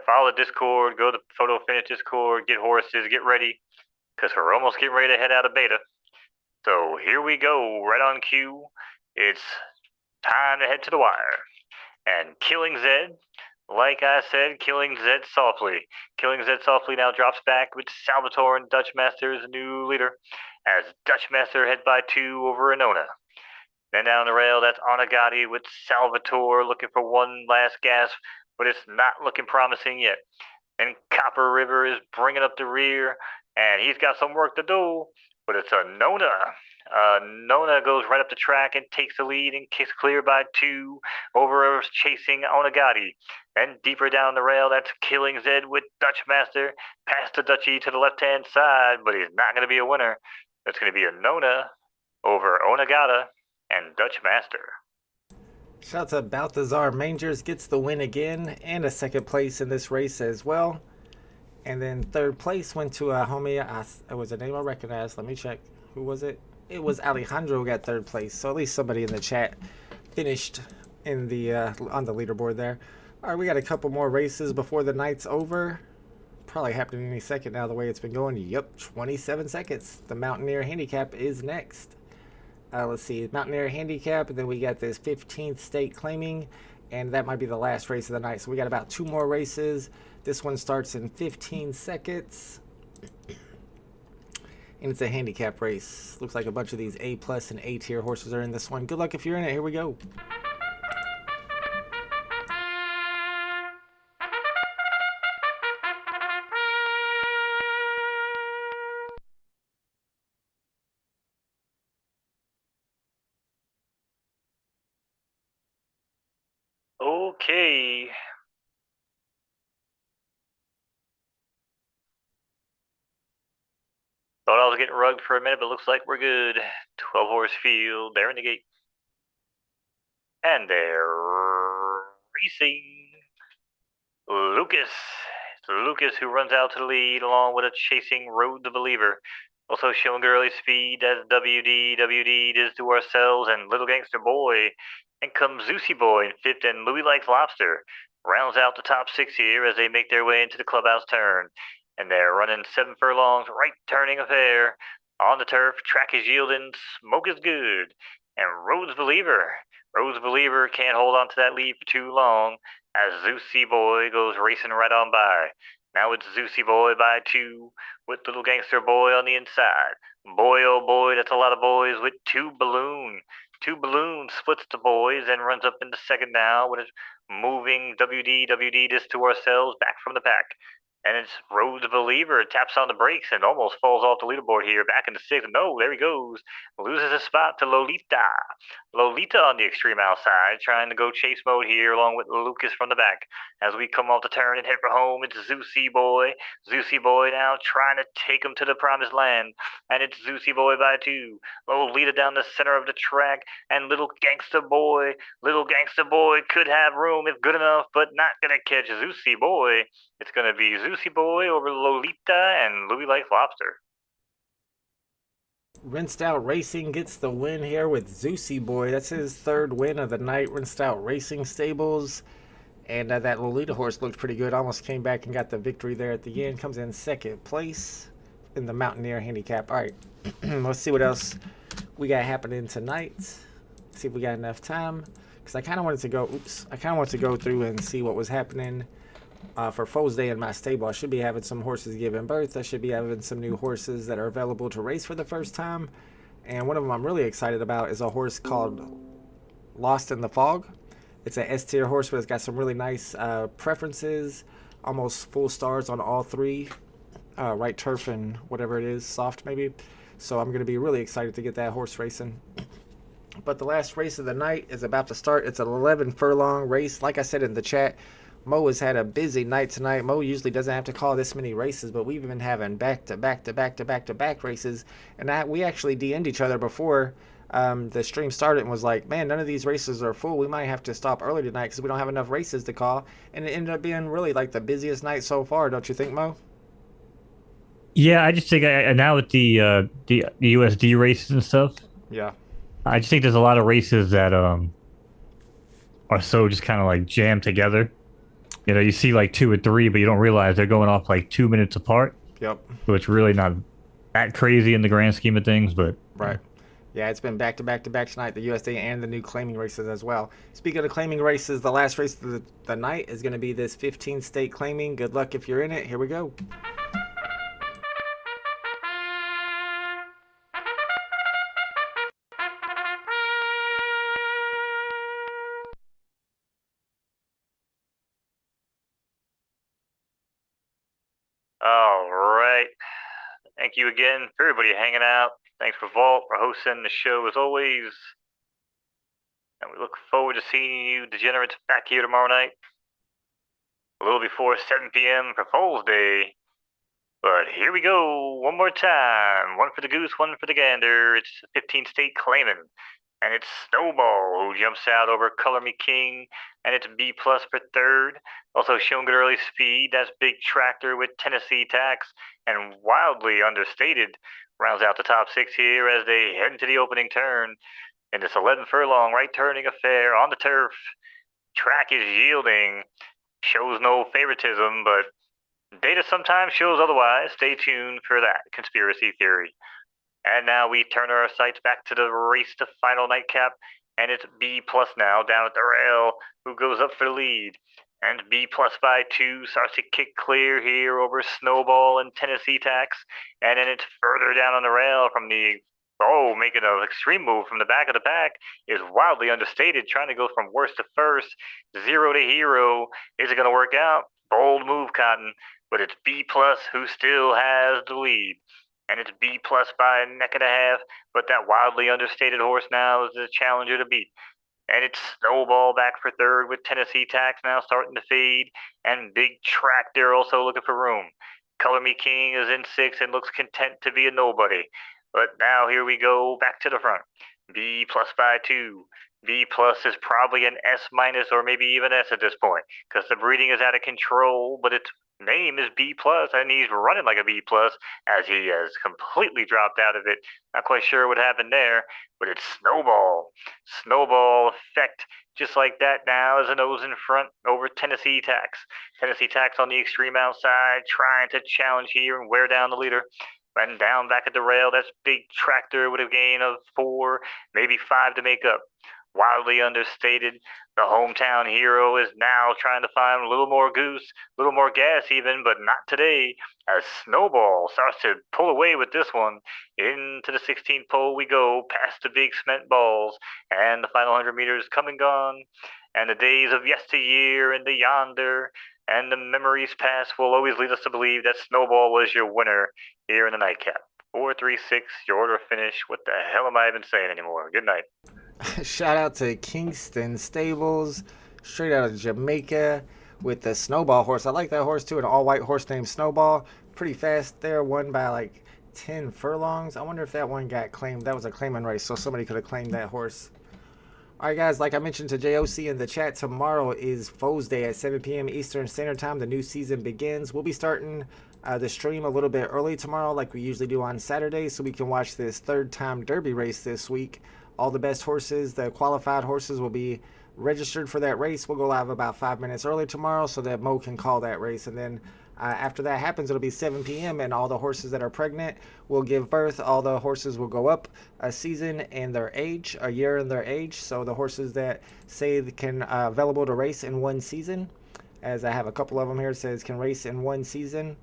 Speaker 1: follow the Discord, go to the Photo Finish Discord, get horses, get ready, because we're almost getting ready to head out of beta. So here we go, right on cue. It's time to head to the wire. And Killing Zed Like I said, Killing Zed Softly. Killing Zed Softly now drops back with Salvatore and Dutchmaster as a new leader, as Dutchmaster head by 2 over Anona. Then down the rail, that's Onagati with Salvatore looking for one last gasp, but it's not looking promising yet. And Copper River is bringing up the rear, and he's got some work to do, but it's a Nona. Nona goes right up the track and takes the lead and kicks clear by 2 over chasing Onagati. Then deeper down the rail, that's Killing Zed with Dutchmaster past the Dutchie to the left-hand side, but he's not going to be a winner. It's going to be a Nona over Onagata and Dutchmaster.
Speaker 2: Shout out to Balthazar Mangers, gets the win again and a second place in this race as well. And then third place went to a homie. It was a name I recognize. Let me check. Who was it? It was Alejandro got third place. So at least somebody in the chat finished in the on the leaderboard there. All right, we got a couple more races before the night's over. Probably happening any second now the way it's been going. Yep, 27 seconds. The Mountaineer handicap is next. Let's see, Mountaineer handicap, and then we got this 15th state claiming, and that might be the last race of the night. So we got about 2 more races. This one starts in 15 seconds. And it's a handicap race. Looks like a bunch of these A+ and A tier horses are in this one. Good luck if you're in it. Here we go.
Speaker 1: Okay. Thought I was getting rugged for a minute, but looks like we're good. 12 horse field. They're in the gate. And they're racing. Lucas. It's Lucas who runs out to the lead along with a chasing Road the Believer. Also showing early speed as WD. WD is to ourselves and Little Gangster Boy. And comes Zeusy Boy in 5th and Louis Likes Lobster. Rounds out the top 6 here as they make their way into the clubhouse turn. And they're running 7 furlongs, right turning affair. On the turf, track is yielding, smoke is good. And Rose Believer can't hold on to that lead for too long as Zeusy Boy goes racing right on by. Now it's Zeusy Boy by 2 with Little Gangster Boy on the inside. Boy, oh boy, that's a lot of boys with 2 balloon. 2 balloons splits the boys and runs up into second now with a moving WD this to ourselves back from the pack. And it's Rose the Believer, taps on the brakes and almost falls off the leaderboard here, back into 6th. No, there he goes. Loses his spot to Lolita. Lolita on the extreme outside, trying to go chase mode here along with Lucas from the back. As we come off the turn and head for home, it's Zeusy Boy. Zeusy Boy now trying to take him to the promised land. And it's Zeusy Boy by 2. Lolita down the center of the track. And Little Gangsta Boy. Little Gangsta Boy could have room if good enough, but not going to catch Zeusy Boy. It's going to be Zeusy Boy over Lolita and Louis Likes Lobster.
Speaker 2: Rinsed Out Racing gets the win here with Zeusy Boy. That's his 3rd win of the night. Rinsed Out Racing Stables. And that Lolita horse looked pretty good. Almost came back and got the victory there at the end. Comes in 2nd place in the Mountaineer handicap. All right, let's see what else we got happening tonight. See if we got enough time. Because I kind of wanted to go through and see what was happening for Foes Day in my stable. I should be having some horses giving birth. I should be having some new horses that are available to race for the first time. And one of them I'm really excited about is a horse called Lost in the Fog. It's an S-tier horse, but it's got some really nice preferences. Almost full stars on all 3. Right turf and whatever it is, soft maybe. So I'm going to be really excited to get that horse racing. But the last race of the night is about to start. It's an 11 furlong race. Like I said in the chat, Mo has had a busy night tonight. Mo usually doesn't have to call this many races, but we've been having back-to-back races. And we actually DM'd each other before the stream started and was like, man, none of these races are full. We might have to stop early tonight because we don't have enough races to call. And it ended up being really like the busiest night so far, don't you think, Mo?
Speaker 3: Yeah, I just think now with the USD races and stuff.
Speaker 2: Yeah.
Speaker 3: I just think there's a lot of races that are so just kind of like jammed together. You know, you see like 2 or 3, but you don't realize they're going off like 2 minutes apart.
Speaker 2: Yep.
Speaker 3: So it's really not that crazy in the grand scheme of things, but
Speaker 2: right. Yeah, it's been back to back to back tonight, the USD and the new claiming races as well. Speaking of claiming races, the last race of the night is going to be this 15 state claiming. Good luck if you're in it. Here we go.
Speaker 1: All right. Thank you again for everybody hanging out. Thanks for Vault for hosting the show as always. And we look forward to seeing you degenerates back here tomorrow night. A little before 7 p.m. for Fool's Day. But here we go, one more time. One for the goose, one for the gander. It's 15 state claiming. And it's Snowball who jumps out over Color Me King. And it's B plus for third. Also showing good early speed. That's Big Tractor with Tennessee Tax. And wildly understated rounds out the top six here as they head into the opening turn. In this 11 furlong right turning affair on the turf. Track is yielding. Shows no favoritism, but data sometimes shows otherwise. Stay tuned for that conspiracy theory. And now we turn our sights back to the race to final nightcap, and it's B plus now down at the rail, who goes up for the lead. And B plus by 2 starts to kick clear here over Snowball and Tennessee Tax, and then it's further down on the rail from the making an extreme move from the back of the pack is wildly understated, trying to go from worst to first, 0 to hero. Is it going to work out? Bold move, Cotton, but it's B plus who still has the lead. And it's B plus by a neck and a half, but that wildly understated horse now is the challenger to beat. And it's Snowball back for third with Tennessee Tax now starting to fade, and Big Tractor also looking for room. Color Me King is in 6 and looks content to be a nobody. But now here we go back to the front. B plus by 2. B plus is probably an S minus or maybe even S at this point because the breeding is out of control, but its name is B plus and he's running like a B plus as he has completely dropped out of it. Not quite sure what happened there, but it's Snowball. Snowball effect just like that now as a nose in front over Tennessee Tax. Tennessee Tax on the extreme outside trying to challenge here and wear down the leader. And down back at the rail, that's Big Tractor with a gain of 4, maybe 5 to make up. Wildly understated, the hometown hero is now trying to find a little more goose, a little more gas even, but not today, as Snowball starts to pull away with this one. Into the 16th pole we go, past the big cement balls, and the final 100 meters come and gone, and the days of yesteryear and the yonder, and the memories past will always lead us to believe that Snowball was your winner here in the nightcap. 436, your order of finish. What the hell am I even saying anymore? Good night.
Speaker 2: Shout out to Kingston Stables, straight out of Jamaica, with the Snowball horse. I like that horse too, an all-white horse named Snowball. Pretty fast there, won by like 10 furlongs. I wonder if that one got claimed. That was a claiming race, so somebody could have claimed that horse. All right, guys, like I mentioned to JOC in the chat, tomorrow is Foes Day at 7 p.m. Eastern Standard Time. The new season begins. We'll be starting the stream a little bit early tomorrow like we usually do on Saturday so we can watch this third-time Derby race this week. All the best horses, the qualified horses, will be registered for that race. We'll go live about 5 minutes early tomorrow so that Mo can call that race. And then after that happens, it'll be 7 p.m. and all the horses that are pregnant will give birth. All the horses will go up a season in their age, a year in their age. So the horses that say they can available to race in one season, as I have a couple of them here, says can race in one season,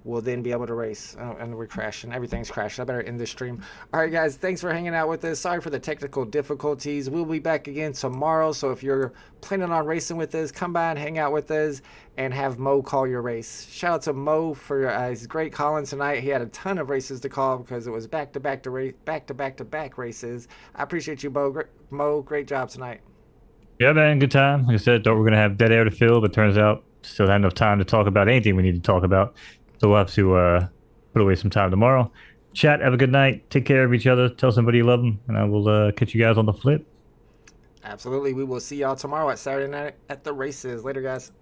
Speaker 2: will then be able to race. Oh, and we're crashing. Everything's crashing. I better end the stream. All right, guys. Thanks for hanging out with us. Sorry for the technical difficulties. We'll be back again tomorrow. So if you're planning on racing with us, come by and hang out with us and have Mo call your race. Shout out to Mo for his great calling tonight. He had a ton of races to call because it was back-to-back races. I appreciate you, Mo. Great job tonight.
Speaker 3: Yeah, man. Good time. Like I said, thought we were going to have dead air to fill, but turns out still had enough time to talk about anything we need to talk about. So we'll have to put away some time tomorrow. Chat, have a good night. Take care of each other. Tell somebody you love them. And I will catch you guys on the flip.
Speaker 2: Absolutely. We will see y'all tomorrow at Saturday night at the races. Later, guys.